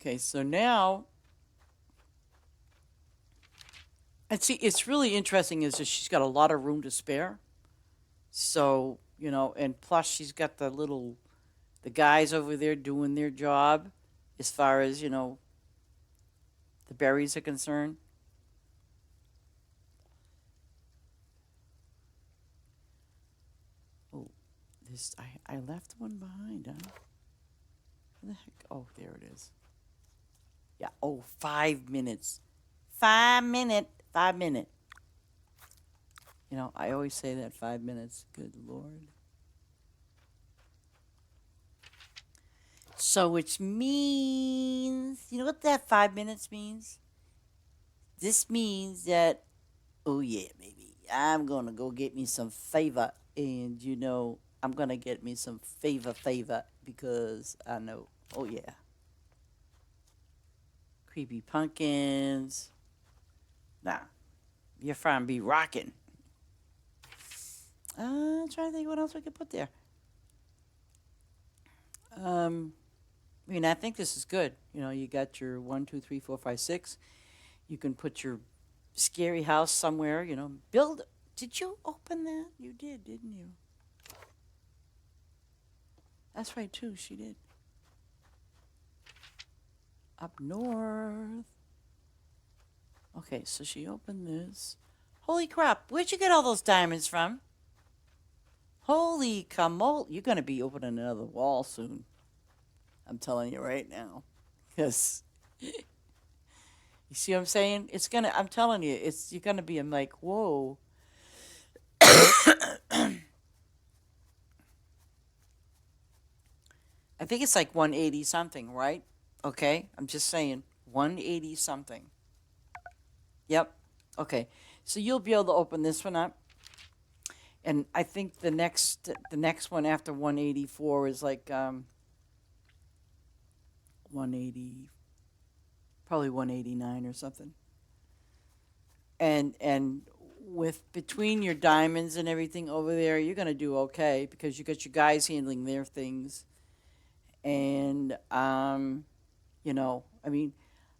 Okay, so now, and see, it's really interesting is that she's got a lot of room to spare. So, and plus she's got the guys over there doing their job as far as, the berries are concerned. Oh, I left one behind, huh? Where the heck? Oh, there it is. Yeah, oh, 5 minutes. 5 minute, 5 minute. I always say that 5 minutes. Good Lord. So, which means, you know what that 5 minutes means? This means that, oh yeah, baby, I'm gonna go get me some favor, and I'm gonna get me some favor because I know. Oh yeah, creepy pumpkins. Nah, your friend be rocking. Trying to think what else we could put there. I think this is good. You got your 1, 2, 3, 4, 5, 6. You can put your scary house somewhere. Build. Did you open that? You did, didn't you? That's right too. She did. Up north. Okay, so she opened this. Holy crap! Where'd you get all those diamonds from? Holy camole! You're gonna be opening another wall soon. I'm telling you right now. Yes. You see what I'm saying? I'm telling you, you're gonna be like, whoa. I think it's like 180 something, right? Okay, I'm just saying 180 something. Yep. Okay, so you'll be able to open this one up, and I think the next one after 184 is like 180, probably 189 or something. And with between your diamonds and everything over there, you're gonna do okay because you got your guys handling their things, and I mean,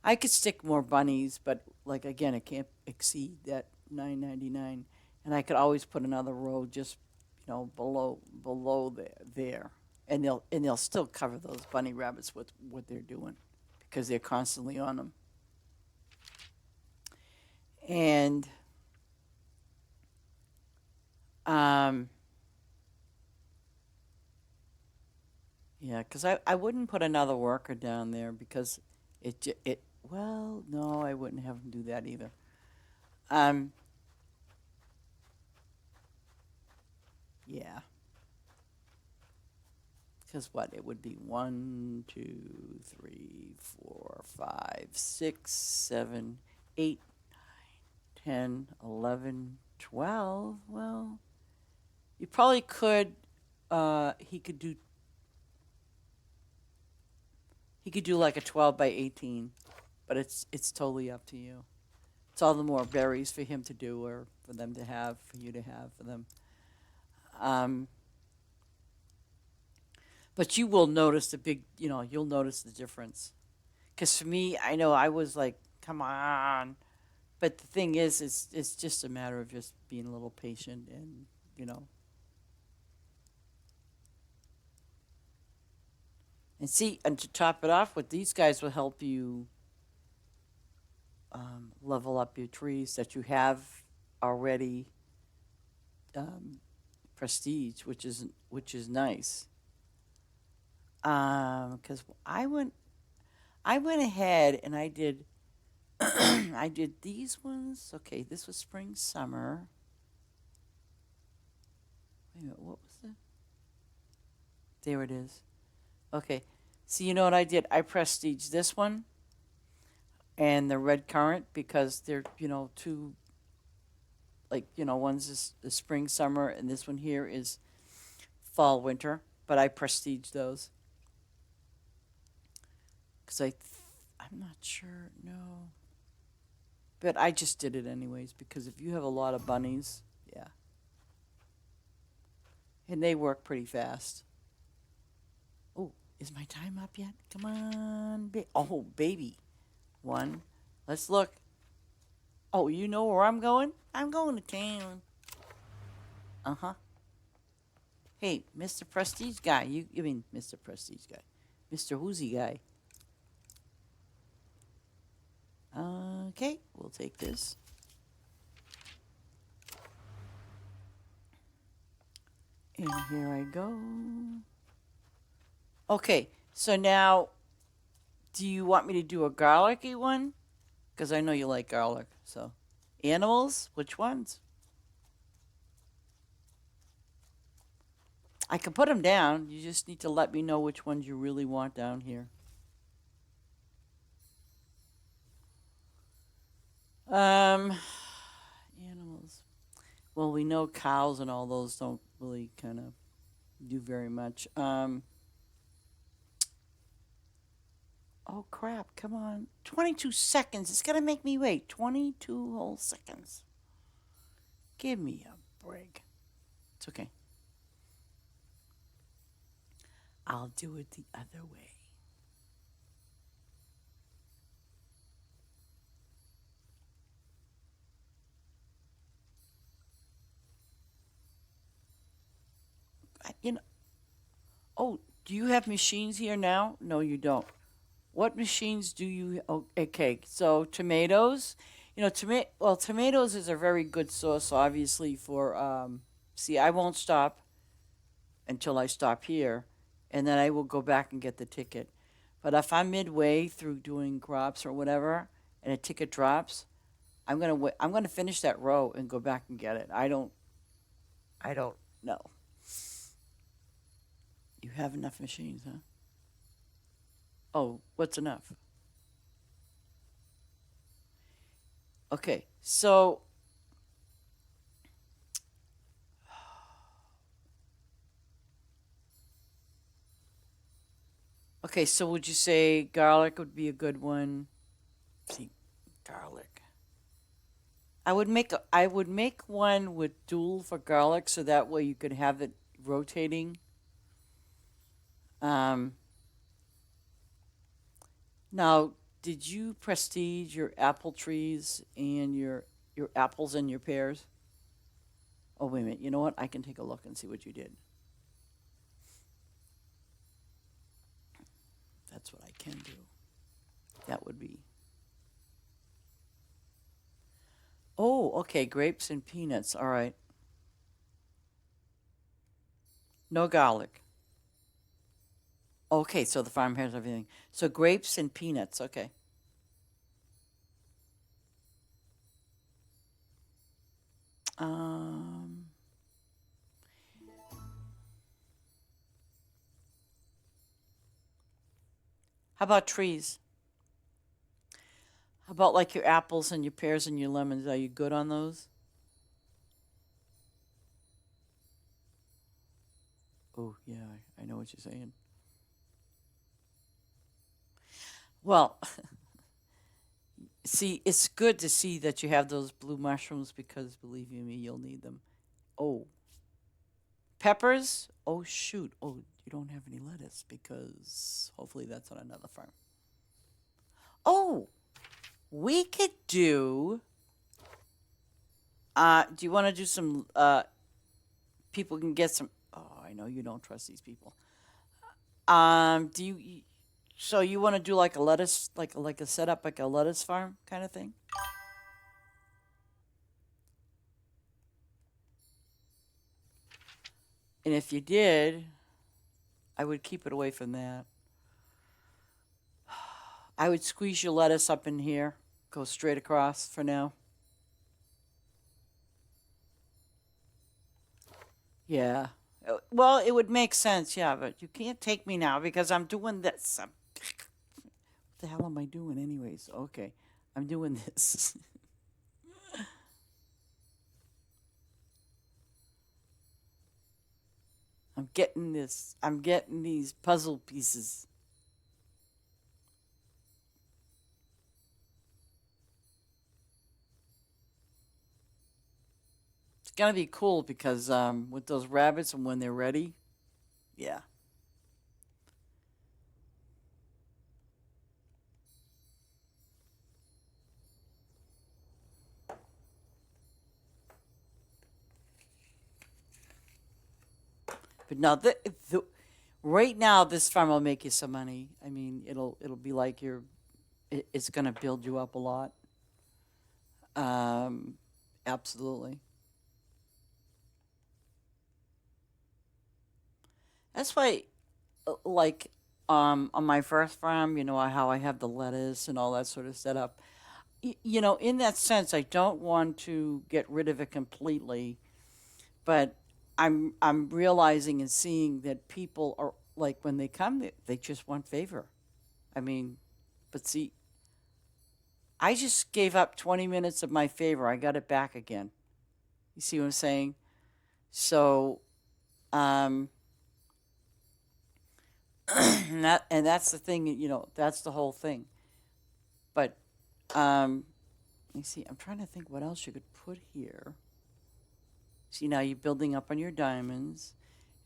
I could stick more bunnies, but like again, it can't exceed that 9.99, and I could always put another row just below there, and they'll still cover those bunny rabbits with what they're doing because they're constantly on them. And yeah, because I wouldn't put another worker down there because it well, no, I wouldn't have them do that either. Yeah, because what it would be 1, 2, 3, 4, 5, 6, 7, 8, 10, 11, 12. Well, you probably could. He could do like a 12 by 18, but it's totally up to you. It's all the more berries for him to do or for them to have, for you to have, for them. But you will notice you'll notice the difference. Because for me, I know I was like, come on. But the thing is, it's just a matter of just being a little patient and, you know. And see, and to top it off, what these guys will help you level up your trees that you have already prestige, which is nice. Because I went ahead and I did I did these ones. Okay, this was spring, summer. Wait a minute, what was that? There it is. Okay, so you know what I did? I prestige this one and the red currant because they're two, like one's is the spring, summer, and this one here is fall, winter. But I prestige those because I'm not sure. No. But I just did it anyways because if you have a lot of bunnies, yeah. And they work pretty fast. Oh, Is my time up yet? Come on. Oh, baby. One. Let's look. Oh, you know where I'm going? I'm going to town. Uh-huh. Hey, Mr. Prestige guy. You mean Mr. Prestige guy. Mr. Whoozy guy. Okay, we'll take this. And here I go. Okay, so now, do you want me to do a garlicky one? Because I know you like garlic, so. Animals? Which ones? I can put them down. You just need to let me know which ones you really want down here. Animals. Well, we know cows and all those don't really kind of do very much. Oh, crap. Come on. 22 seconds. It's going to make me wait. 22 whole seconds. Give me a break. It's okay. I'll do it the other way. You know. Oh, do you have machines here now? No, you don't. What machines do you? Oh, okay, so tomatoes. You know, tomatoes is a very good source, obviously, for. See, I won't stop until I stop here, and then I will go back and get the ticket. But if I'm midway through doing crops or whatever, and a ticket drops, I'm gonna finish that row and go back and get it. I don't know. You have enough machines, huh? Oh, what's enough? Okay, so would you say garlic would be a good one? See, garlic. I would make one with dual for garlic so that way you could have it rotating. Um, Now, did you prestige your apple trees and your apples and your pears? Oh, wait a minute. You know what? I can take a look and see what you did. That's what I can do. That would be. Oh, okay. Grapes and peanuts. All right. No garlic. Okay, so the farm has everything. So grapes and peanuts. Okay. Um, how about trees? How about like your apples and your pears and your lemons? Are you good on those? Oh, yeah, I know what you're saying. Well, see, it's good to see that you have those blue mushrooms because believe you me, you'll need them. Oh, peppers? Oh, shoot. Oh, you don't have any lettuce because hopefully that's on another farm. Oh, we could do. Do you want to do some? People can get some. Oh, I know you don't trust these people. Do you? So you want to do like a lettuce, like a setup, like a lettuce farm kind of thing? And if you did, I would keep it away from that. I would squeeze your lettuce up in here, go straight across for now. Yeah. Well, it would make sense, yeah, but you can't take me now because I'm doing this. What the hell am I doing, anyways? Okay, I'm doing this. I'm getting this. I'm getting these puzzle pieces. It's gonna be cool because with those rabbits and when they're ready, yeah. But no, the right now this farm will make you some money. I mean, it'll be like it's going to build you up a lot. Um, absolutely. That's why, like, on my first farm, how I have the lettuce and all that sort of setup. In that sense, I don't want to get rid of it completely, but I'm realizing and seeing that people are like when they come, they just want favor. I mean, but see, I just gave up 20 minutes of my favor. I got it back again. You see what I'm saying? So, um, and that's the thing. That's the whole thing. But let me see. I'm trying to think what else you could put here. See, now you're building up on your diamonds,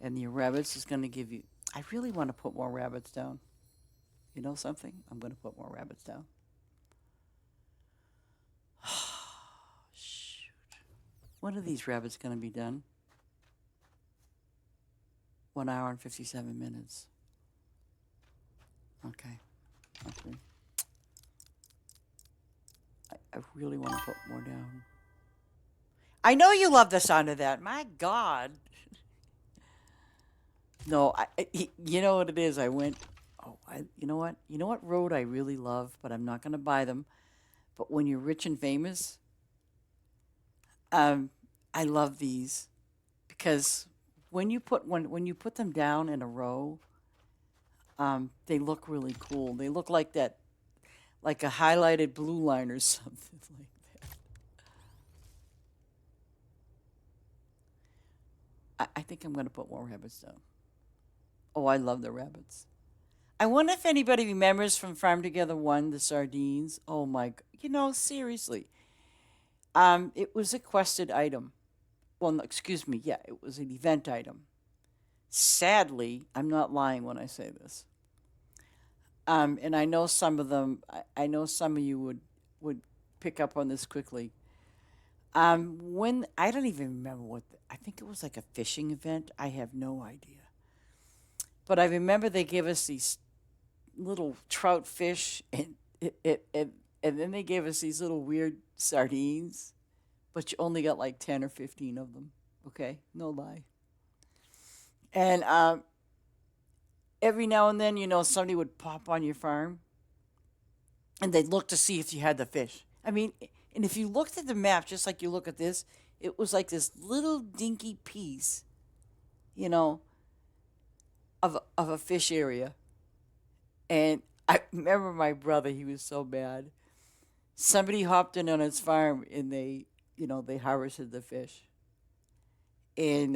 and your rabbits is going to give you. I really want to put more rabbits down. You know something? I'm going to put more rabbits down. Shoot. When are these rabbits going to be done? 1 hour and 57 minutes. Okay. Okay. I really want to put more down. I know you love the sound of that. My God. No, you know what it is? I went. Oh, you know what? You know what road I really love, but I'm not going to buy them. But when you're rich and famous, I love these because when you put them down in a row, they look really cool. They look like that, like a highlighted blue line or something like that. I think I'm going to put more rabbits down. Oh, I love the rabbits. I wonder if anybody remembers from Farm Together 1, the sardines. Oh my, seriously. It was a quested item. Well, no, excuse me. Yeah, it was an event item. Sadly, I'm not lying when I say this. And I know some of them. I know some of you would pick up on this quickly. When I don't even remember I think it was like a fishing event. I have no idea. But I remember they gave us these little trout fish, and then they gave us these little weird sardines, but you only got like 10 or 15 of them. Okay, no lie. And every now and then, somebody would pop on your farm, and they'd look to see if you had the fish. I mean, and if you looked at the map, just like you look at this, it was like this little dinky piece, you know, of a fish area. And I remember my brother, he was so bad. Somebody hopped in on his farm and they harvested the fish. And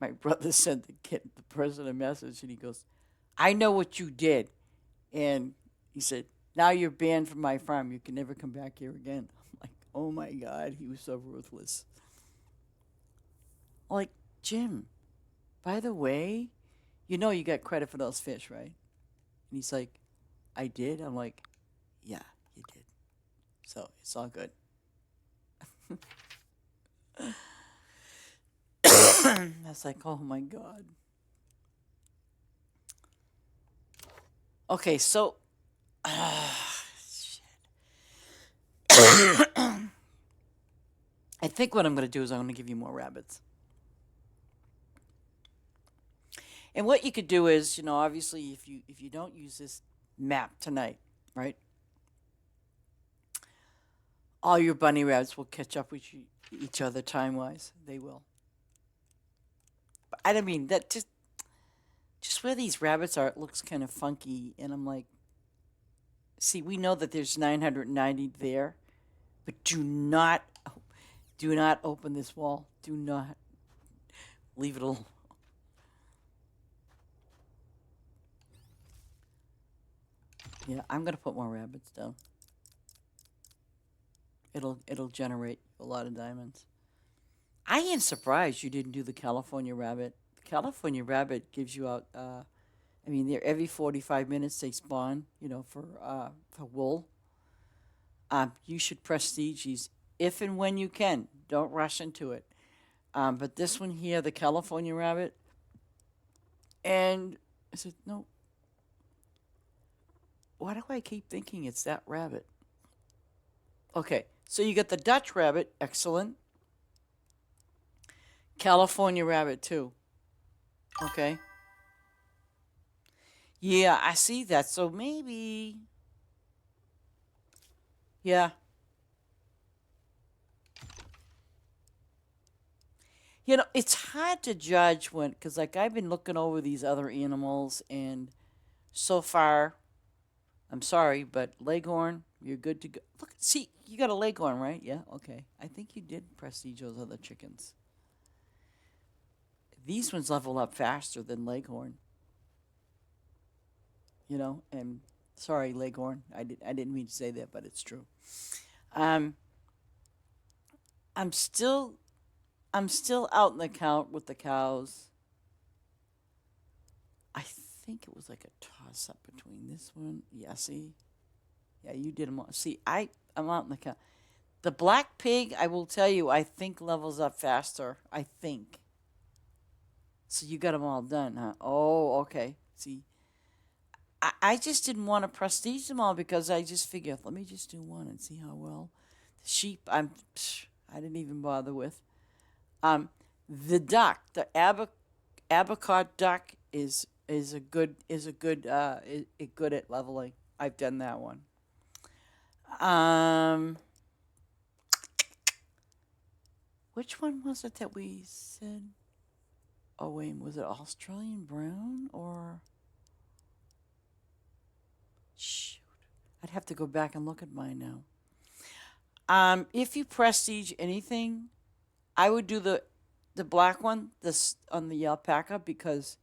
my brother sent the person a message and he goes, I know what you did. And he said, now you're banned from my farm. You can never come back here again. I'm like, oh my God, he was so ruthless. I'm like, Jim, by the way, you got credit for those fish, right? And he's like, I did? I'm like, yeah, you did. So it's all good. I was like, oh my God. Okay, so shit. I think what I'm going to do is I'm going to give you more rabbits. And what you could do is, obviously, if you don't use this map tonight, right? All your bunny rabbits will catch up with each other time wise. They will. But I don't mean that just where these rabbits are, it looks kind of funky, and I'm like, see, we know that there's 990 there, but do not open this wall. Do not leave it alone. Yeah, I'm gonna put more rabbits down. It'll generate a lot of diamonds. I am surprised you didn't do the California rabbit. The California rabbit gives you out. I mean, they're every 45 minutes they spawn. For wool. You should prestige these if and when you can. Don't rush into it. But this one here, the California rabbit, and I said, no. Why do I keep thinking it's that rabbit? Okay, so you got the Dutch rabbit, excellent. California rabbit too. Okay. Yeah, I see that. So maybe, yeah. You know, it's hard to judge when, because like I've been looking over these other animals, and so far, I'm sorry, but Leghorn, you're good to go. Look, see, you got a Leghorn, right? Yeah, okay. I think you did prestige those other chickens. These ones level up faster than Leghorn. You know, and sorry, Leghorn, I didn't mean to say that, but it's true. Um, I'm still I'm still out in the count with the cows. I think it was like a toss up between this one. Yeah, see? Yeah, you did them all. See, I'm out in the count. The black pig, I will tell you, I think levels up faster. I think. So you got them all done, huh? Oh, okay. See, I just didn't want to prestige them all because I just figured, let me just do one and see how well. The sheep, I didn't even bother with. The duck, the abacot duck is a good at leveling. I've done that one. Which one was it that we said? Oh wait, was it Australian brown or? Shoot, I'd have to go back and look at mine now. If you prestige anything, I would do the black one, this on the alpaca, because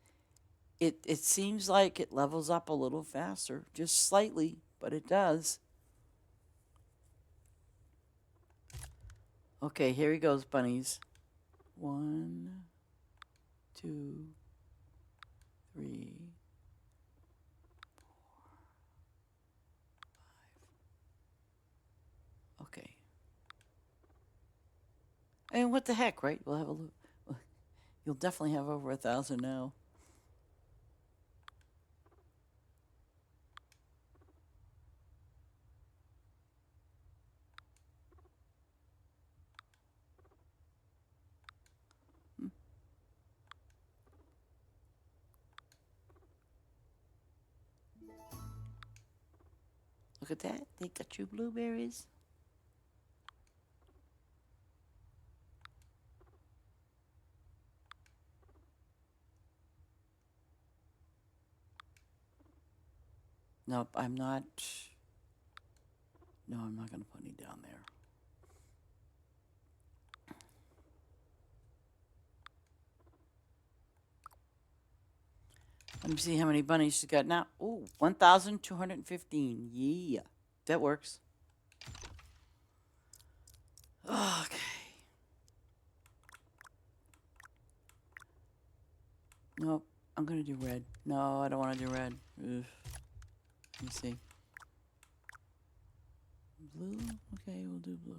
it seems like it levels up a little faster, just slightly, but it does. Okay, here he goes, bunnies. 1, 2, 3, 4, 5. Okay. And what the heck, right? We'll have a look. You'll definitely have over 1,000 now. Look at that. They got you blueberries. Nope, I'm not. No, I'm not going to put any down there. Let me see how many bunnies she's got now. Ooh, 1,215. Yeah, that works. Okay. Nope, I'm going to do red. No, I don't want to do red. Ugh. Let me see. Blue? Okay, we'll do blue.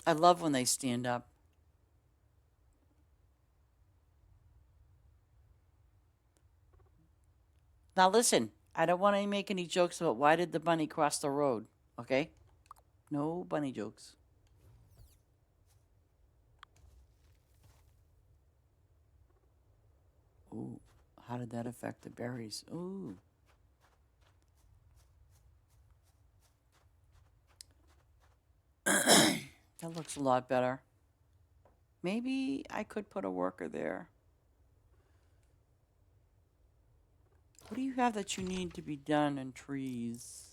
I love when they stand up. Now listen, I don't want to make any jokes about why did the bunny cross the road, okay? No bunny jokes. Ooh, how did that affect the berries? Ooh. That looks a lot better. Maybe I could put a worker there. What do you have that you need to be done in trees?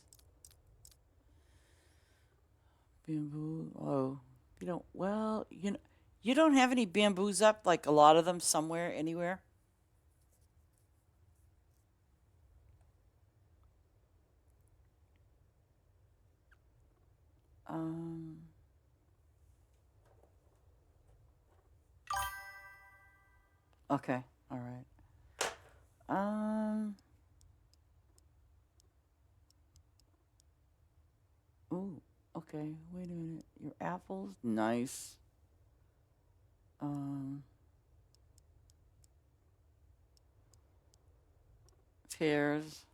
Bamboo. Oh, you don't. Well, you don't have any bamboos up, like a lot of them somewhere, anywhere. Okay. All right. Ooh. Okay. Wait a minute. Your apples, nice. Pears,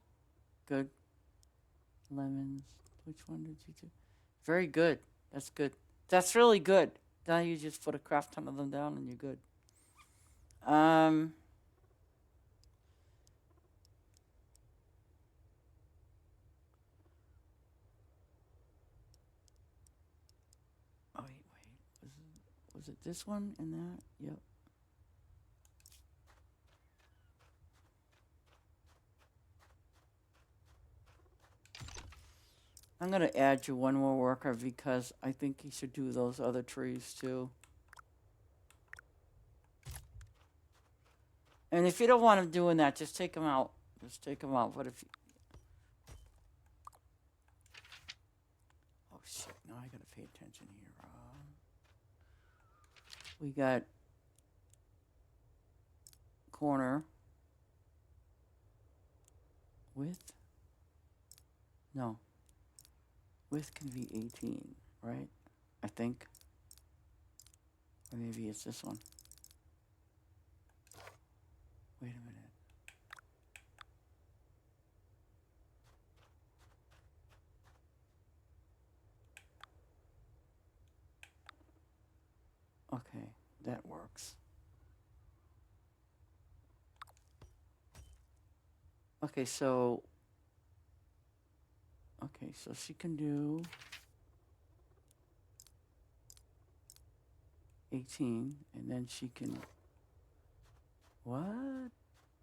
good. Lemons. Which one did you do? Very good. That's good. That's really good. Now you just put a crap ton of them down and you're good. Oh wait. Was it this one and that? Yep. I'm gonna add you one more worker because I think you should do those other trees too. And if you don't want them doing that, just take them out. Just take them out. But if you... Oh shit! Now I gotta pay attention here. We got corner width. No. Width can be 18, right? I think. Or maybe it's this one. Wait a minute. Okay, that works. Okay, so she can do 18, and then she can... What?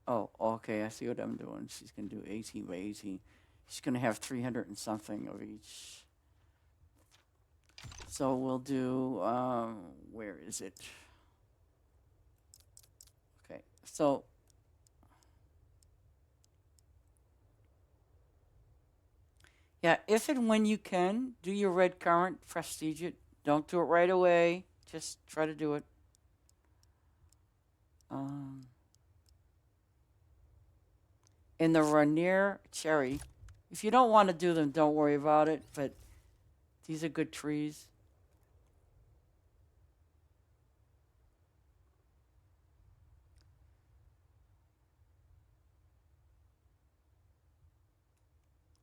Oh, okay, I see what I'm doing. She's going to do 18 by 18. She's going to have 300 and something of each. So we'll do, where is it? Okay, so... Yeah, if and when you can, do your red currant, prestige it. Don't do it right away. Just try to do it. In the Rainier cherry, if you don't want to do them, don't worry about it. But these are good trees.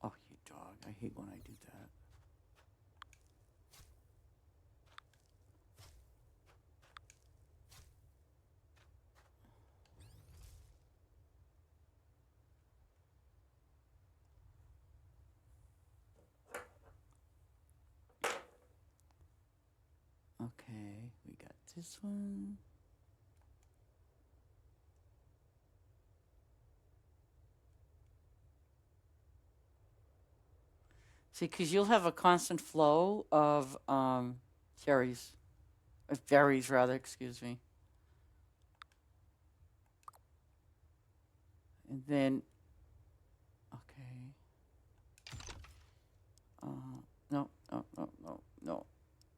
Oh, you dog. I hate when I do that. Okay, we got this one. See, because you'll have a constant flow of cherries. Berries, rather, excuse me. And then, okay. No.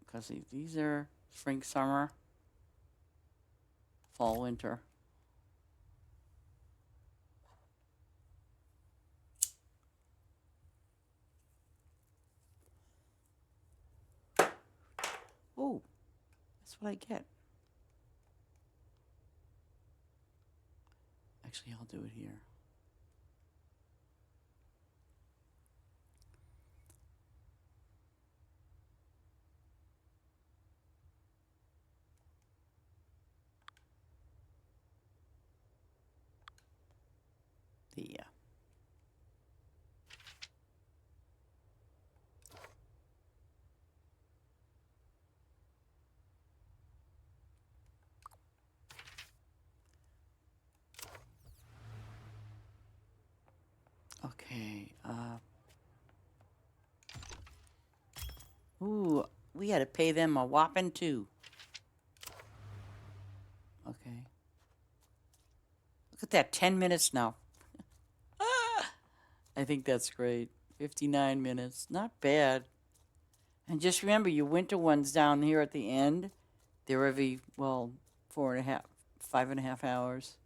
Because these are spring, summer, fall, winter. Oh, that's what I get. Actually, I'll do it here. The Okay. Ooh, we had to pay them a whopping 2. Okay. Look at that, 10 minutes now. I think that's great. 59 minutes, not bad. And just remember, your winter ones down here at the end, they're every, well, 4.5, 5.5 hours.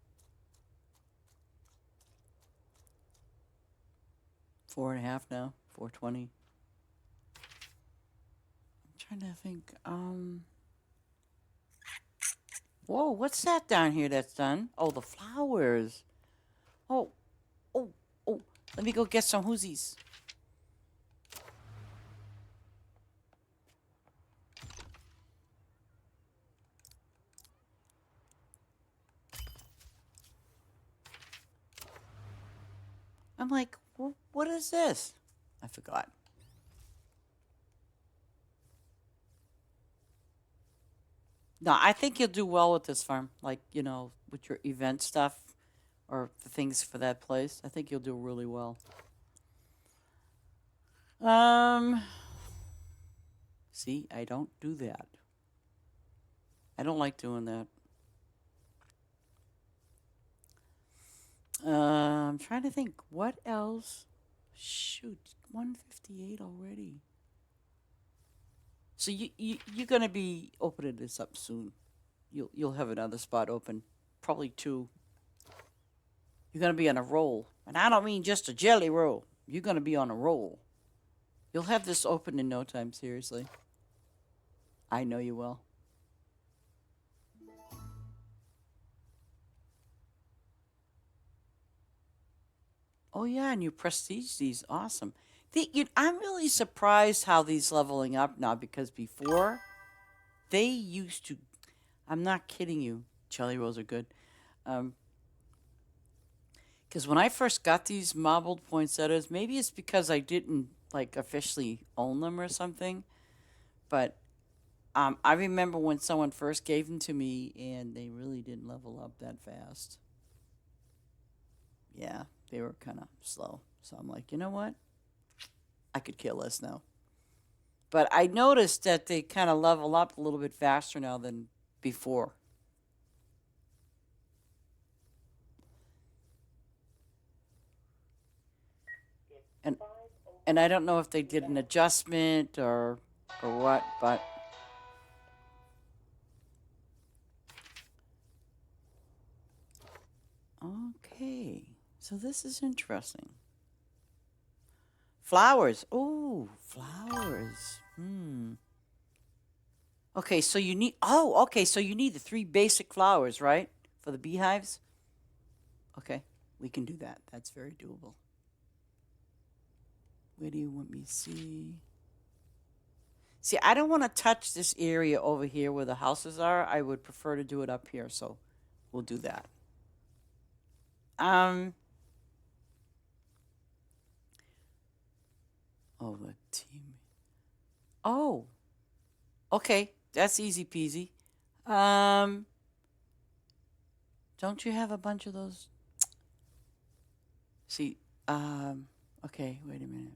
4.5 now. 4:20. I'm trying to think. Whoa, what's that down here that's done? Oh, the flowers. Oh, oh, oh. Let me go get some hoosies. I'm like, what is this? I forgot. No, I think you'll do well with this farm. Like, with your event stuff or the things for that place. I think you'll do really well. See, I don't do that. I don't like doing that. I'm trying to think. What else? Shoot, 158 already. So you're gonna be opening this up soon. You'll have another spot open, probably 2. You're gonna be on a roll, and I don't mean just a jelly roll. You're gonna be on a roll. You'll have this open in no time. Seriously, I know you will. Oh yeah, and you prestige these. Awesome. I'm really surprised how these leveling up now, because before they used to. I'm not kidding you. Jelly rolls are good. Because when I first got these marbled poinsettias, maybe it's because I didn't like officially own them or something, but I remember when someone first gave them to me, and they really didn't level up that fast. Yeah, they were kind of slow. So I'm like, you know what? I could care less now. But I noticed that they kind of level up a little bit faster now than before. And I don't know if they did an adjustment or what, but okay. So this is interesting. Flowers. Oh, flowers. Okay, so you need so you need the 3 basic flowers, right? For the beehives? Okay, we can do that. That's very doable. Where do you want me to see? See, I don't want to touch this area over here where the houses are. I would prefer to do it up here, so we'll do that. Oh, the team. Oh. Okay, that's easy peasy. Don't you have a bunch of those? See, okay, wait a minute.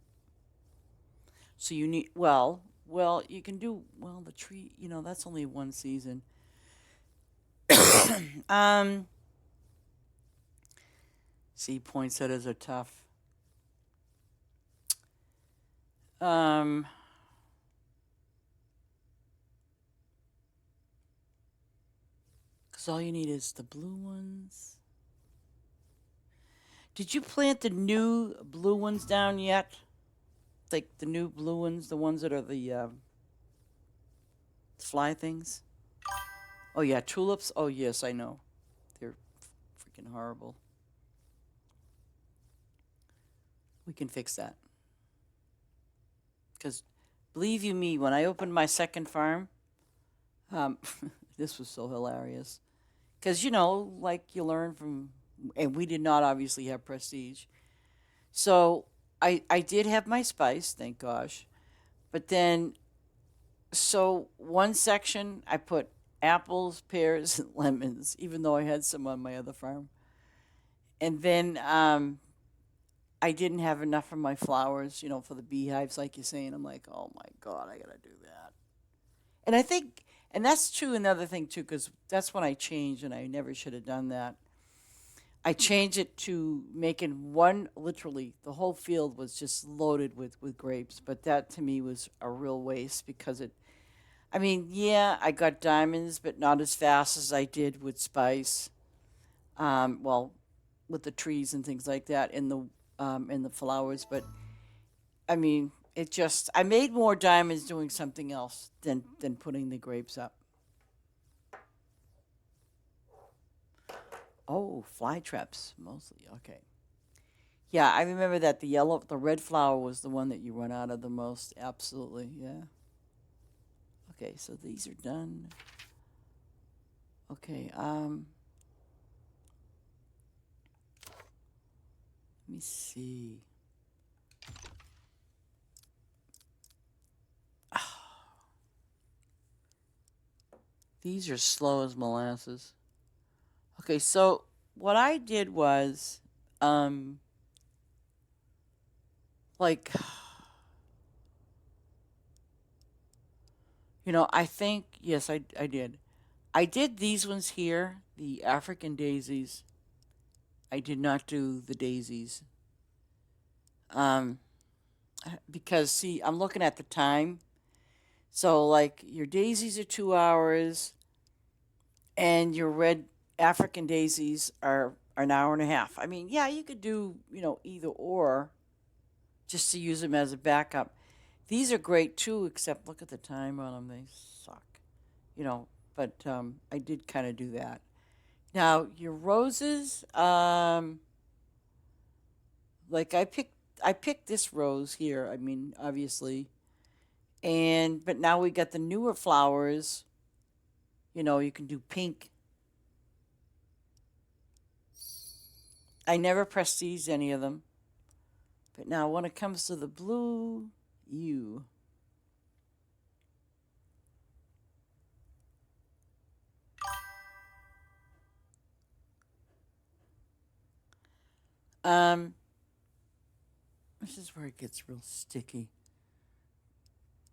So you need, you can do, the tree, that's only one season. See, poinsettias are tough. Because all you need is the blue ones. Did you plant the new blue ones down yet? Like the new blue ones, the ones that are the fly things? Oh yeah, tulips? Oh yes, I know. They're freaking horrible. We can fix that. Because believe you me, when I opened my second farm, this was so hilarious. Because, like you learn from, and we did not obviously have prestige. So I did have my spice, thank gosh. But then, so one section I put apples, pears, and lemons, even though I had some on my other farm. And then I didn't have enough of my flowers, for the beehives, like you're saying. I'm like, oh my God, I gotta do that. And I think, and that's true, another thing too, because that's when I changed, and I never should have done that. I changed it to making one, literally, the whole field was just loaded with grapes. But that to me was a real waste, because yeah, I got diamonds, but not as fast as I did with spice. With the trees and things like that in the flowers. But I mean, it just, I made more diamonds doing something else than putting the grapes up. Oh, fly traps mostly. Okay. Yeah, I remember that the red flower was the one that you run out of the most. Absolutely. Yeah. Okay, so these are done. Okay, let me see. These are slow as molasses. Okay, so what I did was, um, like, I think, yes, I did. I did these ones here, the African daisies. I did not do the daisies. Um, because, see, I'm looking at the time. So, like, your daisies are 2 hours, and your red African daisies are an hour and a half. I mean, yeah, you could do, either or just to use them as a backup. These are great too, except look at the time on them. They suck, you know, but I did kind of do that. Now, your roses, like I picked this rose here. I mean, obviously. But now we got the newer flowers. You can do pink. I never prestige any of them. But now when it comes to the blue, you. Um, this is where it gets real sticky.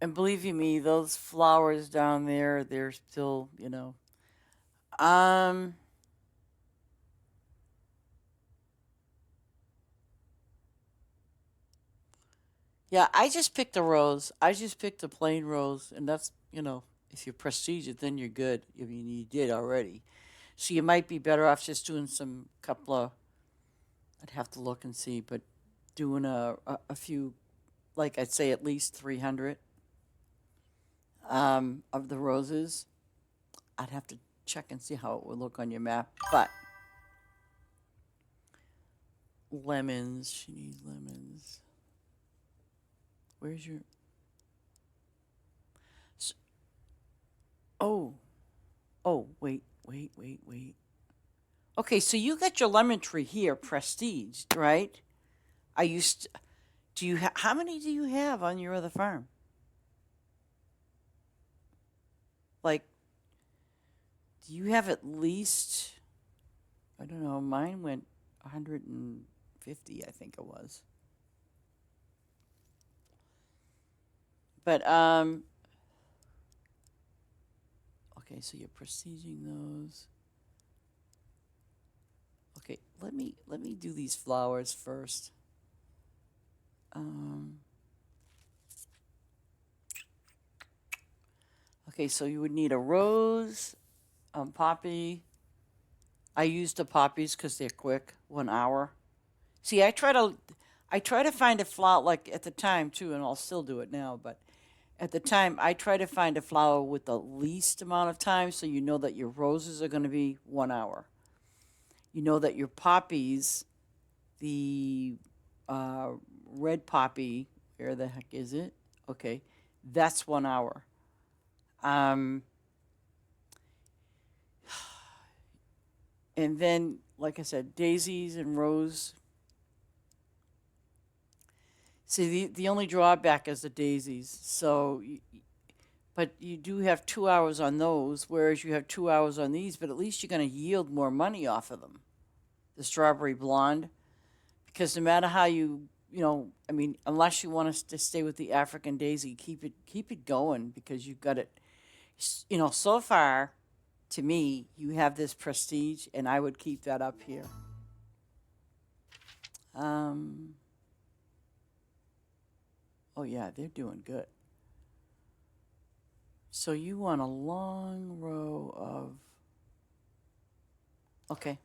And believe you me, those flowers down there, they're still. Um, yeah, I just picked a rose. I just picked a plain rose, and that's, if you prestige it, then you're good. I mean, you did already. So you might be better off just doing some couple of, I'd have to look and see, but doing a few, like I'd say at least 300 of the roses. I'd have to check and see how it would look on your map. But lemons, she needs lemons. Where's your? S- Oh, oh, wait. Okay, so you got your lemon tree here, prestiged, right? I used. Do you? How many do you have on your other farm? Like, do you have at least? I don't know. Mine went 150, I think it was. But okay, so you're prestiging those. Okay, let me do these flowers first. Um, okay, so you would need a rose, poppy. I used the poppies because they're quick, 1 hour. See, I try to find a flower like at the time too, and I'll still do it now. But at the time, I try to find a flower with the least amount of time, so you know that your roses are going to be 1 hour. You know that your poppies, the uh, red poppy, where the heck is it? Okay, that's 1 hour. Um, and then, like I said, daisies and rose. See, the only drawback is the daisies. But you do have 2 hours on those, whereas you have 2 hours on these. But at least you're going to yield more money off of them. The strawberry blonde, because no matter how I mean, unless you want us to stay with the African daisy, keep it going because you've got it. So far, to me, you have this prestige, and I would keep that up here. Um, oh yeah, they're doing good. So you want a long row of. Okay.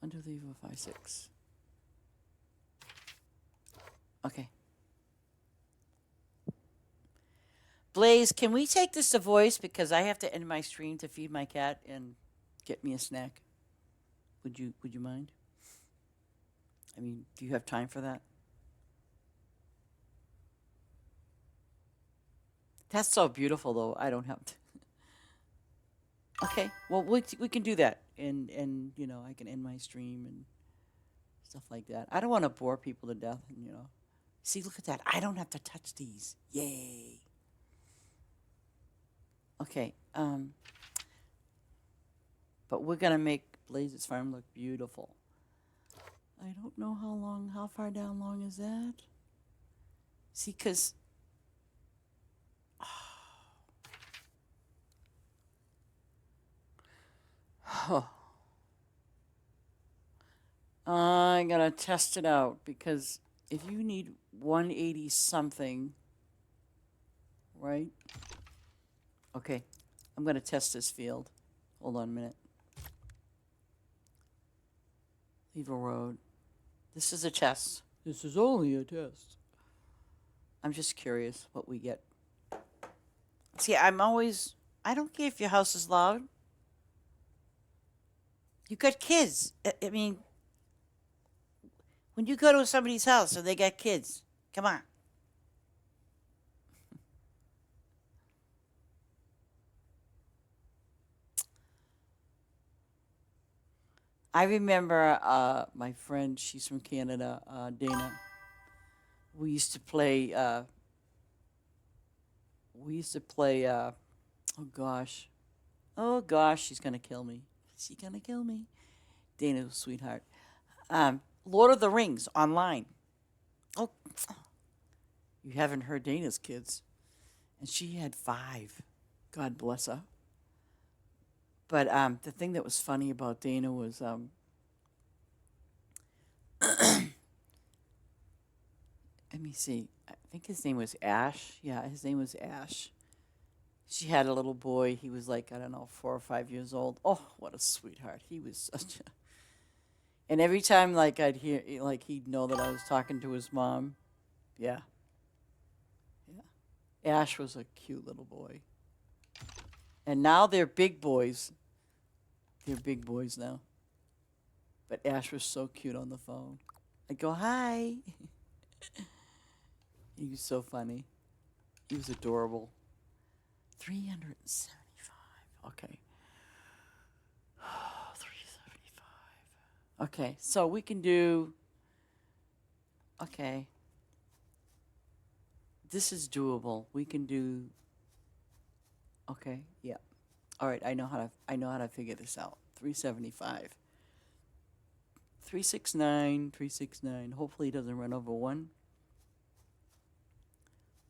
1, 2, 3, 4, 5, 6. Okay. Blaze, can we take this to voice because I have to end my stream to feed my cat and get me a snack? Would you mind? I mean, do you have time for that? That's so beautiful, though. I don't have to. Okay, well, we can do that, and I can end my stream and stuff like that. I don't want to bore people to death, and. See, look at that. I don't have to touch these. Yay. Okay, but we're gonna make Blaze's farm look beautiful. I don't know how far down long is that? See, because I gotta test it out because if you need 180 something, right? Okay, I'm gonna test this field. Hold on a minute. Leave a road. This is a test. This is only a test. I'm just curious what we get. See, I don't care if your house is loud. You got kids. I mean, when you go to somebody's house and they got kids, come on. I remember my friend, she's from Canada, Dana. We used to play, oh gosh, she's going to kill me. She's going to kill me. Dana's a sweetheart. Lord of the Rings online. Oh, you haven't heard Dana's kids. And she had 5. God bless her. But the thing that was funny about Dana was let me see. I think his name was Ash. Yeah, his name was Ash. She had a little boy. He was like, I don't know, 4 or 5 years old. Oh, what a sweetheart. He was such a... And every time, like, I'd hear, like, he'd know that I was talking to his mom. Yeah. Yeah. Ash was a cute little boy. And now they're big boys. They're big boys now. But Ash was so cute on the phone. I'd go, hi. He was so funny. He was adorable. 375. Okay. 375. Okay, so we can do... Okay. This is doable. We can do... Okay, yeah. All right, I know how to figure this out. 375. 369, 369. Hopefully it doesn't run over 1.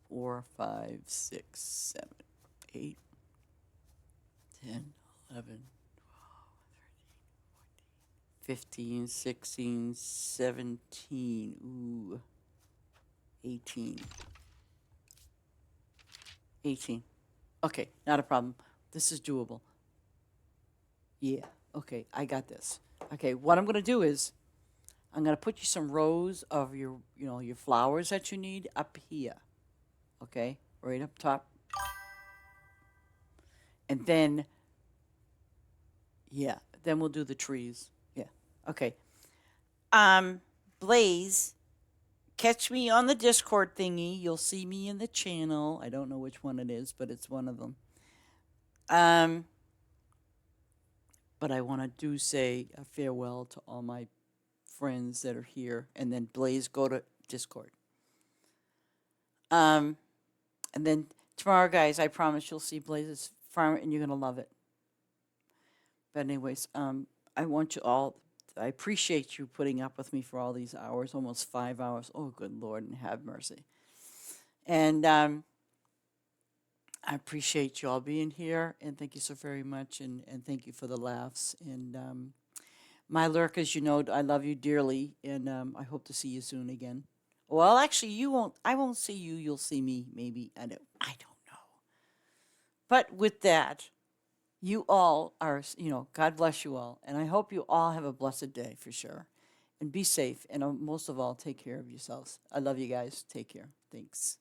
4, 5, 6, 7, 8, 10, 11, 12, 13, 14, 15, 16, 17. Ooh. 18. 18. Okay, not a problem. This is doable. Yeah, okay, I got this. Okay, what I'm going to do is I'm going to put you some rows of your flowers that you need up here. Okay, right up top. And then, yeah, then we'll do the trees. Yeah, okay. Blaze, catch me on the Discord thingy. You'll see me in the channel. I don't know which one it is, but it's one of them. But I want to say a farewell to all my friends that are here. And then Blaze, go to Discord. And then tomorrow, guys, I promise you'll see Blaze's farm and you're going to love it. But anyways, I want you all, I appreciate you putting up with me for all these hours, almost 5 hours. Oh, good Lord, and have mercy. And I appreciate you all being here, and thank you so very much, and thank you for the laughs. And my lurkers, I love you dearly, and I hope to see you soon again. Well, actually, you won't. I won't see you. You'll see me, maybe. I don't know. But with that, you all are, God bless you all, and I hope you all have a blessed day for sure. and be safe. And most of all, take care of yourselves. I love you guys. Take care. Thanks.